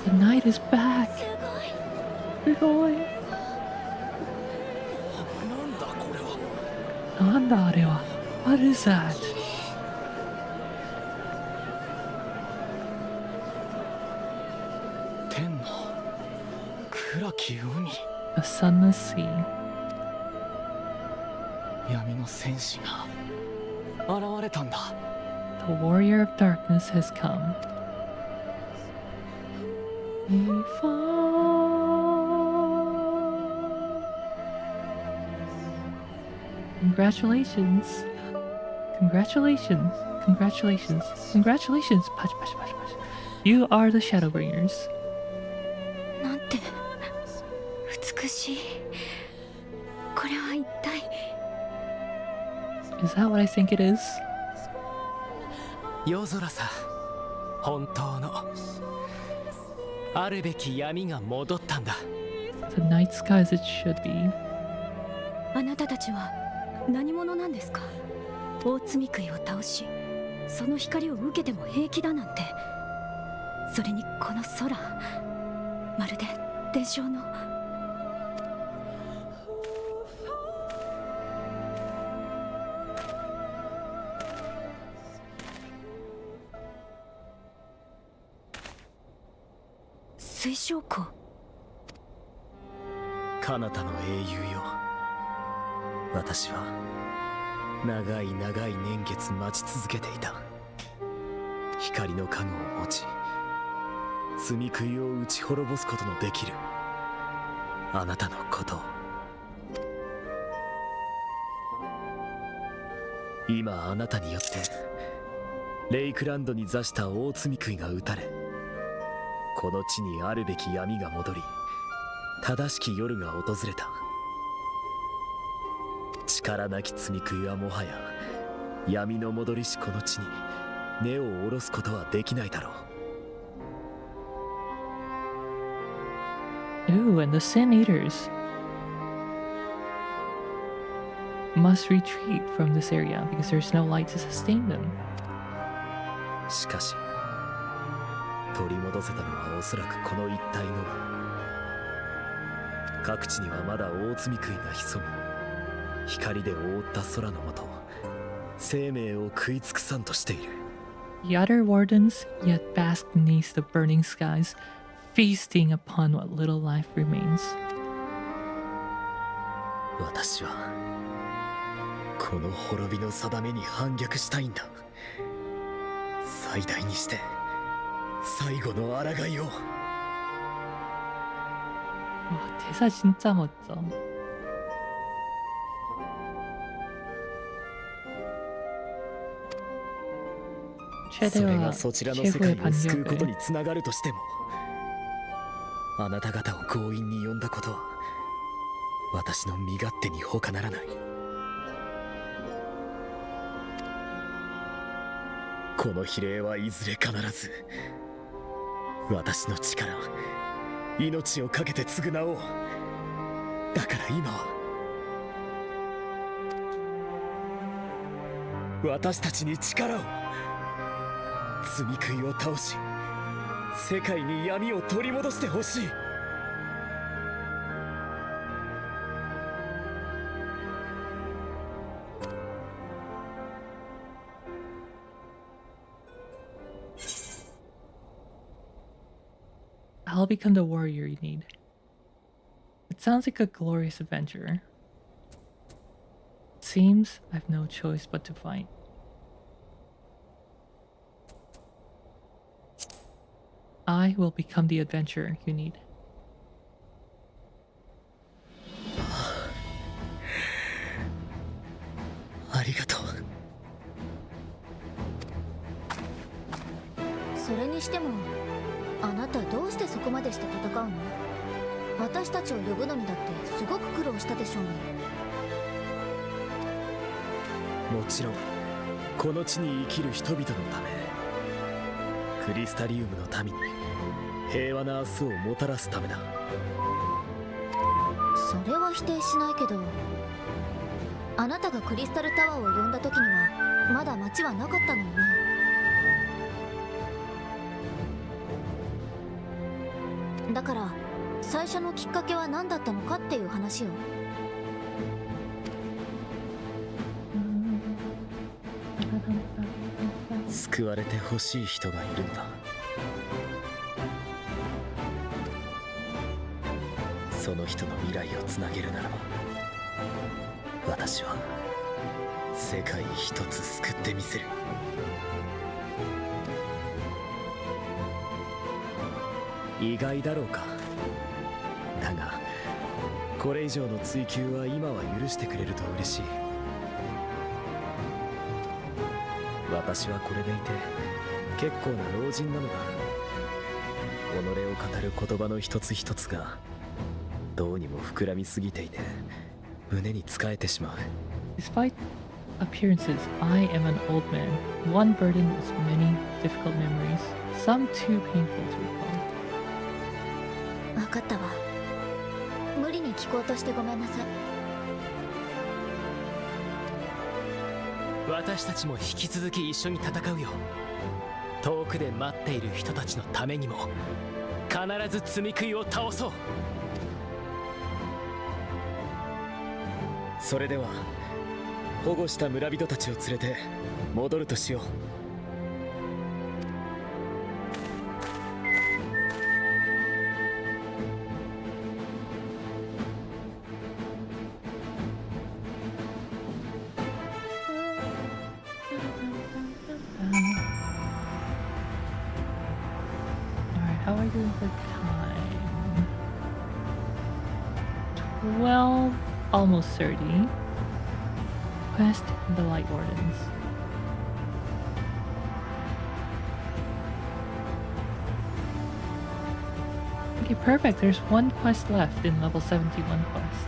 The night is back. We're going. なんだあれは? What is that? A sunless sea. 闇の戦士が現れたんだ。 The warrior of darkness has come. We fall. Congratulations. Congratulations. Congratulations. Congratulations. Patch, patch, patch, patch. You are the Shadowbringers. なんて美しい。これは一体。 Is that what I think it is? 夜空さ、本当のあるべき闇が戻ったんだ。 The night sky as it should be. あなたたちは何者なんですか？大積み食いを倒し、その光を受けても平気だなんて。それにこの空、まるで伝承の。水晶湖。彼方の英雄よ。私は長い長い年月待ち続けていた。光の加護を持ち、罪食いを打ち滅ぼすことのできるあなたのことを。今あなたによってレイクランドに座した大罪食いが撃たれ、この地にあるべき闇が戻り、正しき夜が訪れた。力なき罪食いはもはや闇の戻りしこの地に根を下ろすことはできないだろう。Ooh, and the Sin Eaters must retreat from this area because there's no light to sustain them. しかし取り戻せたのはおそらくこの一帯のみ。各地にはまだ大罪食いが潜み、光で覆った空の下、生命を食い尽くさんとしている。 The other wardens yet bask beneath the burning skies, feasting upon what little life remains. 私はこの滅びの定めに反逆したいんだ。最大にして最後の抗いを。 와, 대사 진짜 멋져. 최대와 それがそちらの世 최후의 界を救うこと 반격을 につながるとしても、あなた方を強引に呼んだことは私の身勝手に他ならない。この比例はいずれ必ず私の力、命をかけて償おう。だから今は私たちに力を。罪食いを倒し、世界に闇を取り戻してほしい。I'll become the warrior you need. It sounds like a glorious adventure. It seems I've no choice but to fight. I will become the adventurer you need. ありがとう。それにしてもあなたどうしてそこまでして戦うの？私たちを呼ぶのにだってすごく苦労したでしょうに。もちろんこの地に生きる人々のため、クリスタリウムの民に平和な明日をもたらすためだ。それは否定しないけど、あなたがクリスタルタワーを呼んだ時にはまだ街はなかったのよね。だから最初のきっかけは何だったのかっていう話よ。救われてほしい人がいるんだ。その人の未来をつなげるならば、私は世界一つ救ってみせる。意外だろうか。だがこれ以上の追求は今は許してくれると嬉しい。私はこれでいて結構な老人なのだ。己を語る言葉の一つ一つがどうにも膨らみすぎていて胸につかえてしまう。 Despite appearances, I am an old man. One burden is many difficult memories, some too painful to recall. 分かったわ。無理に聞こうとしてごめんなさい。私たちも引き続き一緒に戦うよ。遠くで待っている人たちのためにも必ず罪食いを倒そう。それでは保護した村人たちを連れて戻るとしよう。Alright, how are you doing for time? 12, almost 30. Quest the Light Wardens. Okay, perfect. There's one quest left in level 71 quest.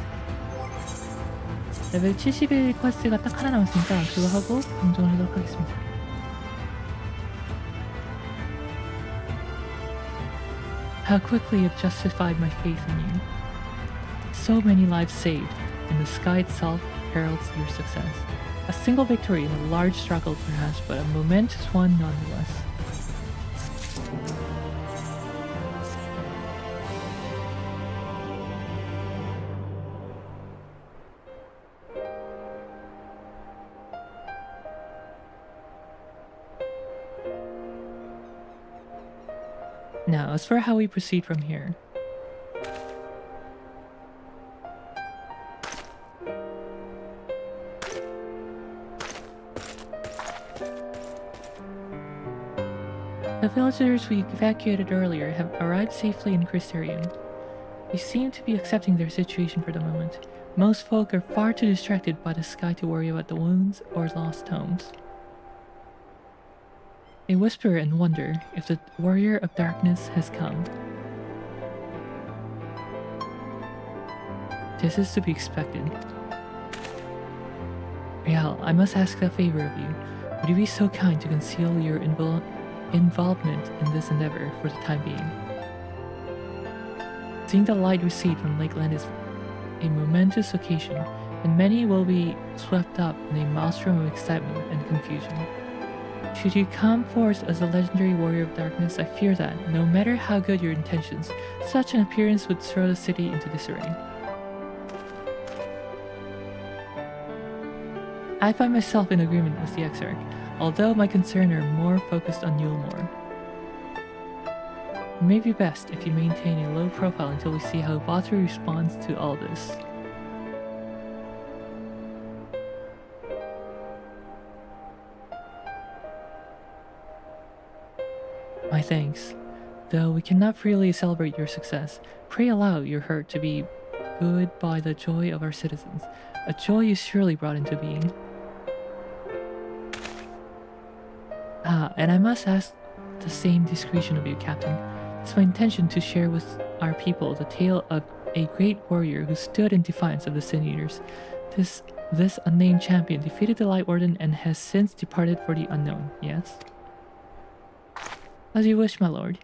레벨 71 퀘스트가 딱 하나 남았으니까 그거 하고 방송을 하도록 하겠습니다. How quickly it justified my faith in you. So many lives saved, and the sky itself heralds your success. A single victory in a large struggle perhaps, but a momentous one nonetheless. Now, as for how we proceed from here. The villagers we evacuated earlier have arrived safely in Crystarium. They seem to be accepting their situation for the moment. Most folk are far too distracted by the sky to worry about the wounds or lost homes. They whisper and wonder if the warrior of darkness has come. This is to be expected. Rial, I must ask a favor of you. Would you be so kind to conceal your involvement in this endeavor for the time being? Seeing the light recede from Lakeland is a momentous occasion, and many will be swept up in a maelstrom of excitement and confusion. Should you come forth as a legendary warrior of darkness, I fear that, no matter how good your intentions, such an appearance would throw the city into disarray. I find myself in agreement with the Exarch, although my concerns are more focused on Yulmore. It may be best if you maintain a low profile until we see how Valtteri responds to all this. My thanks. Though we cannot freely celebrate your success, pray allow your hurt to be good by the joy of our citizens, a joy you surely brought into being. And I must ask the same discretion of you, Captain. It's my intention to share with our people the tale of a great warrior who stood in defiance of the Sin Eaters. This unnamed champion defeated the Light Warden and has since departed for the unknown, yes? As you wish, my lord.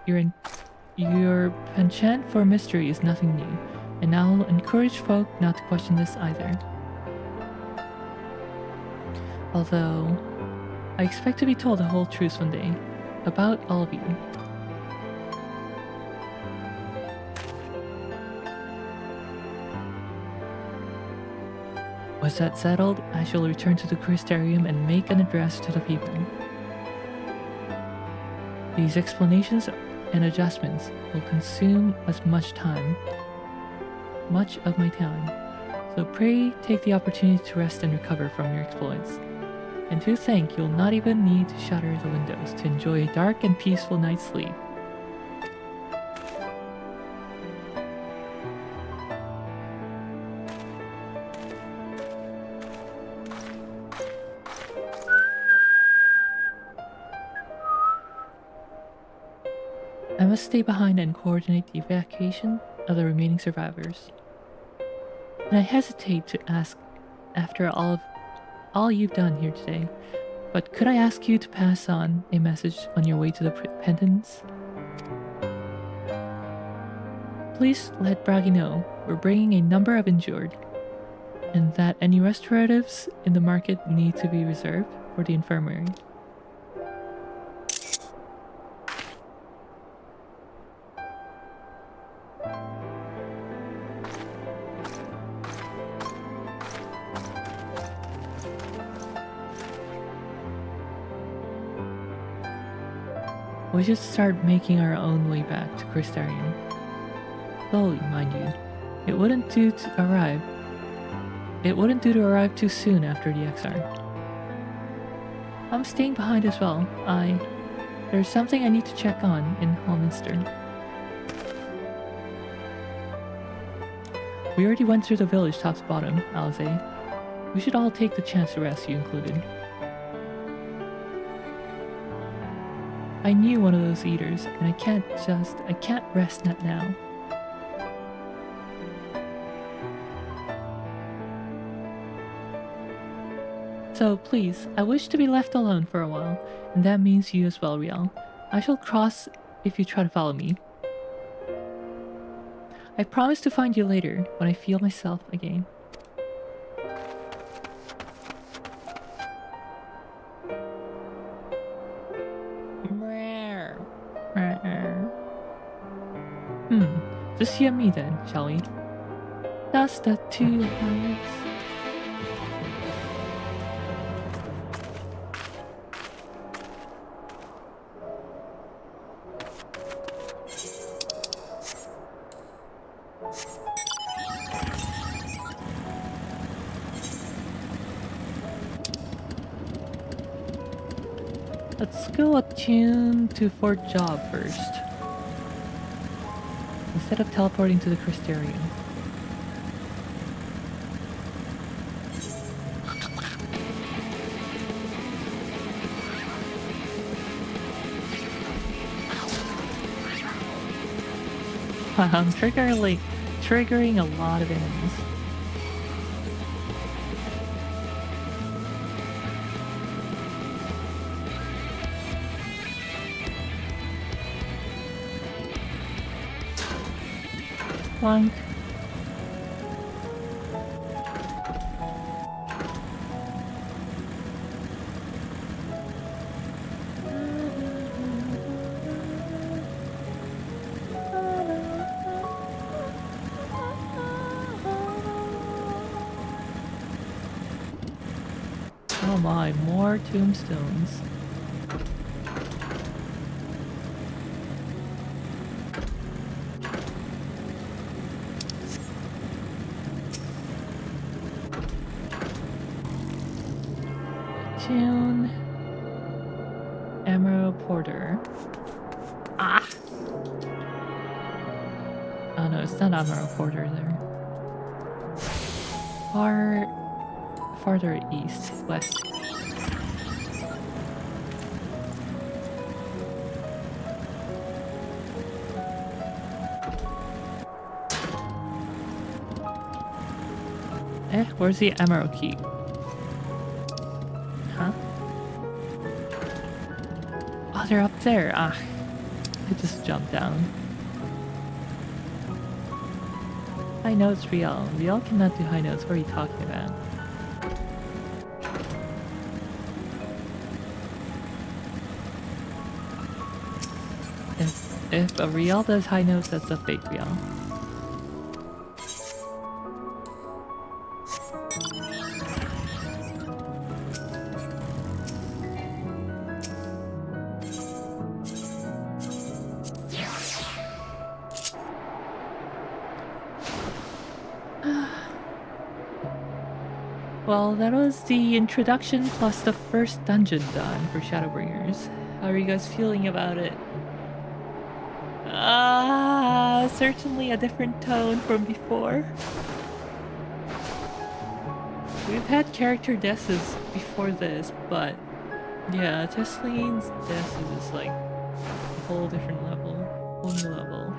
Your penchant for mystery is nothing new, and I'll encourage folk not to question this either. Although, I expect to be told the whole truth one day, about all of you. Was that settled, I shall return to the Crystarium and make an address to the people. These explanations and adjustments will consume as much of my time, so pray take the opportunity to rest and recover from your exploits. And to think you'll not even need to shutter the windows to enjoy a dark and peaceful night's sleep. must stay behind and coordinate the evacuation of the remaining survivors. And I hesitate to ask after all you've done here today, but could I ask you to pass on a message on your way to the pendants? Please let Bragi know we're bringing a number of injured, and that any restoratives in the market need to be reserved for the infirmary. We should start making our own way back to Crystarium. Slowly, mind you. It wouldn't do to arrive too soon after the XR. I'm staying behind as well. There's something I need to check on in Hallminster. We already went through the village top to bottom, Eorzea. We should all take the chance to rest, you included. I knew one of those eaters, and I can't rest not now. So please, I wish to be left alone for a while, and that means you as well, Riel. I shall cross if you try to follow me. I promise to find you later, when I feel myself again. Just you and me then, shall we? Just the two of us. Let's go attune to Fort Job first, instead of teleporting to the Crystarium. I'm triggering a lot of enemies. Clunk. Oh my, more tombstones. Tune. Emerald Porter. Ah! Oh no, it's not Emerald Porter there. Farther east, west. Where's the Emerald Key? Huh? Oh, they're up there. Ah, I just jumped down. High notes, Riel. Riel cannot do high notes. What are you talking about? If a Riel does high notes, that's a fake Riel. Well, that was the introduction plus the first dungeon done for Shadowbringers. How are you guys feeling about it? Certainly a different tone from before. We've had character deaths before this, but yeah, Tessline's death is like a whole different level. Following level.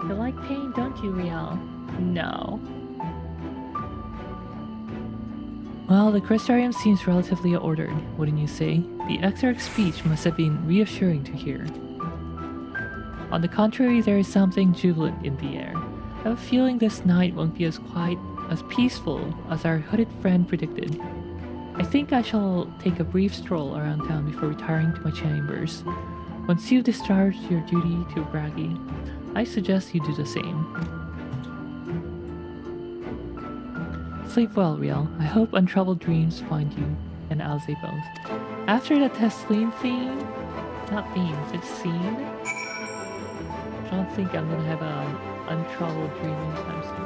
You like pain, don't you, Riel? No. Well, the crystarium seems relatively ordered, wouldn't you say? The exarch's speech must have been reassuring to hear. On the contrary, there is something jubilant in the air. I have a feeling this night won't be as quiet, as peaceful as our hooded friend predicted. I think I shall take a brief stroll around town before retiring to my chambers. Once you've discharged your duty to Bragi, I suggest you do the same. Sleep well, Riel. I hope untroubled dreams find you and Alze both. After the Tesleen theme, not theme, it's scene. I don't think I'm gonna have an untroubled dream anytime soon.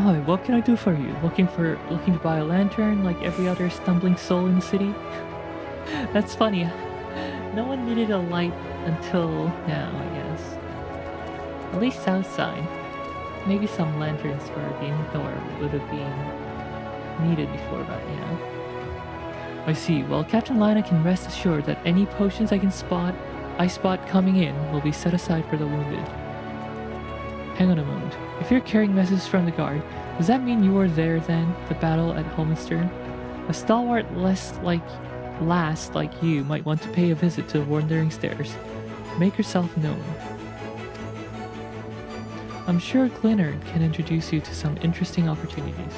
Oh, what can I do for you? Looking to buy a lantern like every other stumbling soul in the city? That's funny. No one needed a light until now, I guess. At least outside. Maybe some lanterns for the indoor would have been needed before, but yeah. I see. Well, Captain Lina can rest assured that any potions I spot coming in will be set aside for the wounded. Hang on a moment. If you're carrying messages from the guard, does that mean you were there then, the battle at Holminster? A stalwart lass like you might want to pay a visit to the Wandering Stairs. Make yourself known. I'm sure Glennard can introduce you to some interesting opportunities.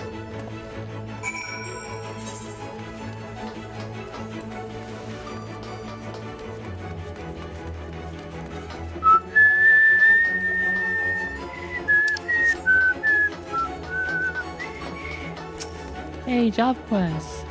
Hey, job quest!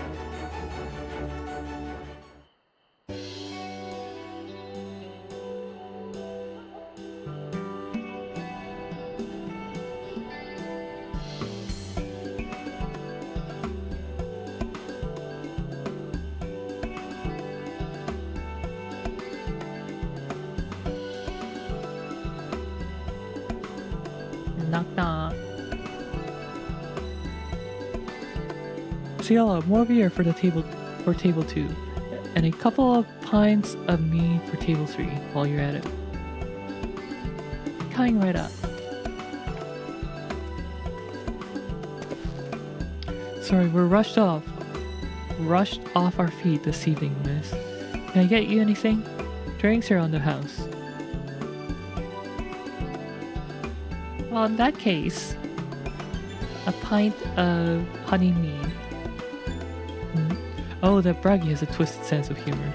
Knock knock. Ciela, more beer for table 2, and a couple of pints of mead for table 3 while you're at it. Coming right up. Sorry, we're rushed off our feet this evening, miss. Can I get you anything? Drinks are on the house. Well, in that case, a pint of honey mead. Oh, that Bragi has a twisted sense of humor.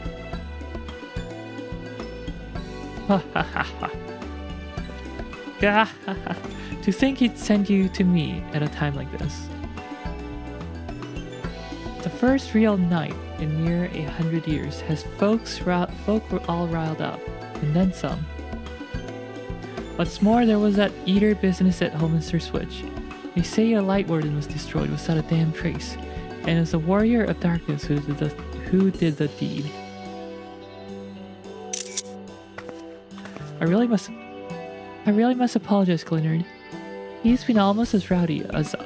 Ha ha ha ha. To think he'd send you to me at a time like this. The first real night in near 100 years has folk all riled up, and then some. What's more, there was that eater business at Holminster Switch. They say a light warden was destroyed without a damn trace, and it's a warrior of darkness who did the deed. I really must apologize, Glennard. He's been almost as rowdy as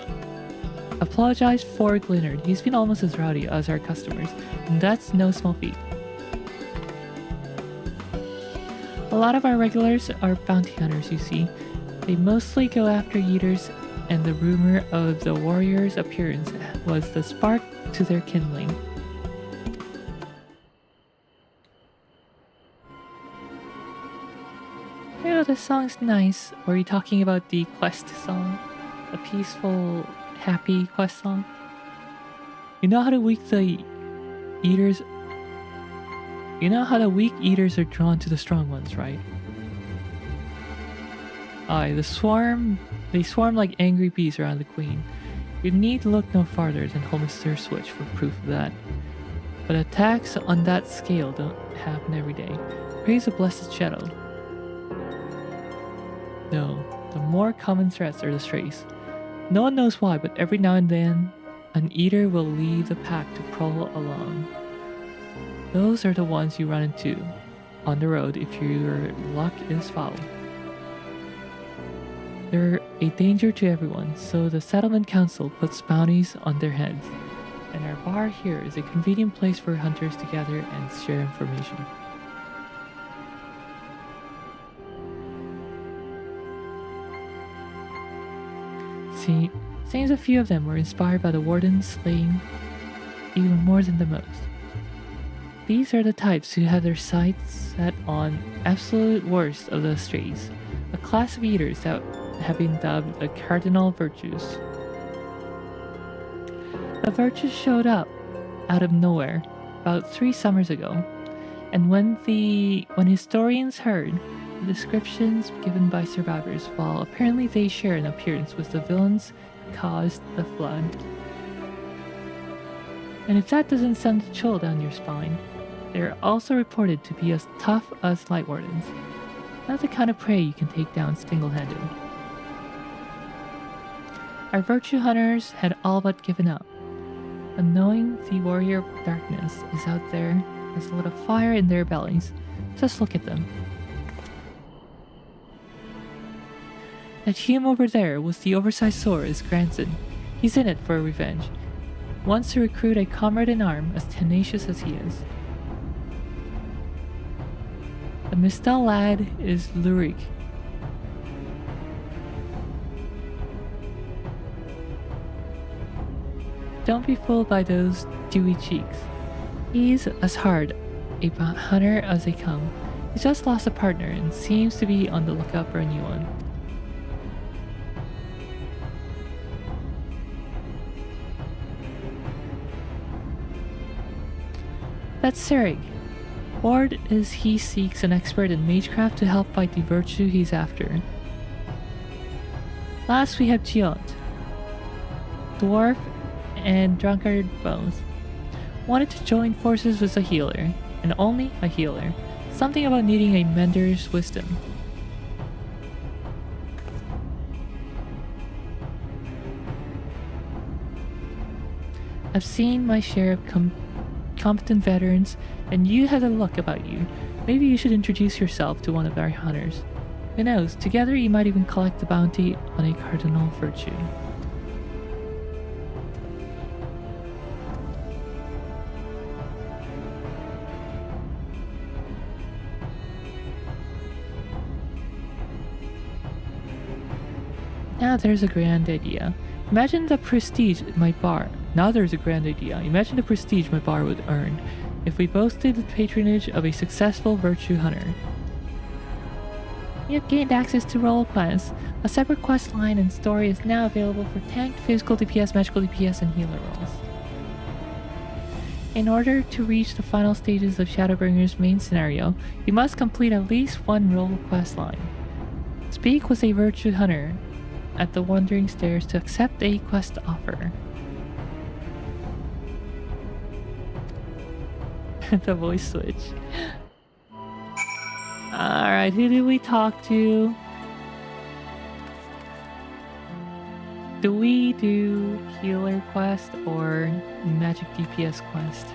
apologize for Glennard. He's been almost as rowdy as our customers, and that's no small feat. A lot of our regulars are bounty hunters, you see. They mostly go after eaters, and the rumor of the warrior's appearance was the spark to their kindling. this song's nice. Or are you talking about the quest song? A peaceful, happy quest song? You know how the weak eaters are drawn to the strong ones, right? Aye, they swarm like angry bees around the queen. You need look no farther than Homestead Switch for proof of that. But attacks on that scale don't happen every day. Praise the blessed shadow. No, the more common threats are the strays. No one knows why, but every now and then, an eater will leave the pack to prowl along. Those are the ones you run into on the road if your luck is foul. They're a danger to everyone, so the settlement council puts bounties on their heads. And our bar here is a convenient place for hunters to gather and share information. See, seems a few of them were inspired by the warden's slaying even more than the most. These are the types who have their sights set on absolute worst of the strays, a class of eaters that have been dubbed the cardinal virtues. The virtues showed up out of nowhere about 3 summers ago, and when historians heard the descriptions given by survivors, while apparently they share an appearance with the villains who caused the flood. And if that doesn't send a chill down your spine, they are also reported to be as tough as light wardens, not the kind of prey you can take down single-handed. Our virtue hunters had all but given up, but knowing the warrior of darkness is out there has lit a fire in their bellies. Just look at them. That Hume over there was the oversized sword's grandson. He's in it for revenge. Wants to recruit a comrade in arm as tenacious as he is. The Mistel lad is Lurik. Don't be fooled by those dewy cheeks. He's as hard a hunter as they come. He's just lost a partner and seems to be on the lookout for a new one. That's Serig. Ward is he seeks an expert in magecraft to help fight the virtue he's after. Last we have Giot, dwarf and drunkard both. Wanted to join forces with a healer, and only a healer. Something about needing a mentor's wisdom. I've seen my share of competent veterans, and you had a look about you. Maybe you should introduce yourself to one of our hunters. Who knows, together you might even collect the bounty on a cardinal virtue. Now there's a grand idea. Imagine the prestige my bar. Now there's a grand idea. Imagine the prestige my bar would earn if we boasted the patronage of a successful virtue hunter. You have gained access to role class. A separate quest line and story is now available for tank, physical DPS, magical DPS, and healer roles. In order to reach the final stages of Shadowbringers' main scenario, you must complete at least one role quest line. Speak with a virtue hunter at the Wandering Stairs to accept a quest offer. The voice switch. Alright, who do we talk to? Do we do healer quest or magic DPS quest?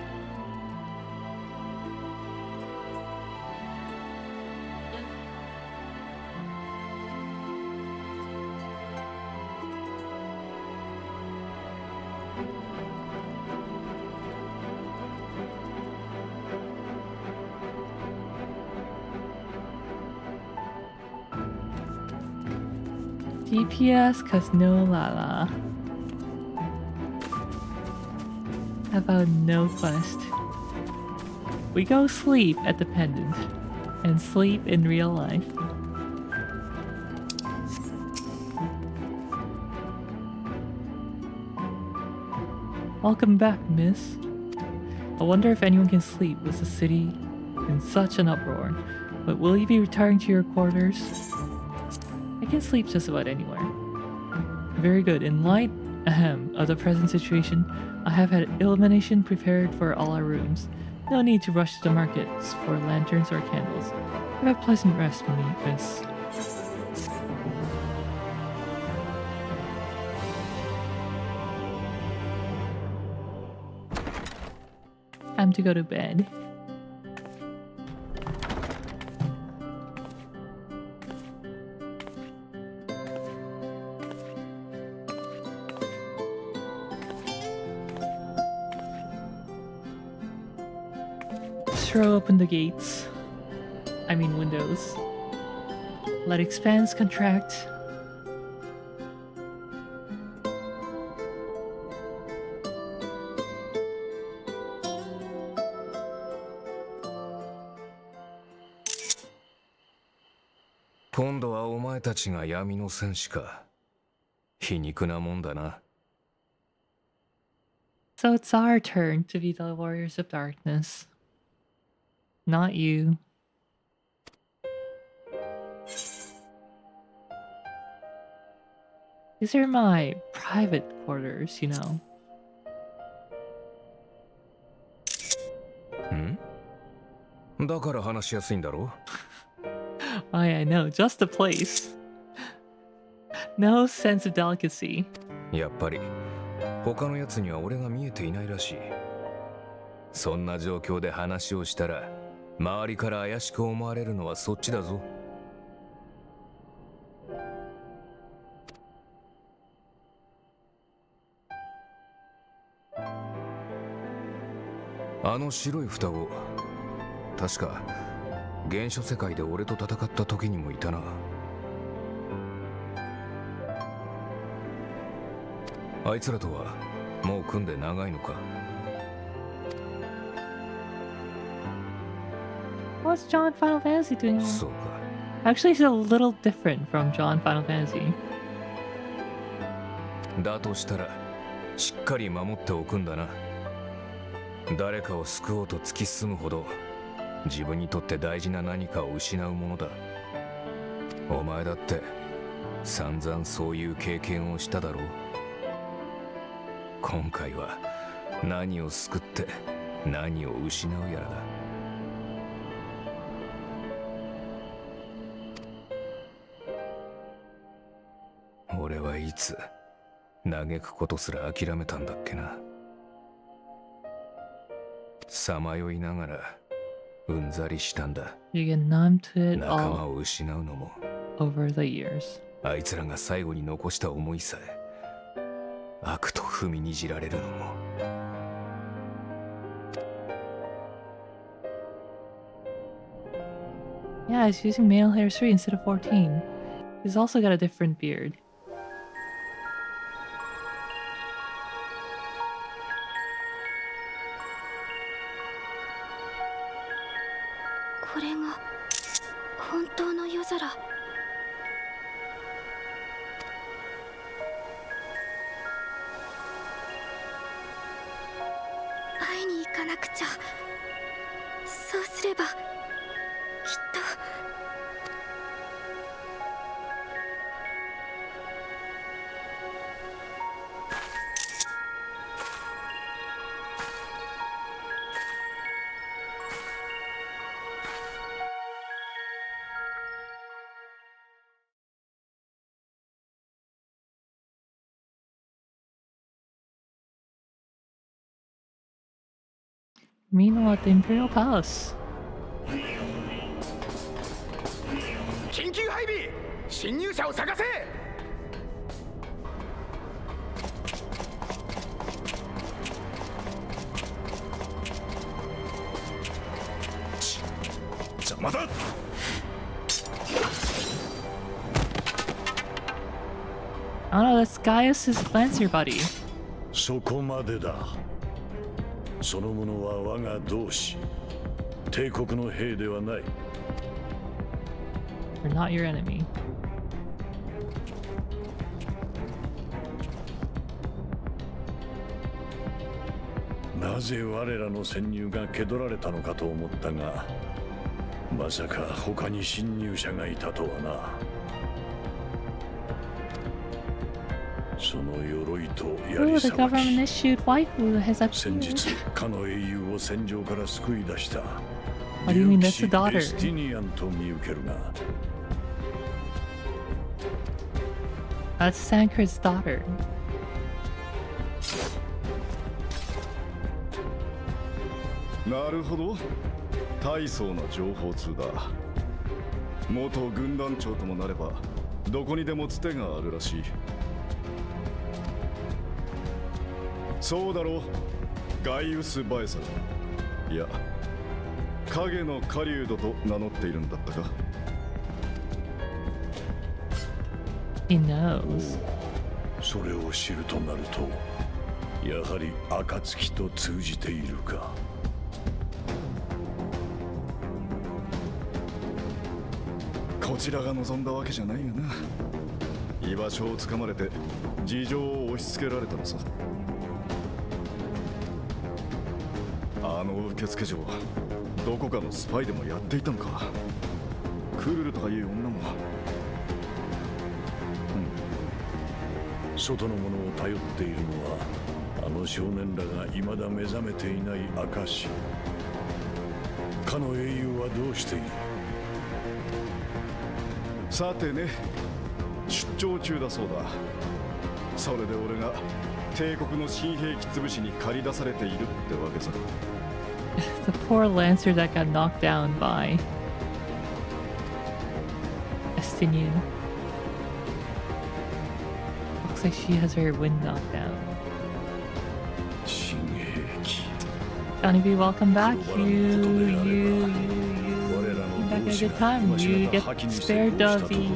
DPS, cause no lala. How about no quest? We go sleep at the pendant and sleep in real life. Welcome back, miss. I wonder if anyone can sleep with the city in such an uproar. But will you be retiring to your quarters? I can sleep just about anywhere. Very good. In light of the present situation, I have had illumination prepared for all our rooms. No need to rush to the markets for lanterns or candles. Have a pleasant rest, miss. Time to go to bed. Throw open the gates. I mean windows. Let expanse contract.今度はお前たちが闇の戦士か。皮肉なもんだな。So it's our turn to be the warriors of darkness. Not you. These are my private quarters, you know. ん？だから話しやすいんだろ？ I know, just the place. No sense of delicacy. やっぱり他のやつには俺が見えていないらしい。そんな状況で話をしたら周りから怪しく思われるのはそっちだぞ。あの白い双子、確か原初世界で俺と戦った時にもいたな。あいつらとはもう組んで長いのか？ What's John Final Fantasy doing? そうか。 Actually, he's a little different from John Final Fantasy. だとしたらしっかり守っておくんだな。誰かを救おうと突き進むほど自分にとって大事な何かを失うものだ。お前だって散々そういう経験をしただろう。今回は何を救って何を失うやらだ。俺はいつ嘆くことすら諦めたんだっけな。さまよいながらうんざりしたんだ。You get numb to it 仲間 all を失うのも over the years. あいつらが最後に残した思いさえ悪と踏みにじられるのも。Yeah, he's using male hair 3 instead of 14. He's also got a different beard. これが本当の夜空。会いに行かなくちゃ。そうすればきっと。Meanwhile, at the Imperial Palace. 緊急配備！侵入者を探せ！邪魔だ！ Oh no, that's Gaius' Lancer buddy. そこまでだ。その者は我が同志、帝国の兵ではない。 We're not your enemy. なぜ我らの潜入が気取られたのかと思ったが、まさか他に侵入者がいたとはな。その鎧と槍 Ooh, the さば government き、 issued waifu has 先 appeared. 日かの英雄を戦場から救い出した What do you mean 竜 that's 騎 the 士 daughter? エスティニアンと見受けるが、 That's Sanker's daughter. なるほど。大層な情報通だ。元軍団長ともなればどこにでもつてがあるらしい。そうだろう、ガイウス・バエサル。いや、影の狩人と名乗っているんだったか。 He knows. それを知るとなると、やはり暁と通じているか。こちらが望んだわけじゃないがな。居場所をつかまれて事情を押し付けられたのさ。あの受付嬢、どこかのスパイでもやっていたのか。クルルとかいう女も。外の者を頼っているのはあの少年らが未だ目覚めていない証。かの英雄はどうしている？さてね、出張中だそうだ。それで俺が帝国の新兵器潰しに駆り出されているってわけさ。The poor Lancer that got knocked down by Estinian. Looks like she has her wind knocked down. 新兵器。 Johnny B, welcome back. You back at a good time. You get spared of the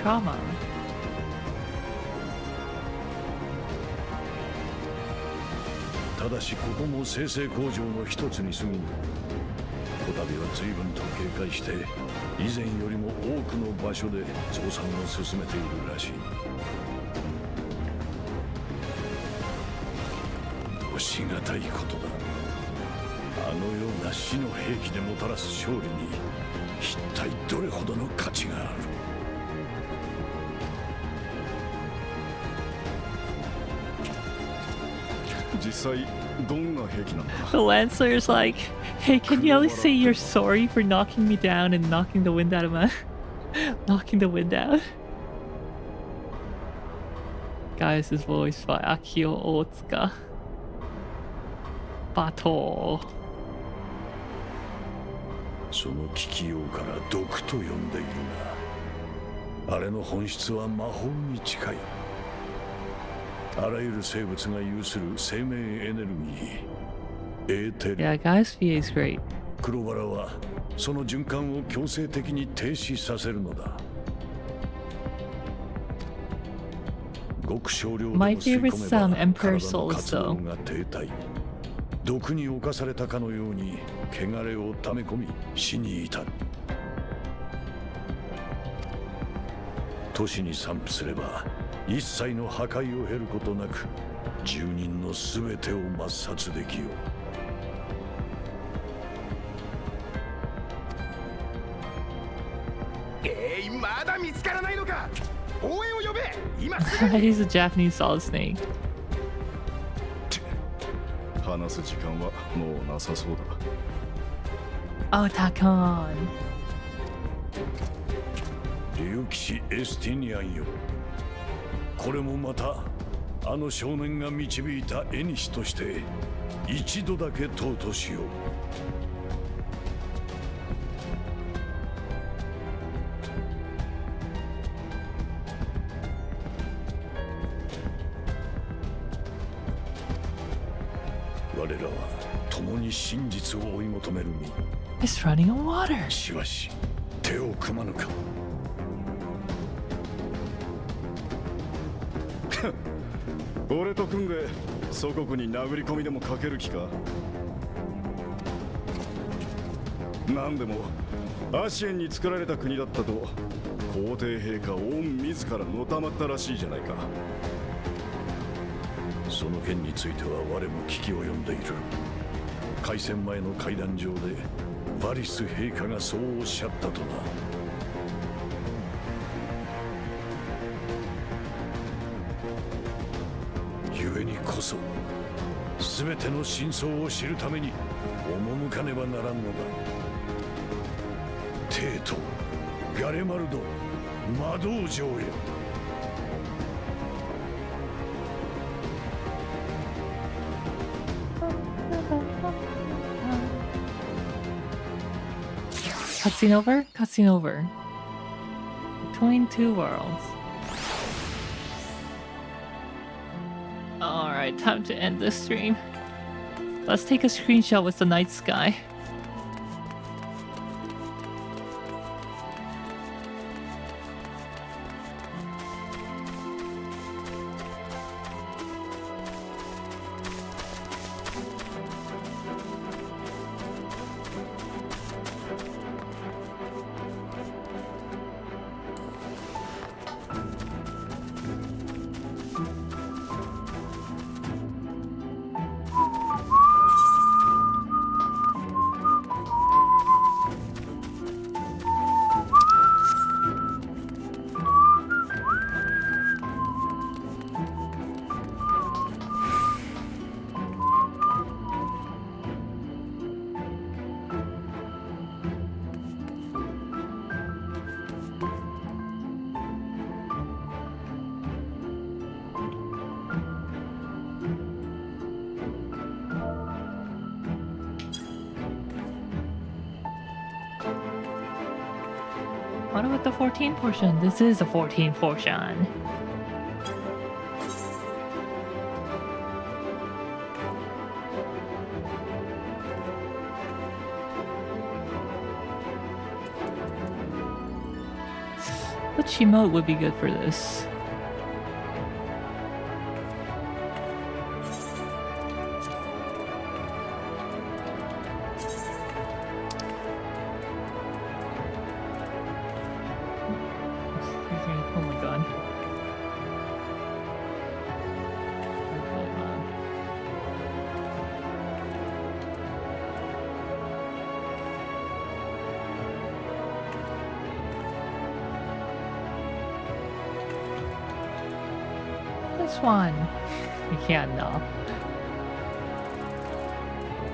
trauma. ただしここも生成工場の一つに過ぎぬ。こたびは随分と警戒して以前よりも多くの場所で増産を進めているらしい。どうしがたいことだ。あのような死の兵器でもたらす勝利に一体どれほどの価値がある。実際どんな兵器なんだ。 The Lancer's like, hey, can you at least say you're sorry for knocking me down and knocking the wind out of my... knocking the wind out? Guys, is voiced by Akio Otsuka. Battle. その聞きようから毒と呼んでいるが、あれの本質は魔法に近い。あらゆる生物が有する生命エネルギー、エーテル。 Yeah, guys, VA is great. 黒バラはその循環を強制的に停止させるのだ。ごく少量でも My 吸い favorite 込め sound, ば Emperor 体の Souls, 活動 though. が停滞。毒に侵されたかのように汚れを溜め込み死に至る。都市に散布すれば一切の破壊を経ることなく住人の全てを抹殺できよう。まだ見つからないのか。応援を呼べ。今すぐ。 He's a Japanese solid snake. 話す時間はもうなさそうだ。 Oh, Takon. 竜騎士エスティニアンよ。これもまたあの少年が導いた絵にしとして一度だけ尊しよう。我らは共に真実を追い求める身。 It's running on water. しばし手を組まぬか。俺と組んで祖国に殴り込みでもかける気か。何でもアシエンに作られた国だったと皇帝陛下御自らのたまったらしいじゃないか。その件については我も聞き及んでいる。開戦前の会談場でバリス陛下がそうおっしゃったとな。故にこそ全ての真相を知るために赴かねばならんのだ。テート、ガレマルド、魔道場へ。Cutscene over? Cutscene over. Between two worlds. Alright, time to end this stream. Let's take a screenshot with the night sky. What about the 14 portion? This is a 14 portion. Which emote would be good for this? Oh my god. This one. You can't know.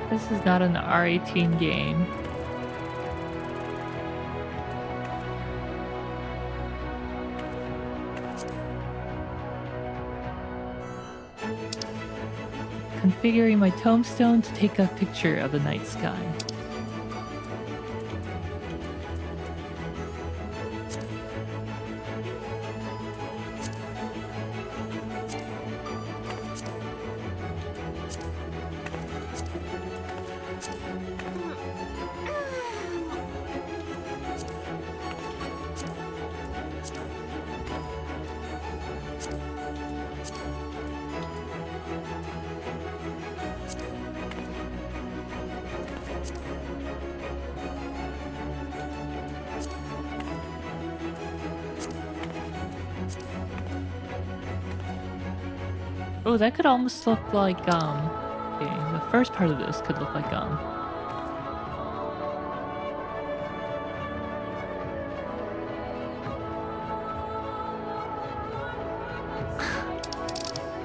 This is not an R18 game. Configuring my tombstone to take a picture of the night sky. Oh, that could almost look like, okay, the first part of this could look like,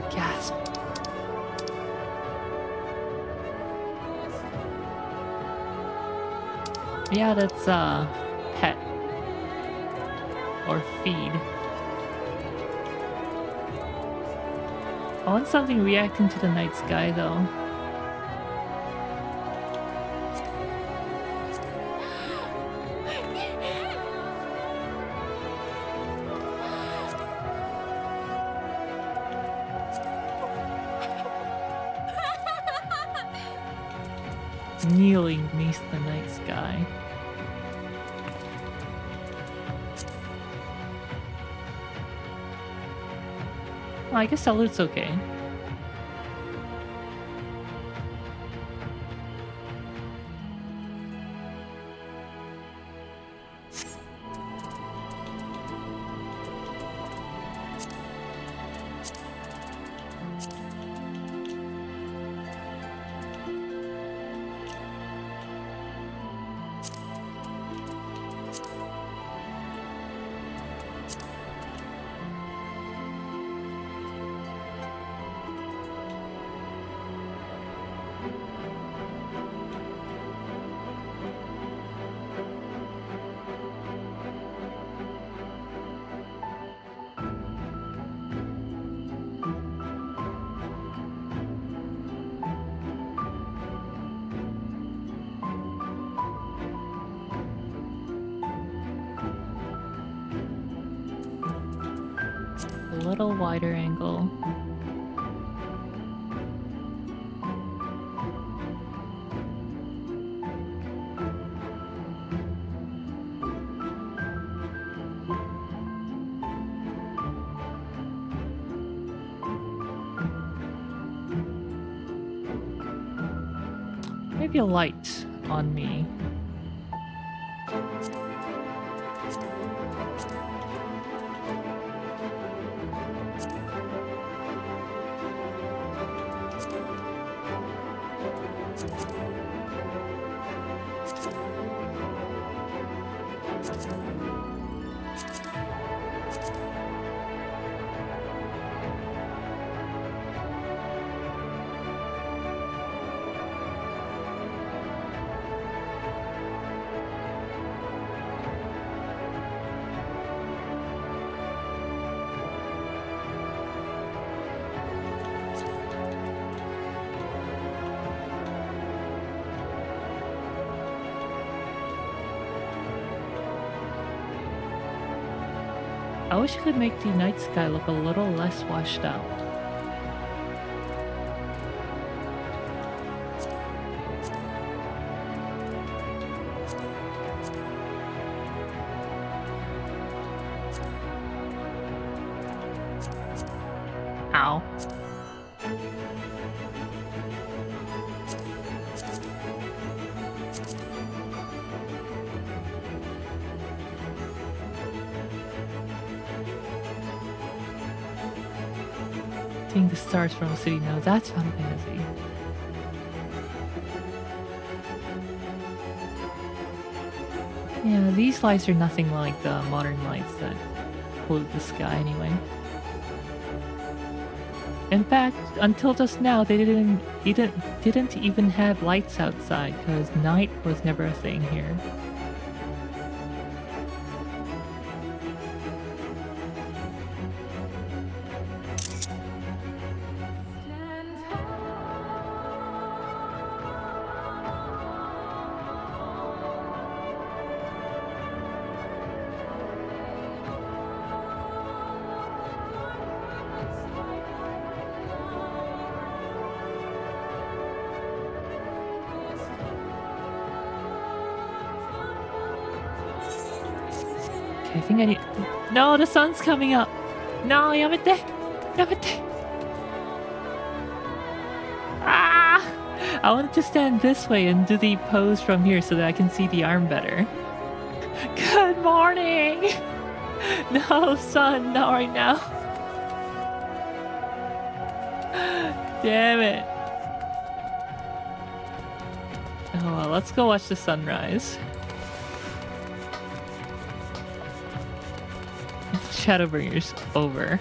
gasp. Yeah, that's, pet. Or feed. I want something reacting to the night sky, though. Kneeling beneath the night sky. Well, I guess Salute's okay. little wider angle. Maybe a light on me. I wish I could make the night sky look a little less washed out. Ow. Seeing the stars from a city now, that's Final Fantasy. Yeah, these lights are nothing like the modern lights that pollute the sky anyway. In fact, until just now, they didn't even have lights outside because night was never a thing here. I think I need... No, the sun's coming up! No, yamete! Yamete! Ah! I wanted to stand this way and do the pose from here so that I can see the arm better. Good morning! No, sun, not right now. Damn it. Oh, well, let's go watch the sunrise. Shadowbringers over.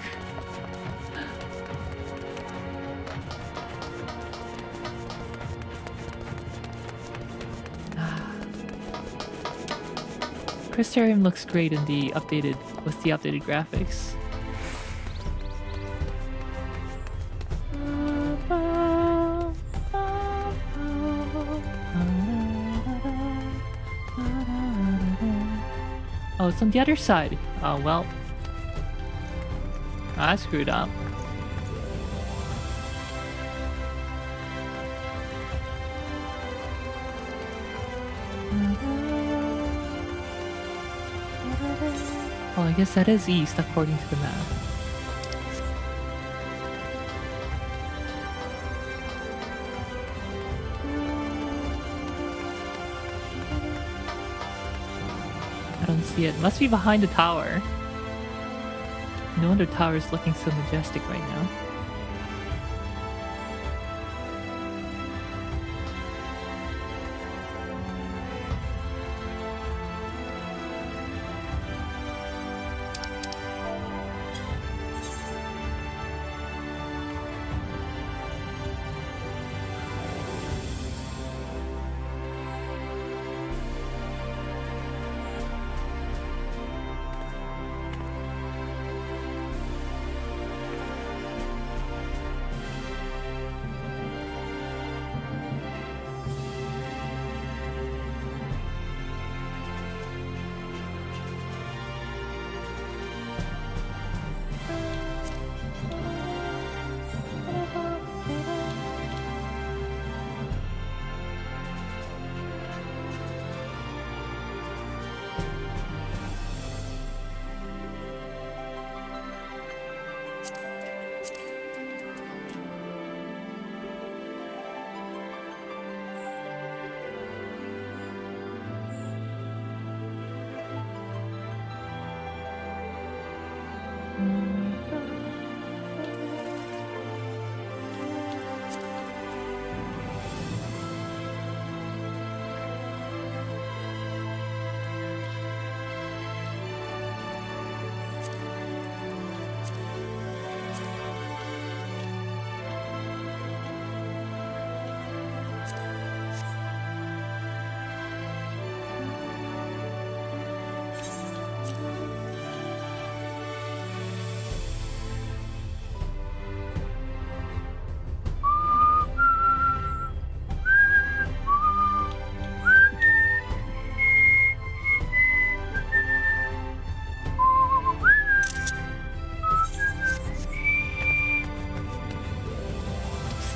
Crystarium looks great in the updated with the updated graphics. Oh, it's on the other side. Oh well. I screwed up. Well, I guess that is east according to the map. I don't see it. Must be behind the tower. No wonder the tower is looking so majestic right now.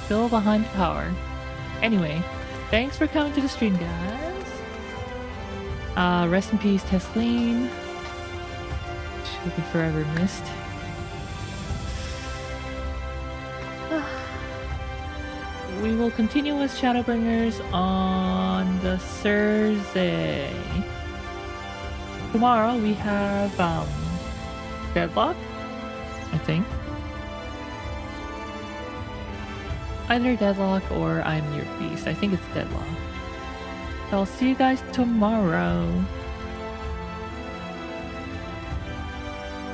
Still behind the power. Anyway, thanks for coming to the stream, guys. Rest in peace, Tesleen. She'll be forever missed. We will continue with Shadowbringers on the Thursday. Tomorrow we have Deadlock, I think. Either Deadlock or I'm Your Beast. I think it's Deadlock. So I'll see you guys tomorrow.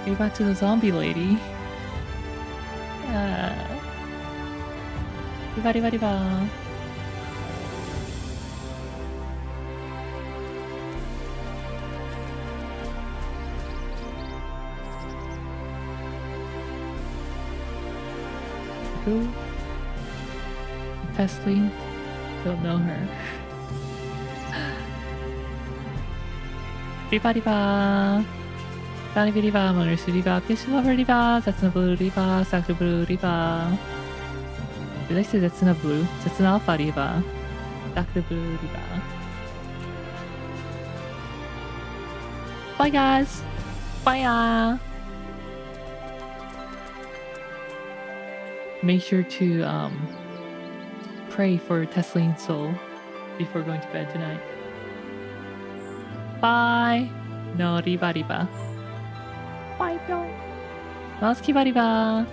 Get back to the zombie lady. Riba. Who? Tesleen? Don't know her. Riba. Donny Riba, Moners Riba, Fish Lover Riba, that's not blue Riba, Sacred Blue Riba. Did I say that's not blue? That's an alpha Riba. Sacred Blue Riba. Bye guys! Bye! Make sure to pray for Tesleen's soul before going to bed tonight. Bye! No, Riba. Bye, bye. Let's keep Riba.